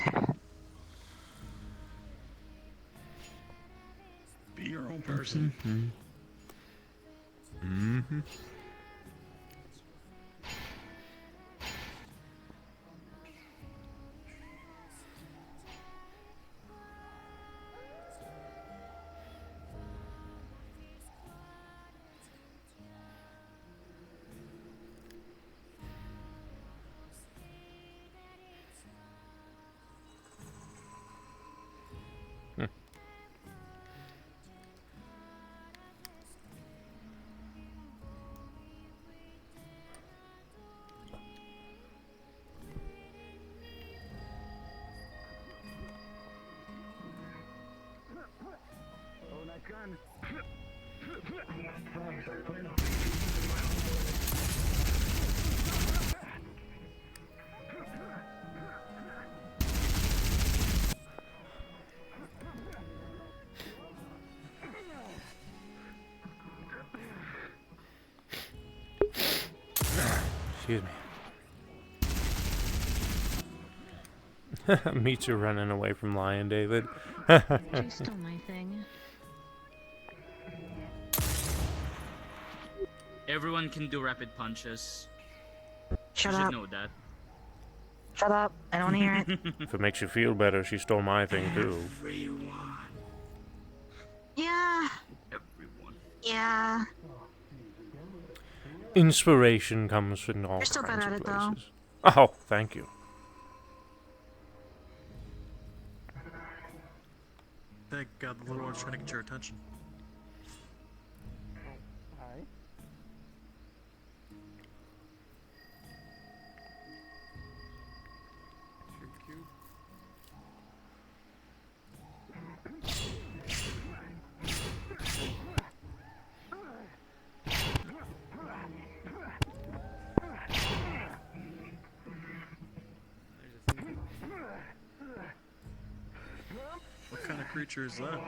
Be your own person. Mm-hmm. Oh, that gun. Excuse me. Me too, running away from Lion, David. You stole my thing. Everyone can do rapid punches. Shut you up. should know that. Shut up. I don't hear it. If it makes you feel better, she stole my thing too. Yeah. Everyone. Yeah. Inspiration comes in all You're still kinds bad of at it, though. places. Oh, thank you. Thank God the little one's trying to get your attention. Alright. What kind of creature is that?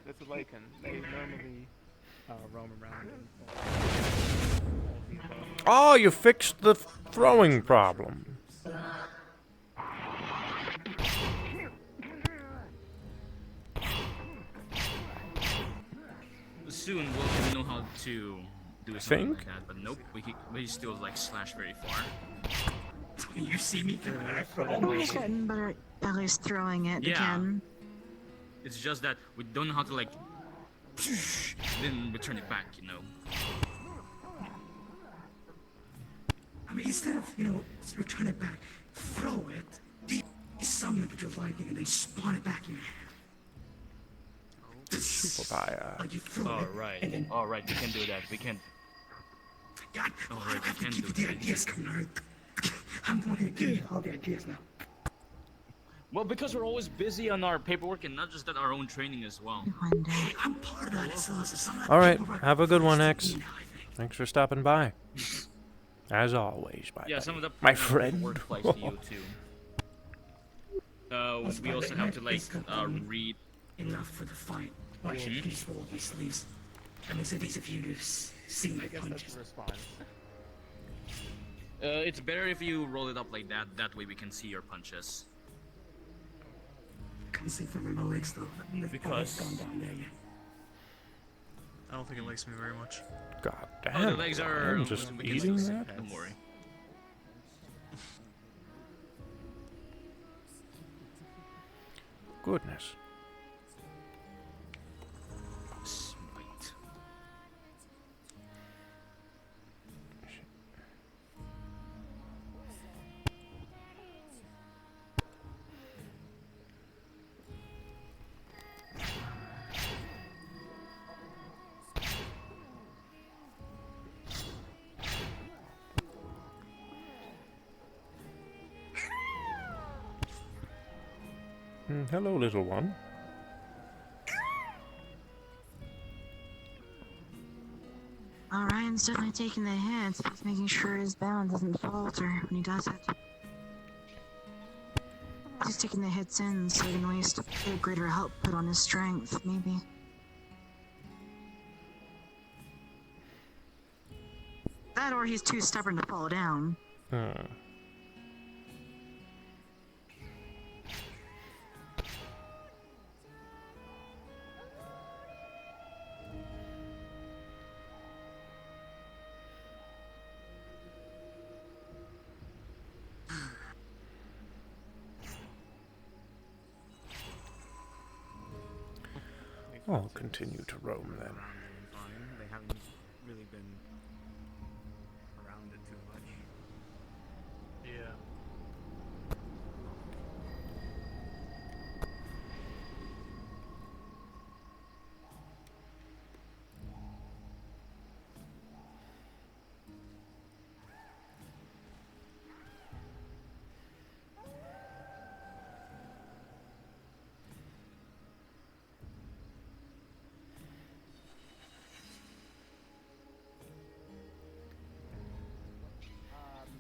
That's a lichen. They normally roam around and Oh, you fixed the throwing problem. Soon we'll know how to do something Think? like that, but nope, we still like slash very far. You see me through that? We've gotten better at least throwing it again. It's just that we don't know how to like then return it back, you know. I mean, instead of, return it back, throw it, summon it with your lightning, and then spawn it back in your hand. Like you throw it, and then... Alright, we can do that. We can. God, Alright, I have we to can give do you the that. ideas, Comrade. I'm going to give you all the ideas now. Well, because we're always busy on our paperwork and not just at our own training as well. I'm part of that. So Alright, have a good one, X. Thanks for stopping by. As always, Yeah, some of the my friend. work applies to you too. We also have to like read. Enough for the fight. Please roll my sleeves. And it's easy for you to see my punches. It's better if you roll it up like that. That way we can see your punches. Can't see from my legs though. Because- Gone down there yet. I don't think it likes me very much. God damn. Oh, the legs are. I'm just we can eating see. that. Don't worry. Goodness. Sweet. Hello, little one. Ryan's definitely taking the hits, but he's making sure his balance doesn't falter when he does it. He's taking the hits in so he can waste a greater output on his strength, maybe. That or he's too stubborn to fall down. I'll continue to roam then. They haven't really been around it too much. Yeah.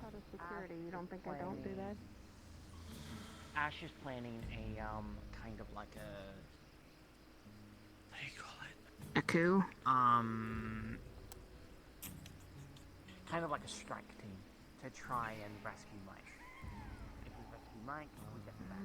Out of security, you don't think I don't do that? Ash is planning a kind of like a What do you call it? A coup? kind of like a strike team to try and rescue Mike. If we rescue Mike, we get him back.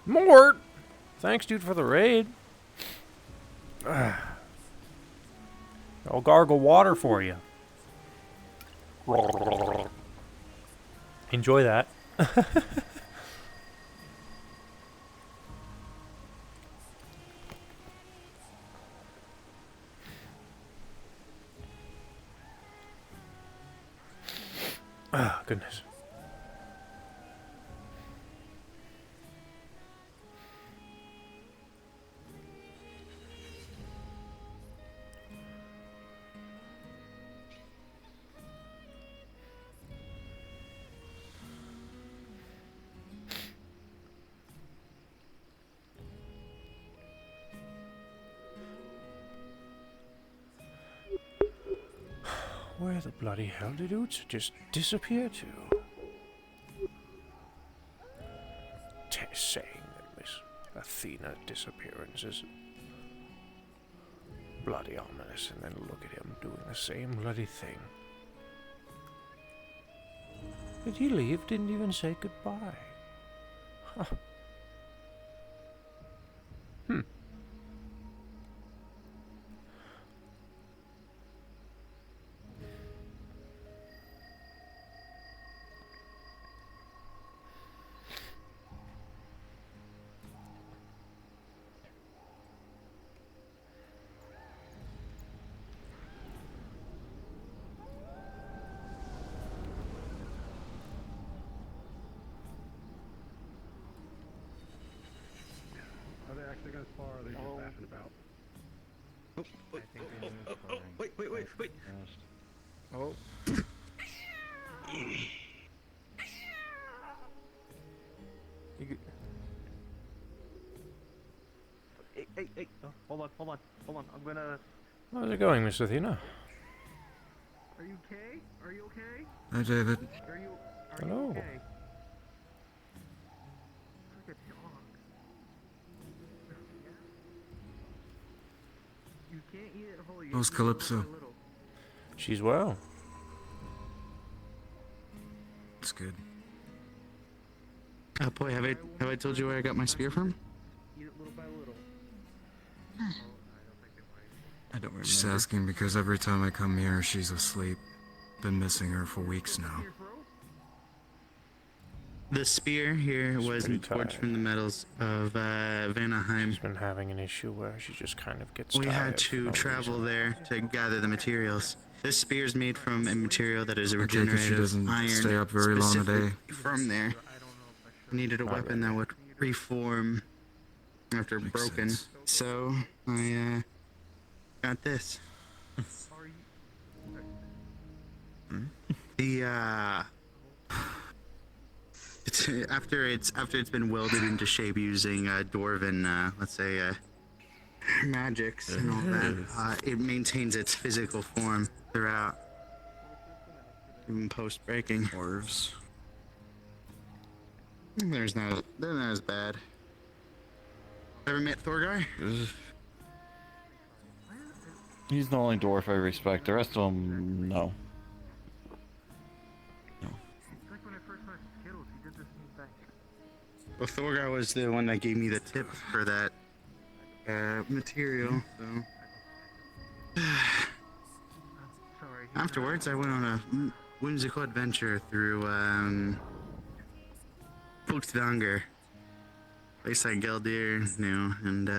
Mort! Thanks, dude, for the raid. I'll gargle water for you. Enjoy that. Ah, goodness. Where the bloody hell did Oots just disappear to? saying that Miss Athena's disappearance is bloody ominous, and then look at him doing the same bloody thing. Did he leave? Didn't even say goodbye. Huh. Hmm. Are they actually going to spar, or are they just laughing about? Wait. Oh. Hey, hold on. I'm gonna... How's it going, Miss Athena? Are you okay? Are you okay? Hi, David. Are you Hello. okay? It's like a dog. You can't eat it whole. How's Calypso? She's well. That's good. Oh boy, have I told you where I got my spear from? Eat it little by little. I don't remember. She's asking because every time I come here, she's asleep. Been missing her for weeks now. The spear here was pretty forged tired. from the metals of Vanaheim. She's been having an issue where she just kind of gets We tired. had to for no travel reason. there to gather the materials. This spear is made from a material that is a I take it she regenerative doesn't iron. stay up very long a day. specifically From there, I needed a Not weapon that would reform after Makes broken. sense. So I got this. The after it's been welded into shape using dwarven, let's say, magics and all that, it maintains its physical form throughout, even post breaking. Dwarves. They're not as bad. Ever met Thorgar? He's the only dwarf I respect. The rest of them, no. It's like when I first met Skittles, he did the same thing. Well, Thorgar was the one that gave me the tip for that material. So afterwards, I went on a whimsical adventure through Volkswanger, place like Geldir knew, and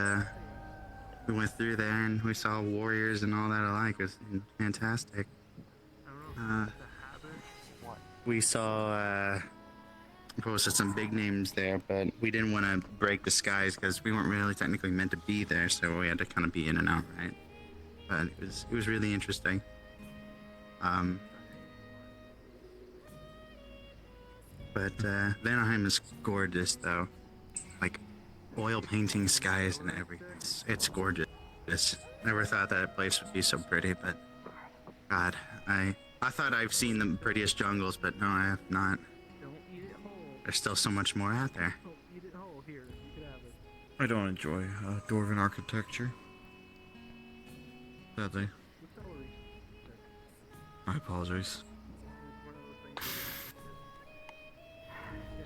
we went through there and we saw warriors and all that alike. It was fantastic. We saw posted some big names there, but we didn't want to break the skies because we weren't really technically meant to be there, so we had to kind of be in and out, right? But it was really interesting. But Vanaheim is gorgeous, though. Like oil painting skies and everything. It's gorgeous. Never thought that place would be so pretty, but God, I thought I've seen the prettiest jungles, but no, I have not. Don't eat it whole. There's still so much more out there. Don't eat it whole. Here, you can have it. I don't enjoy dwarven architecture. Sadly. I apologize.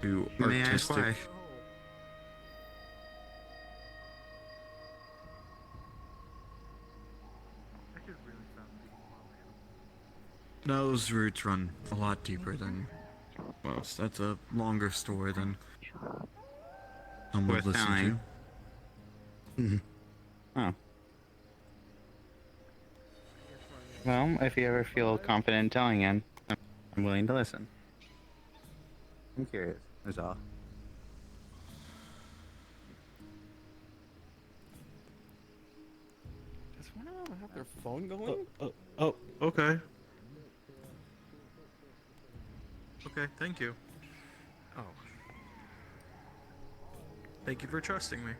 Too May I ask artistic. why? Those roots run a lot deeper than most. That's a longer story than some would Worth listen telling. to. Oh. Well, if you ever feel confident telling him, I'm willing to listen. I'm curious. That's all. Does one of them have their phone going? Oh, okay. Okay, thank you. Oh. Thank you for trusting me.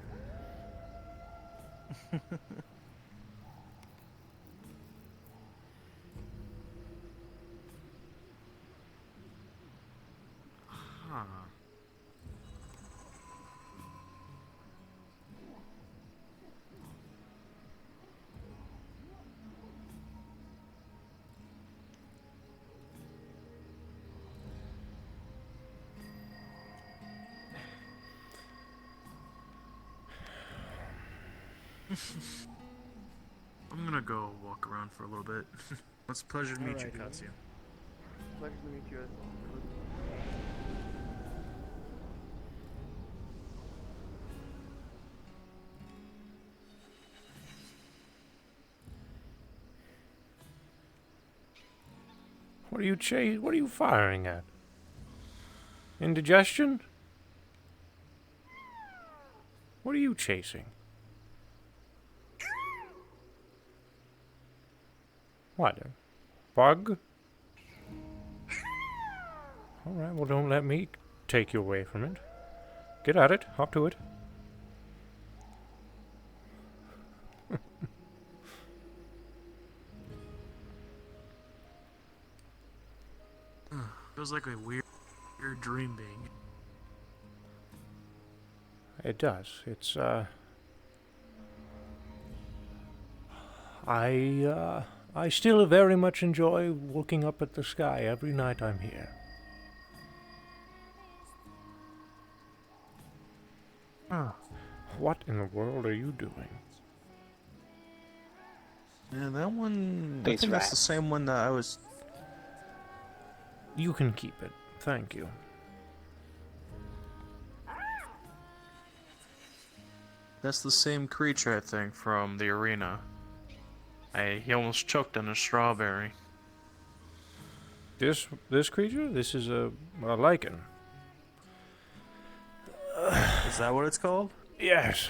Huh. I'm gonna go walk around for a little bit. It's a pleasure to meet you, Alrighty. Katsuya. Pleasure to meet you as well. What are you What are you firing at? Indigestion? What are you chasing? What? A bug? Alright, well don't let me take you away from it. Get at it. Hop to it. Feels like a weird dream being. It does. It's, I still very much enjoy looking up at the sky every night I'm here. What in the world are you doing? Yeah, that one... I Thanks, think that's Rat. the same one that I was... You can keep it. Thank you. That's the same creature, I think, from the arena. He almost choked on a strawberry. This creature? This is a lichen. Is that what it's called? Yes.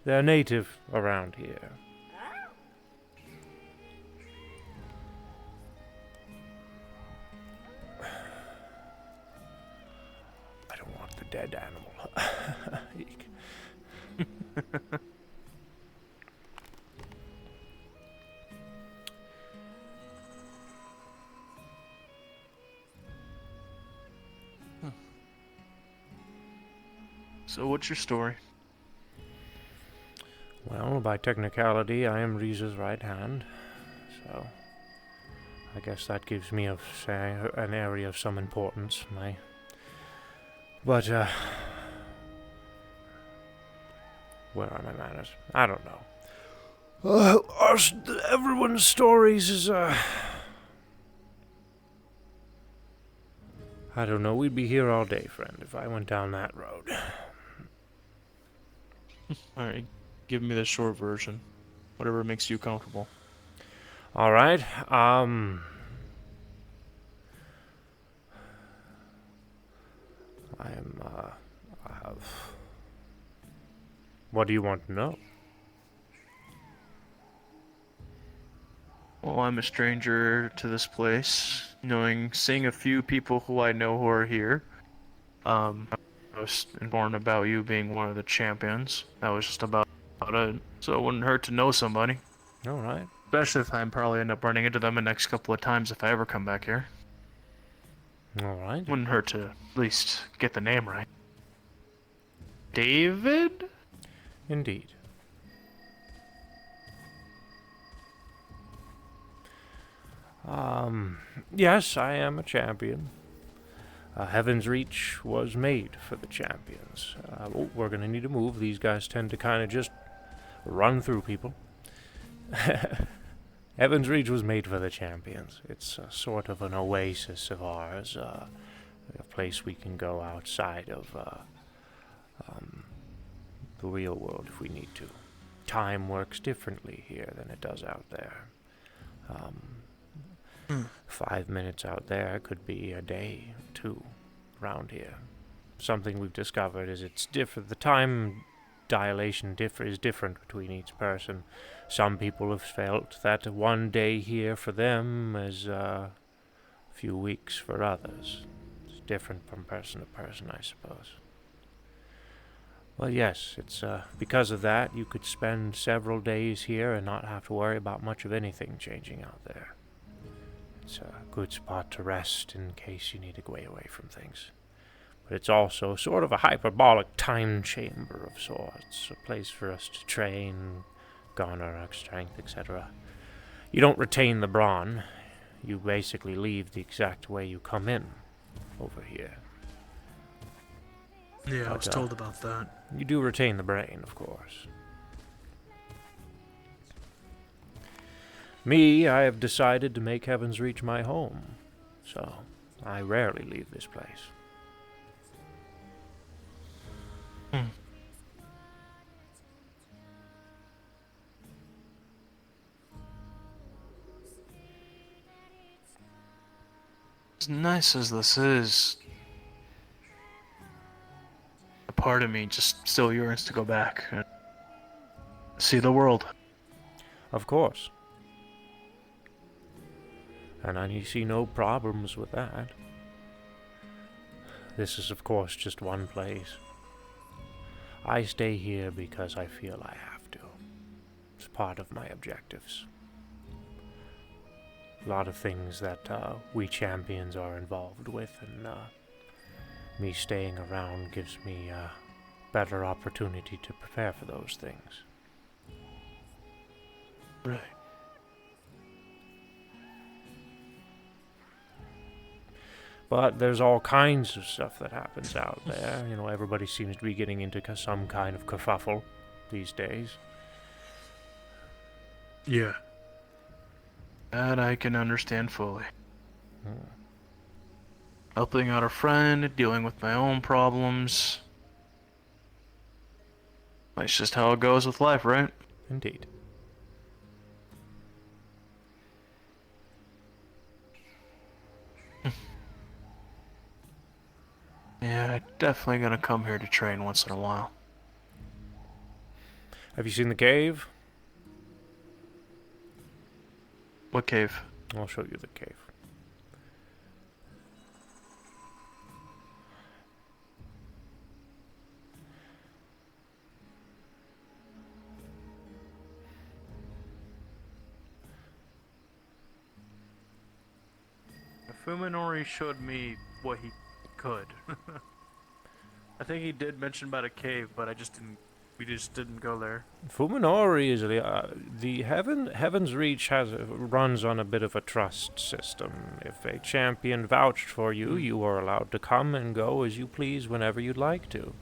They're native around here. I don't want the dead animal. Eek. So what's your story? Well, by technicality, I am Riza's right hand, so I guess that gives me an area of some importance. But where are my manners? I don't know. Everyone's stories is I don't know. We'd be here all day, friend, if I went down that road. Alright, give me the short version. Whatever makes you comfortable. Alright, I have... What do you want to know? Well, I'm a stranger to this place, seeing a few people who I know who are here. I was informed about you being one of the champions. That was just about it. So it wouldn't hurt to know somebody. Alright. Especially if I probably end up running into them the next couple of times if I ever come back here. Alright. Wouldn't hurt to at least get the name right. David? Indeed. Yes, I am a champion. Heaven's Reach was made for the champions. We're gonna need to move. These guys tend to kind of just run through people. Heaven's Reach was made for the champions. It's sort of an oasis of ours, a place we can go outside of the real world if we need to. Time works differently here than it does out there. 5 minutes out there could be a day, 2, around here. Something we've discovered is it's different. The time dilation is different between each person. Some people have felt that one day here for them is a few weeks for others. It's different from person to person, I suppose. Well, yes, it's because of that you could spend several days here and not have to worry about much of anything changing out there. It's a good spot to rest in case you need to go away from things. But it's also sort of a hyperbolic time chamber of sorts, a place for us to train, garner our strength, etc. You don't retain the brawn. You basically leave the exact way you come in over here. Yeah, I But, was told about that. You do retain the brain, of course. Me, I have decided to make Heaven's Reach my home, so I rarely leave this place. As nice as this is, a part of me just still yearns to go back and see the world. Of course. And I see no problems with that. This is, of course, just one place. I stay here because I feel I have to. It's part of my objectives. A lot of things that we champions are involved with, and me staying around gives me a better opportunity to prepare for those things. Right. But there's all kinds of stuff that happens out there. You know, everybody seems to be getting into some kind of kerfuffle these days. Yeah. That I can understand fully. Helping out a friend, dealing with my own problems. That's just how it goes with life, right? Indeed. Yeah, I'm definitely gonna come here to train once in a while. Have you seen the cave? What cave? I'll show you the cave. Fuminori showed me what he could. I think he did mention about a cave, but we just didn't go there. Fuminori is the Heaven's Reach runs on a bit of a trust system. If a champion vouched for you, you are allowed to come and go as you please whenever you'd like to.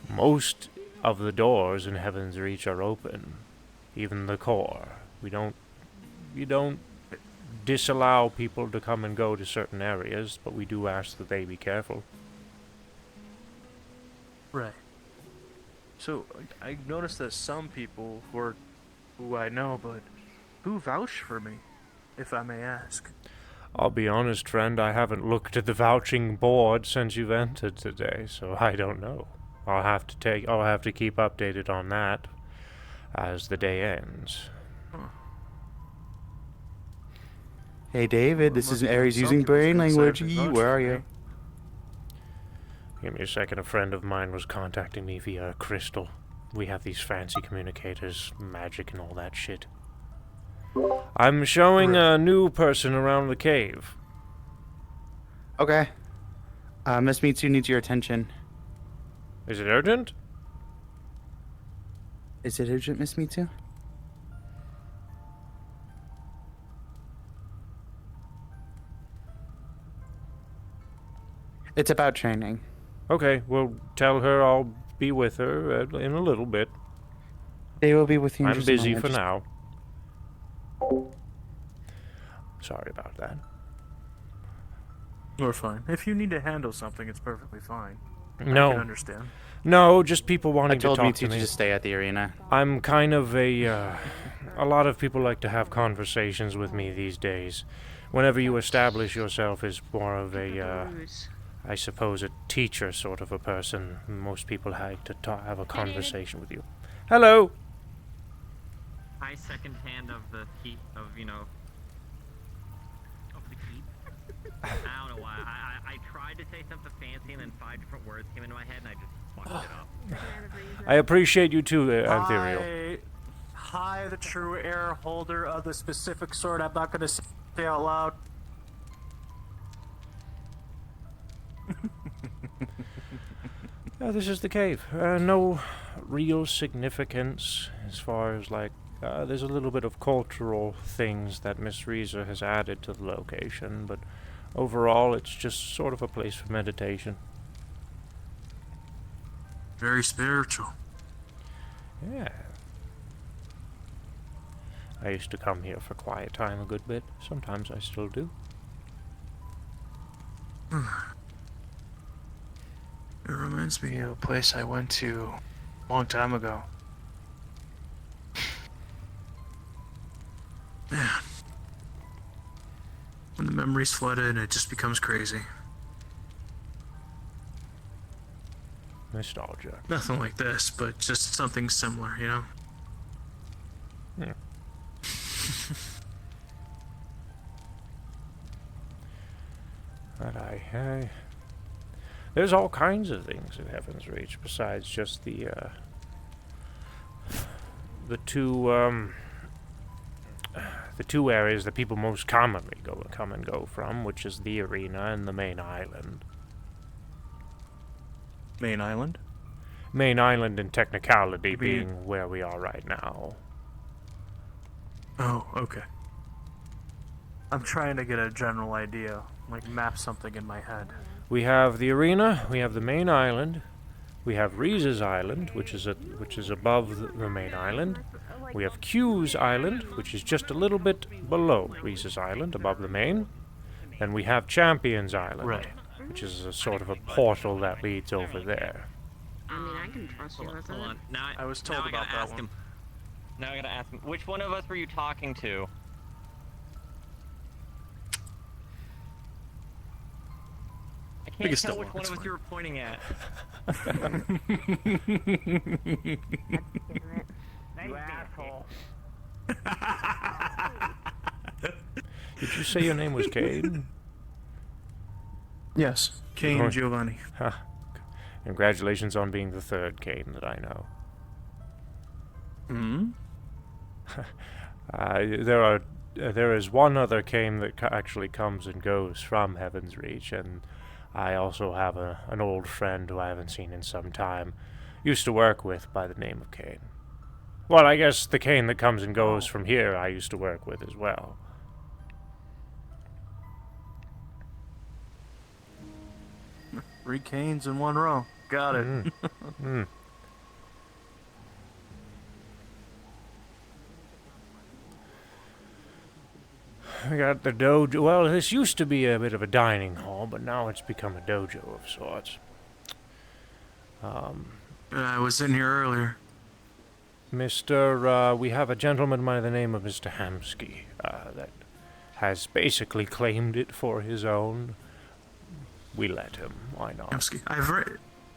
Most of the doors in Heaven's Reach are open, even the core. We don't disallow people to come and go to certain areas, but we do ask that they be careful. Right. So, I noticed that some people who I know, but who vouch for me, if I may ask? I'll be honest, friend, I haven't looked at the vouching board since you've entered today, so I don't know. I'll have to keep updated on that as the day ends. Hey David, this is Aries using brain language. Where are you? Give me a second. A friend of mine was contacting me via crystal. We have these fancy communicators, magic and all that shit. I'm showing a new person around the cave. Okay. Miss Mitsu needs your attention. Is it urgent? Is it urgent, Miss Mitsu? It's about training. Okay, well, tell her I'll be with her in a little bit. They will be with you in I'm just a busy moment. for now. Sorry about that. You're fine. If you need to handle something, it's perfectly fine. No. I can understand. No, just people wanting to talk to me. I told Mitsu to just stay at the arena. I'm kind of a lot of people like to have conversations with me these days. Whenever you establish yourself as more of a, I suppose, a teacher sort of a person, most people like to have a conversation with you. Hello! High second hand of the keep of, Of the keep. I don't know why. I tried to say something fancy and then 5 different words came into my head and I just fucked it up. I appreciate you too, Antherial. Hi, the true heir holder of the specific sword I'm not going to say out loud. This is the cave. No real significance as far as, there's a little bit of cultural things that Miss Riza has added to the location, but overall it's just sort of a place for meditation. Very spiritual. Yeah. I used to come here for quiet time a good bit. Sometimes I still do. It reminds me of a place I went to a long time ago. Man. When the memories flood in, it just becomes crazy. Nostalgia. Nothing like this, but just something similar, you know? Yeah. But there's all kinds of things in Heaven's Reach besides just the two areas that people most commonly come and go from, which is the arena and the main island. Main island? Main island in technicality being where we are right now. Oh, okay. I'm trying to get a general idea, like map something in my head. We have the arena, we have the main island, we have Reese's Island, which is above the main island. We have Q's Island, which is just a little bit below Reese's Island, above the main. And we have Champion's Island, which is a sort of a portal that leads over there. I mean, I can trust you with it. Hold on. Now I was told about that one. Now I gotta ask him. Which one of us were you talking to? I can't tell which one of us you were pointing at. You asshole. Did you say your name was Cade? Yes, Kane Giovanni. Congratulations on being the third Kane that I know. There is one other Kane that actually comes and goes from Heaven's Reach, and I also have an old friend who I haven't seen in some time, used to work with by the name of Kane. Well, I guess the Kane that comes and goes from here I used to work with as well. 3 Canes in 1 row. Got it. We got the dojo. Well, this used to be a bit of a dining hall, but now it's become a dojo of sorts. I was in here earlier. We have a gentleman by the name of Mr. Hamsky that has basically claimed it for his own. We let him. Why not? Hamsky.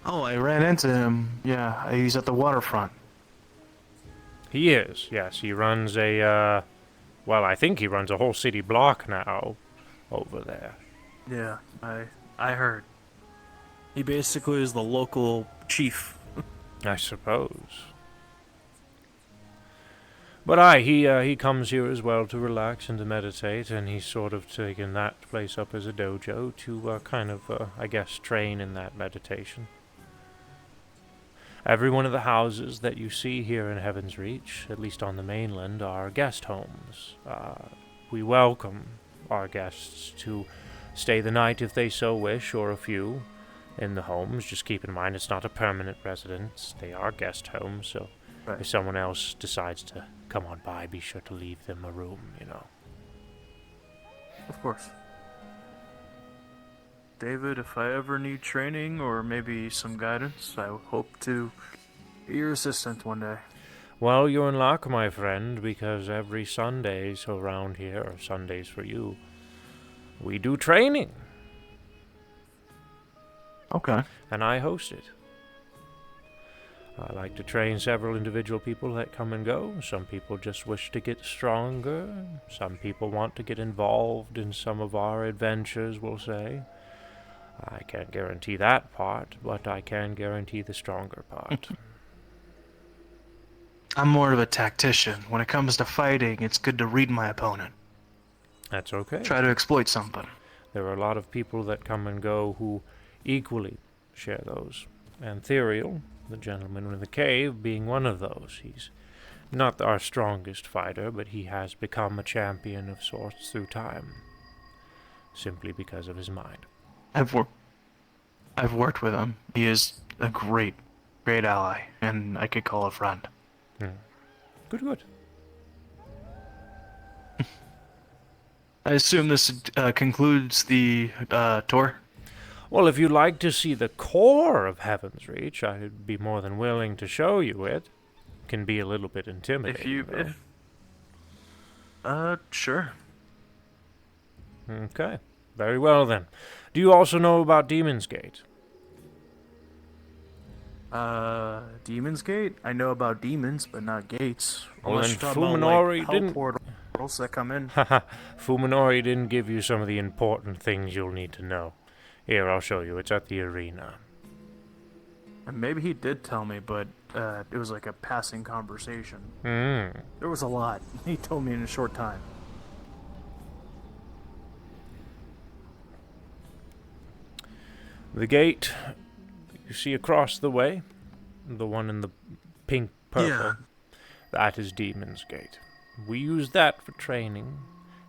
I ran into him. Yeah, he's at the waterfront. He is, yes. He runs I think he runs a whole city block now over there. Yeah, I heard. He basically is the local chief. I suppose. But he comes here as well to relax and to meditate, and he's sort of taken that place up as a dojo to kind of, I guess, train in that meditation. Every one of the houses that you see here in Heaven's Reach, at least on the mainland, are guest homes. We welcome our guests to stay the night if they so wish, or a few in the homes. Just keep in mind it's not a permanent residence. They are guest homes, so if someone else decides to come on by, be sure to leave them a room, you know. Of course. David, if I ever need training or maybe some guidance, I hope to be your assistant one day. Well, you're in luck, my friend, because every Sundays around here, or Sundays for you, we do training. Okay. And I host it. I like to train several individual people that come and go. Some people just wish to get stronger. Some people want to get involved in some of our adventures, we'll say. I can't guarantee that part, but I can guarantee the stronger part. I'm more of a tactician. When it comes to fighting, it's good to read my opponent. That's okay. Try to exploit something. There are a lot of people that come and go who equally share those. And Therial, the gentleman in the cave, being one of those. He's not our strongest fighter, but he has become a champion of sorts through time. Simply because of his mind. I've worked with him. He is a great ally, and I could call a friend. Good. I assume this concludes the tour. Well, if you'd like to see the core of Heaven's Reach, I'd be more than willing to show you it. Can be a little bit intimidating, though. Sure. Okay, very well then. Do you also know about Demon's Gate? Demon's Gate? I know about demons, but not gates. Well, Unless then you're talking about, Fuminori like, hell didn't... portals that come in. Haha, Fuminori didn't give you some of the important things you'll need to know. Here, I'll show you. It's at the arena. And maybe he did tell me, but it was like a passing conversation. There was a lot. He told me in a short time. The gate you see across the way, the one in the pink purple, Yeah. that is Demon's Gate. We use that for training.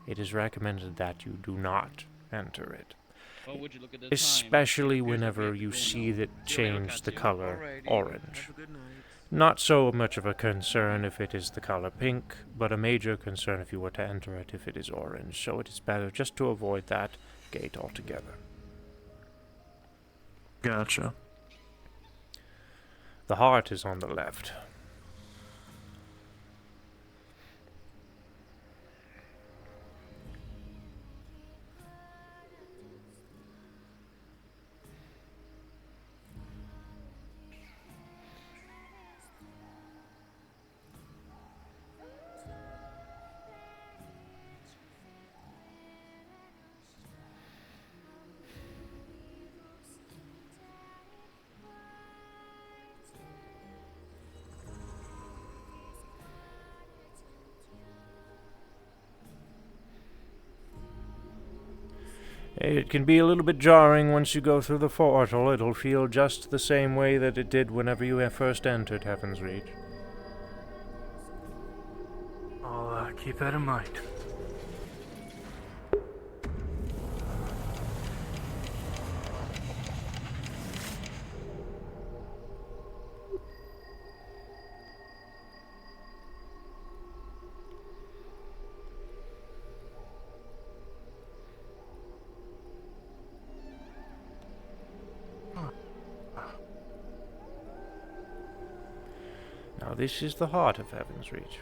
It is recommended that you do not enter it. Oh, would you look at the time? Especially whenever you see it change the color orange. Not so much of a concern if it is the color pink, but a major concern if you were to enter it if it is orange, so it is better just to avoid that gate altogether. Gotcha. The heart is on the left. It can be a little bit jarring once you go through the portal. It'll feel just the same way that it did whenever you first entered Heaven's Reach. I'll keep that in mind. Now this is the heart of Heaven's Reach.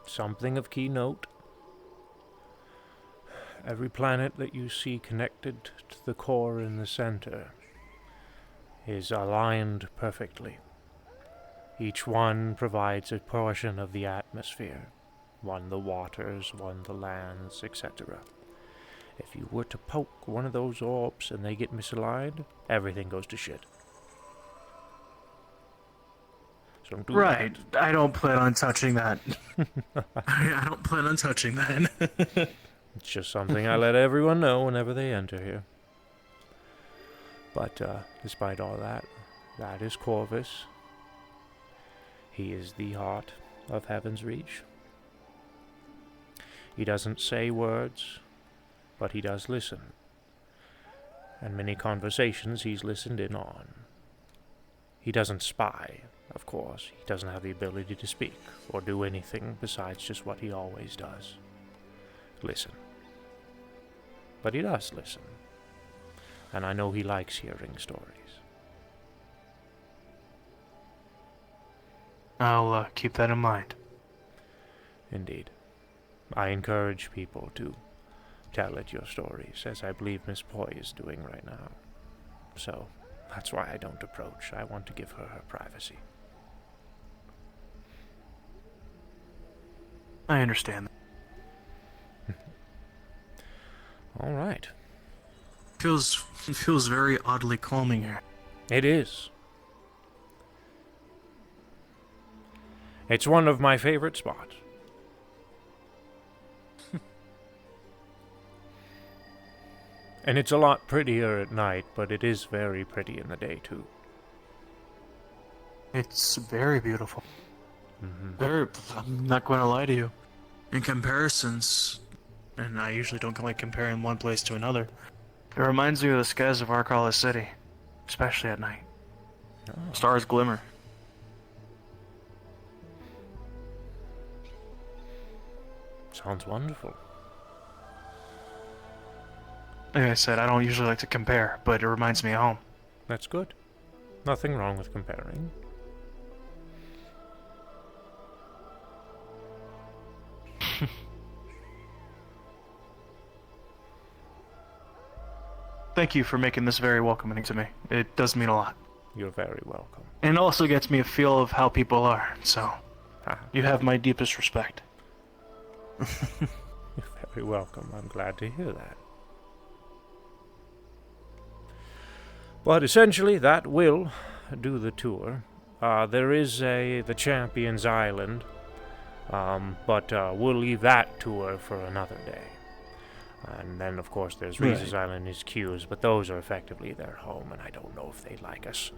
Something of key note. Every planet that you see connected to the core in the center is aligned perfectly. Each one provides a portion of the atmosphere, one the waters, one the lands, etc. If you were to poke one of those orbs and they get misaligned, everything goes to shit. So don't do Right. I don't plan on touching that. I don't plan on touching that. It's just something I let everyone know whenever they enter here. But despite all that, that is Corvus. He is the heart of Heaven's Reach. He doesn't say words, but he does listen. And many conversations he's listened in on. He doesn't spy, of course. He doesn't have the ability to speak or do anything besides just what he always does. Listen. But he does listen. And I know he likes hearing stories. I'll keep that in mind. Indeed. I encourage people to tell it your stories, as I believe Miss Poi is doing right now. So, that's why I don't approach. I want to give her her privacy. I understand. All right. Feels very oddly calming here. It is. It's one of my favorite spots. And it's a lot prettier at night, but it is very pretty in the day, too. It's very beautiful. Mm-hmm. I'm not going to lie to you. In comparisons, and I usually don't like comparing one place to another. It reminds me of the skies of Arcala City, especially at night. Stars glimmer. Sounds wonderful. Like I said, I don't usually like to compare, but it reminds me of home. That's good. Nothing wrong with comparing. Thank you for making this very welcoming to me. It does mean a lot. You're very welcome. And it also gets me a feel of how people are, so you have my deepest respect. You're very welcome. I'm glad to hear that. But essentially, that will do the tour. There is the Champions Island, but we'll leave that tour for another day. And then, of course, there's Reese's Island and his Q's, but those are effectively their home, and I don't know if they like us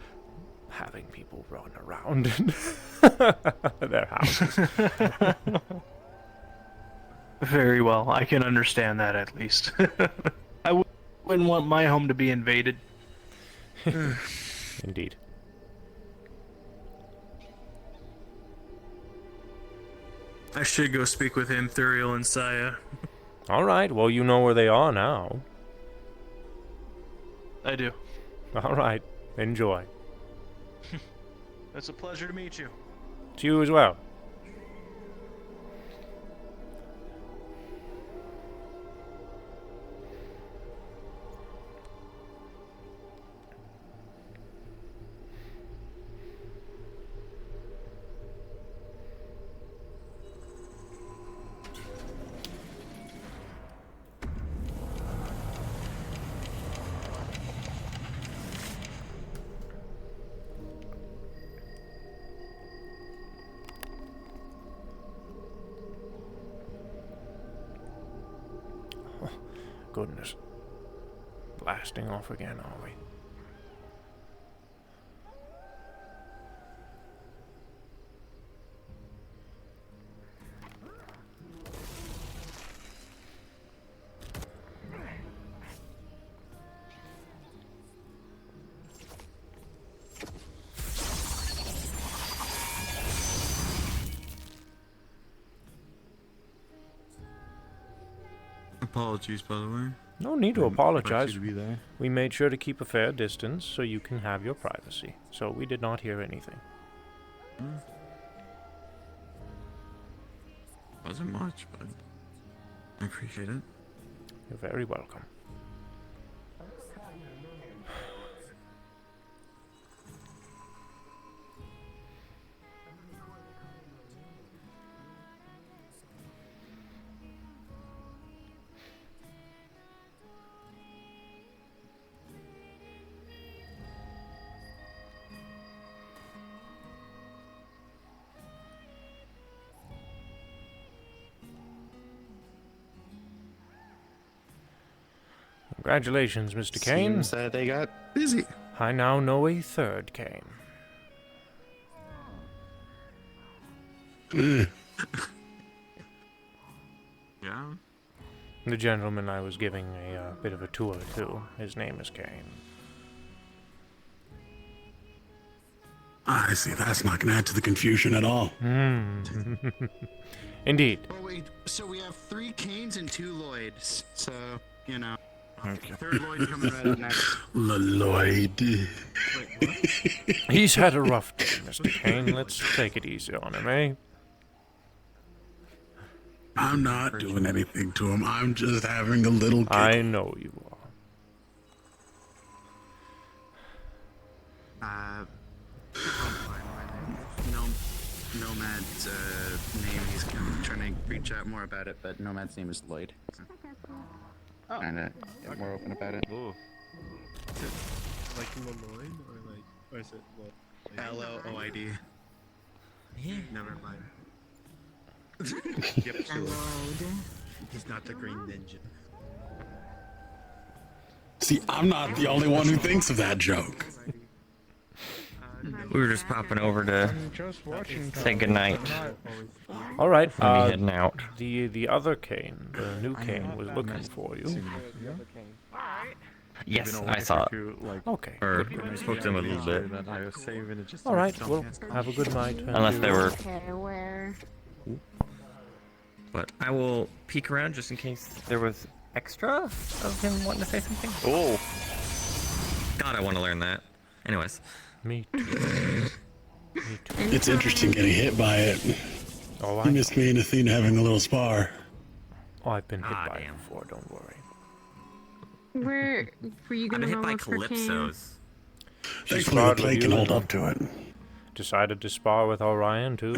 having people run around in their houses. Very well. I can understand that, at least. I wouldn't want my home to be invaded. Indeed. I should go speak with him, Thuriel, and Saya. Alright, well, you know where they are now. I do. Alright, enjoy. It's a pleasure to meet you. To you as well. Goodness. Blasting off again, are we? Apologies, by the way. No need to Didn't expect apologize. you to be there. We made sure to keep a fair distance so you can have your privacy. So we did not hear anything. Wasn't much, but I appreciate it. You're very welcome. Congratulations, Mr. Kane. Seems that they got busy. I now know a third Kane. Yeah? The gentleman I was giving a bit of a tour to, his name is Kane. I see. That's not going to add to the confusion at all. Indeed. Oh wait, so we have 3 Canes and 2 Lloyds. So, you know. Okay. Third Lloyd coming right up next. Lloyd. He's had a rough day, Mr. Kane. Let's take it easy on him, eh? I'm not doing anything to him. I'm just having a little giggle. I know you are. Nomad's name, he's kind of trying to reach out more about it, but Nomad's name is Lloyd. Oh. Trying to get more open about it. Ooh. Is it like Lloyd or like, or is it Lloyd? L-O-O-I-D. Yeah. Never mind. Yep, He's not the Green Ninja. See, I'm not the only one who thinks of that joke. We were just popping over to say goodnight. All right. We'll be heading out. The other cane, the new cane, was looking for you. Yes, I saw it. Okay. Or spoke to him a little bit. All right. Well, have a good night. Unless they were. Okay, where? But I will peek around just in case there was extra of him wanting to say something. Oh. God, I want to learn that. Anyways. Me too. It's interesting getting hit by it. Oh, You missed me and Athena having a little spar. Oh, I've been hit by it before. Don't worry. Where were you gonna go look for Kane? Thankfully, the plate can hold up to it. Decided to spar with Orion too.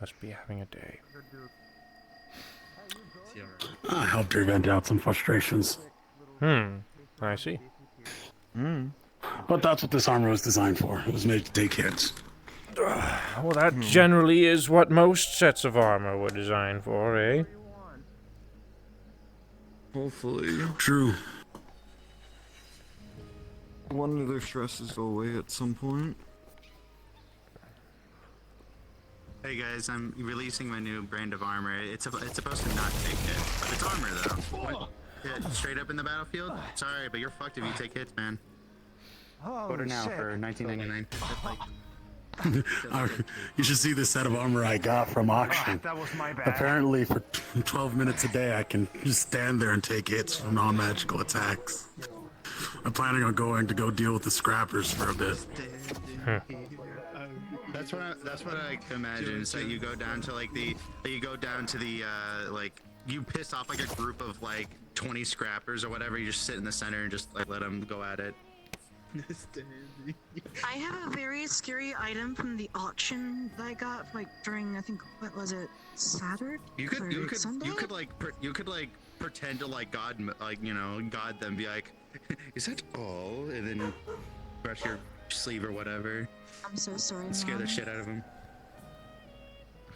Must be having a day. I helped her vent out some frustrations. I see. But that's what this armor was designed for. It was made to take hits. Well, that generally is what most sets of armor were designed for, eh? Hopefully. True. One of their stresses go away at some point. Hey guys, I'm releasing my new brand of armor. It's supposed to not take hits, but it's armor though. What? Yeah, straight up in the battlefield? Sorry, but you're fucked if you take hits, man. Order now for $19.99. You should see the set of armor I got from auction. That was my bad. Apparently, for 12 minutes a day, I can just stand there and take hits from non-magical attacks. I'm planning on going to go deal with the scrappers for a bit. That's what I can imagine. Is that you go down to like like you piss off like a group of like 20 scrappers or whatever. You just sit in the center and just like let them go at it. I have a very scary item from the auction that I got like during, I think, what was it, Saturday? You could Sunday? you could like pretend to like God them, be like, is that all? And then brush your sleeve or whatever. I'm so sorry. Scare the Mom. shit out of him.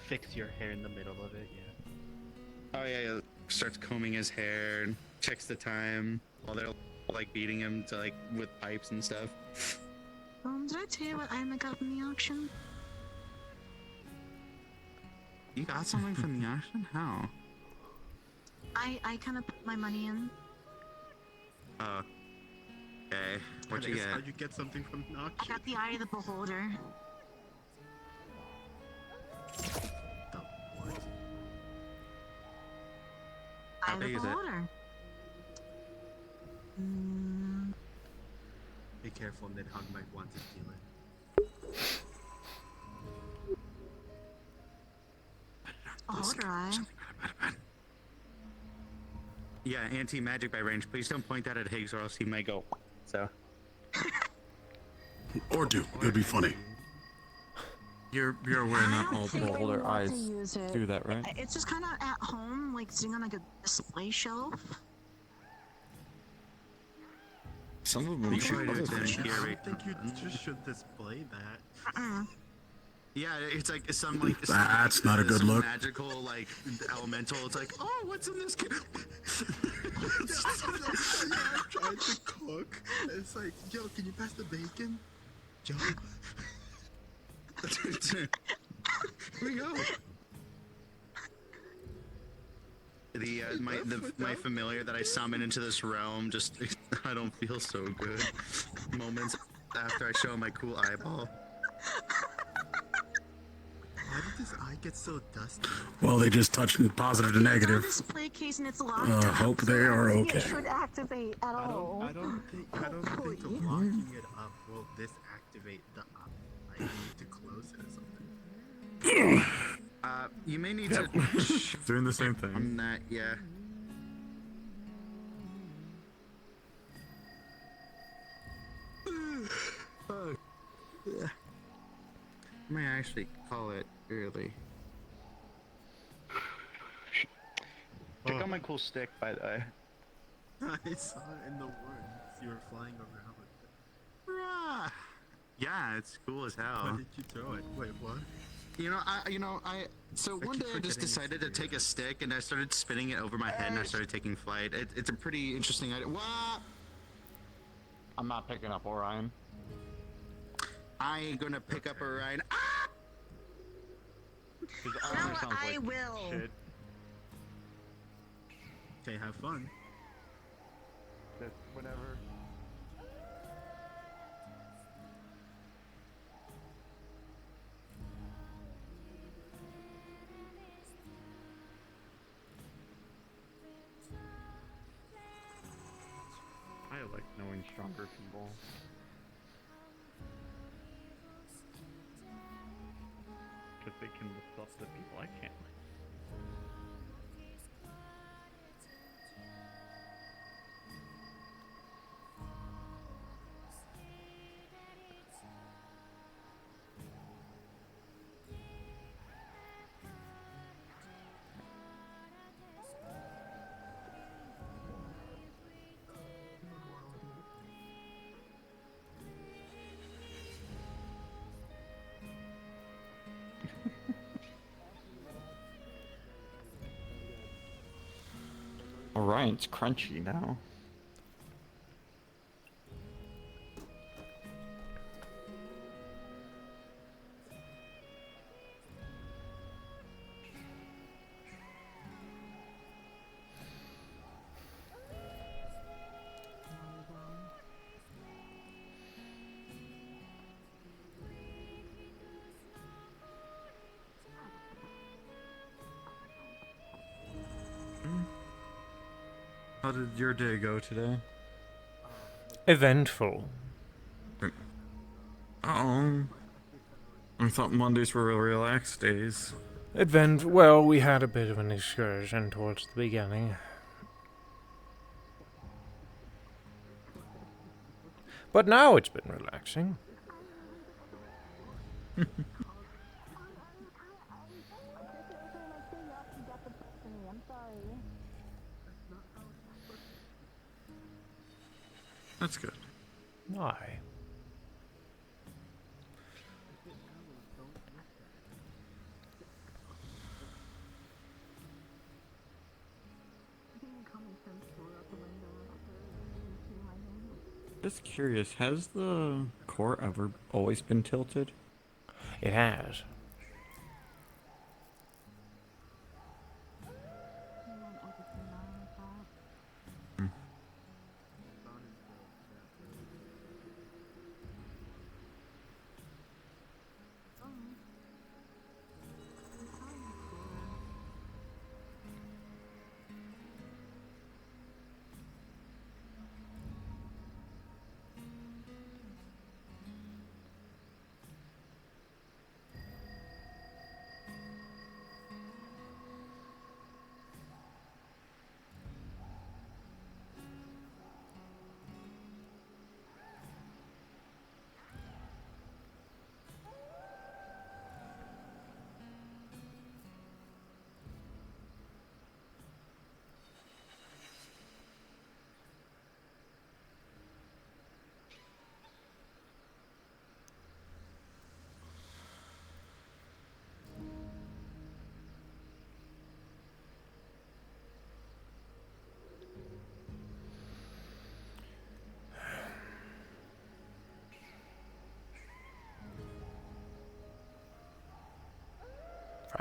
Fix your hair in the middle of it, yeah. Oh yeah, starts combing his hair and checks the time while they're like beating him to like with pipes and stuff. Did I tell you what item I got from the auction? You got something from the auction? How? I kind of put my money in. Oh. Okay. What'd you get? How'd you get something from the auction? I got the Eye of the Beholder. How Eye of the big is it? Beholder. Be careful, Nidhogg might want to steal it. Beholder Eye. Yeah, anti-magic by range. Please don't point that at Higgs or else he might go. So. Or do. It'd be funny. You're aware not all think I beholder want to eyes use it. do that, right? It's just kind of at home, like sitting on like a display shelf. Some of them You should do it in I here. think you just should display that. Yeah, it's like some like That's not a good some look. magical like elemental. It's like, oh, what's in this kid? I tried to cook. It's like, yo, can you pass the bacon? Joe. Here we go. My familiar that I summon into this realm just I don't feel so good. Moments after I show him my cool eyeball. Why did this eye get so dusty? Well, they just touched positive to negative. Display case and it's locked. Hope they are okay. It should activate at all. I don't think the locking it up will disactivate the up. I need to close it or something. You may need to doing the same thing. on that, yeah. I may actually call it early. Check out my cool stick, by the way. I saw it in the woods. You were flying around with it. Rah! Yeah, it's cool as hell. Why did you throw it? Wait, what? So I one keep day I just forgetting decided to take a stick and I started spinning it over my head and I started taking flight. It's a pretty interesting idea. Wah! I'm not picking up Orion. I ain't gonna pick up Orion. No, I will. Shit. Okay, have fun. Just whatever. I like knowing stronger people. Because they can lift up the people I can't. Orion's crunchy now. How did your day go today? Eventful. Oh. I thought Mondays were relaxed days. Well, we had a bit of an excursion towards the beginning. But now it's been relaxing. That's good. Aye. Just curious, has the core ever always been tilted? It has.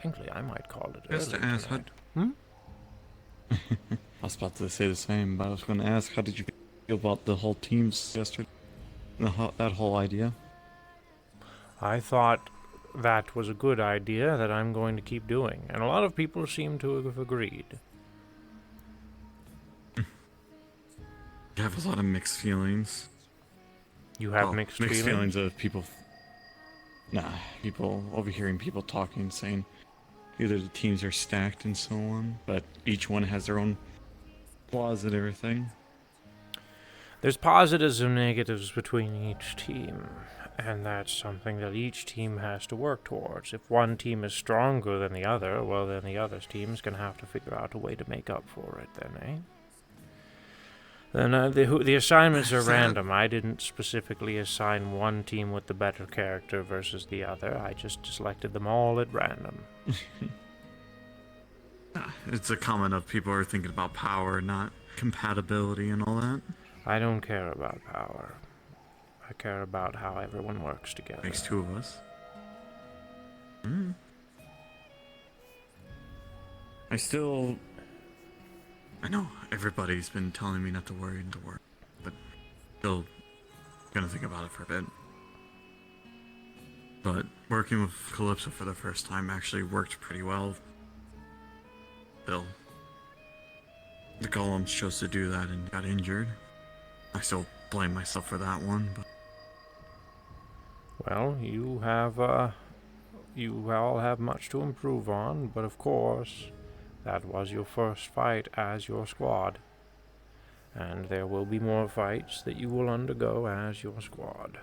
Frankly, I might call it Just early to ask, tonight. Hmm? I was about to say the same, but I was going to ask, how did you feel about the whole teams yesterday? That whole idea? I thought that was a good idea that I'm going to keep doing, and a lot of people seem to have agreed. I have a lot of mixed feelings. You have mixed feelings of people. People overhearing people talking, saying either the teams are stacked and so on, but each one has their own flaws and everything. There's positives and negatives between each team, and that's something that each team has to work towards. If one team is stronger than the other, well, then the other team's going to have to figure out a way to make up for it, then, eh? Then the assignments are random. I didn't specifically assign one team with the better character versus the other. I just selected them all at random. It's a comment of people are thinking about power, not compatibility and all that. I don't care about power. I care about how everyone works together. Makes two of us. Hmm. I know everybody's been telling me not to worry and to work, but still gonna think about it for a bit. But working with Calypso for the first time actually worked pretty well. Still, the Golems chose to do that and got injured. I still blame myself for that one, but... Well, you all have much to improve on, but of course, that was your first fight as your squad. And there will be more fights that you will undergo as your squad.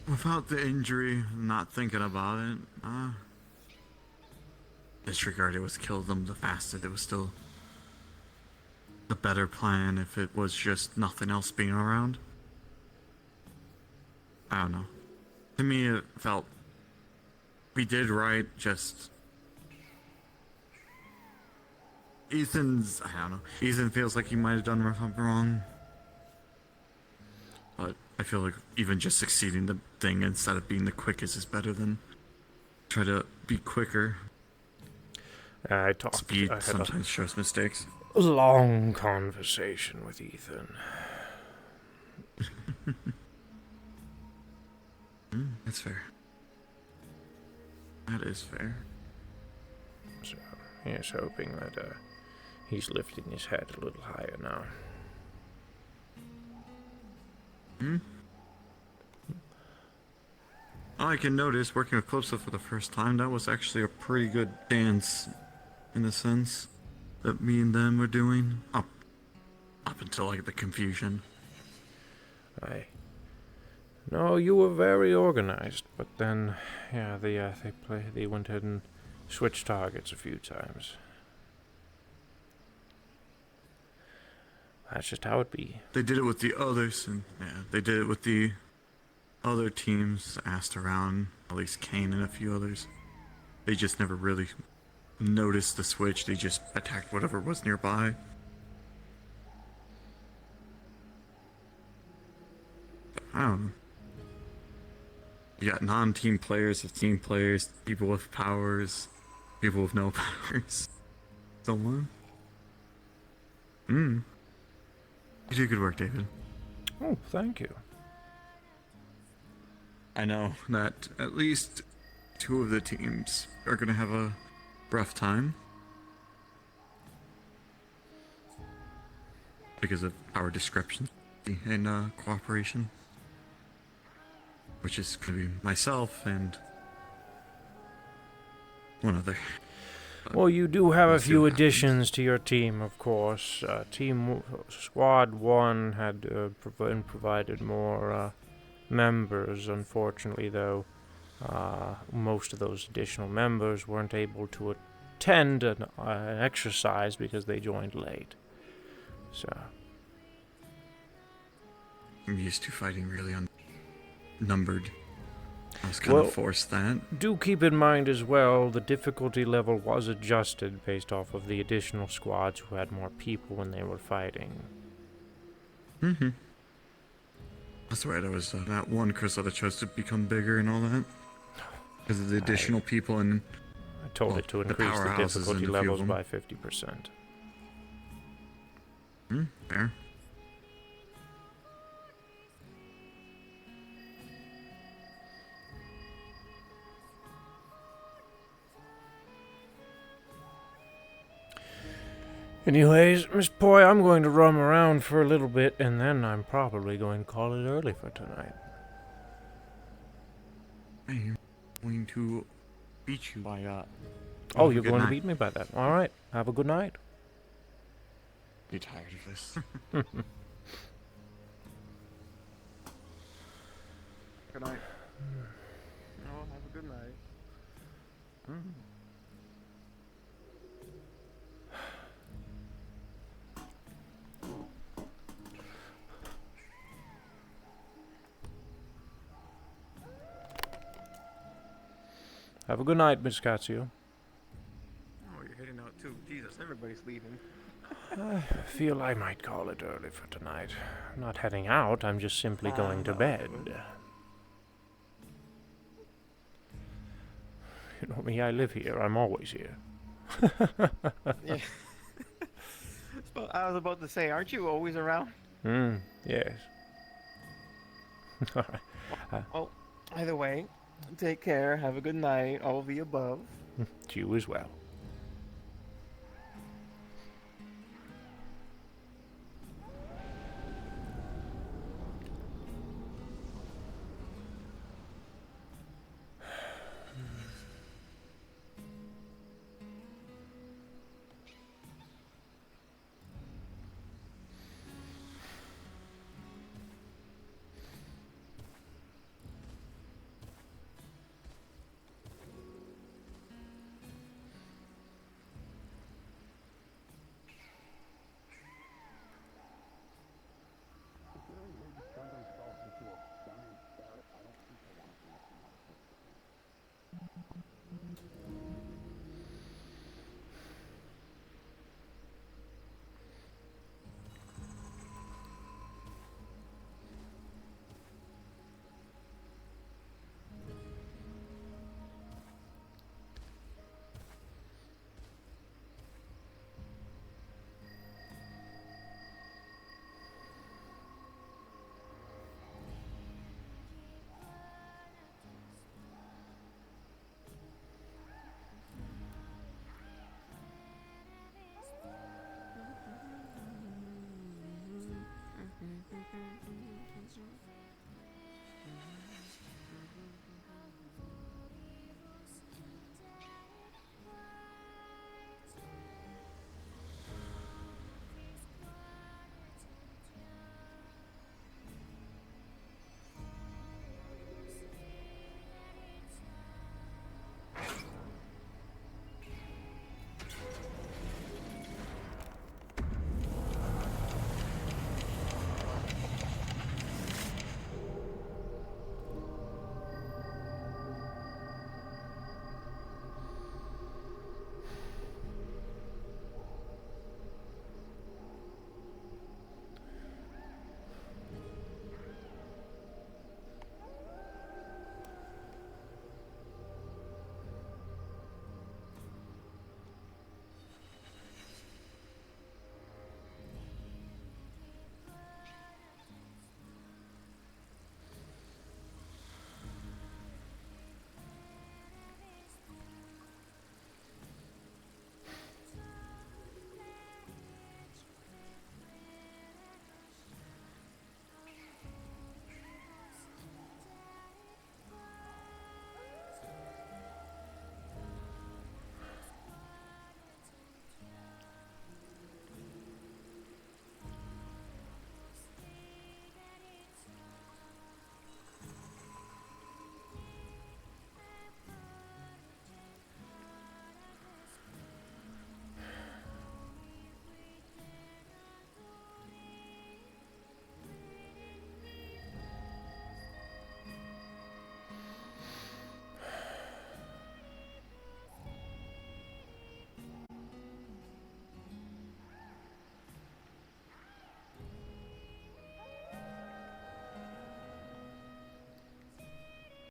Without the injury, not thinking about it, disregarded was kill them the fastest. It was still the better plan if it was just nothing else being around. I don't know. To me, it felt we did right, just... I don't know. Ethan feels like he might have done something wrong. But I feel like even just succeeding the thing instead of being the quickest is better than try to be quicker. Speed sometimes shows mistakes. A long conversation with Ethan. That's fair. That is fair. So, he's hoping that he's lifting his head a little higher now. I can notice, working with Calypso for the first time, that was actually a pretty good dance, in the sense that me and them were doing, up until, like, the confusion. No, you were very organized, but then, yeah, they went ahead and switched targets a few times. That's just how it be. They did it with the others, and they did it with the other teams asked around, at least Kane and a few others. They just never really noticed the switch, they just attacked whatever was nearby. But I don't know. You got non-team players of team players, people with powers, people with no powers. So on. You did good work, David. Oh, thank you. I know that at least two of the teams are gonna have a rough time because of our discrepancy in cooperation, which is gonna be myself and one other. Well, you do have a few additions to your team, of course. Squad 1 had been provided more members. Unfortunately, though, most of those additional members weren't able to attend an exercise because they joined late. So, I'm used to fighting really unnumbered. I was kind of forced that. Do keep in mind as well, the difficulty level was adjusted based off of the additional squads who had more people when they were fighting. That's right, I was that one crystal that chose to become bigger and all that. Because of the additional people and... I told it to increase the difficulty levels by 50%. Fair. Anyways, Miss Poi, I'm going to roam around for a little bit, and then I'm probably going to call it early for tonight. I'm going to beat you by, Oh, you're going to beat me by that. All right. Have a good night. Be tired of this. Good night. Oh, have a good night. Have a good night, Miss Katsuo. Oh, you're heading out too. Jesus, everybody's leaving. I feel I might call it early for tonight. I'm not heading out, I'm just simply going to bed. You know me, I live here. I'm always here. Yeah. I was about to say, aren't you always around? Yes. All right. Well, either way, take care, have a good night, all of the above. To you as well.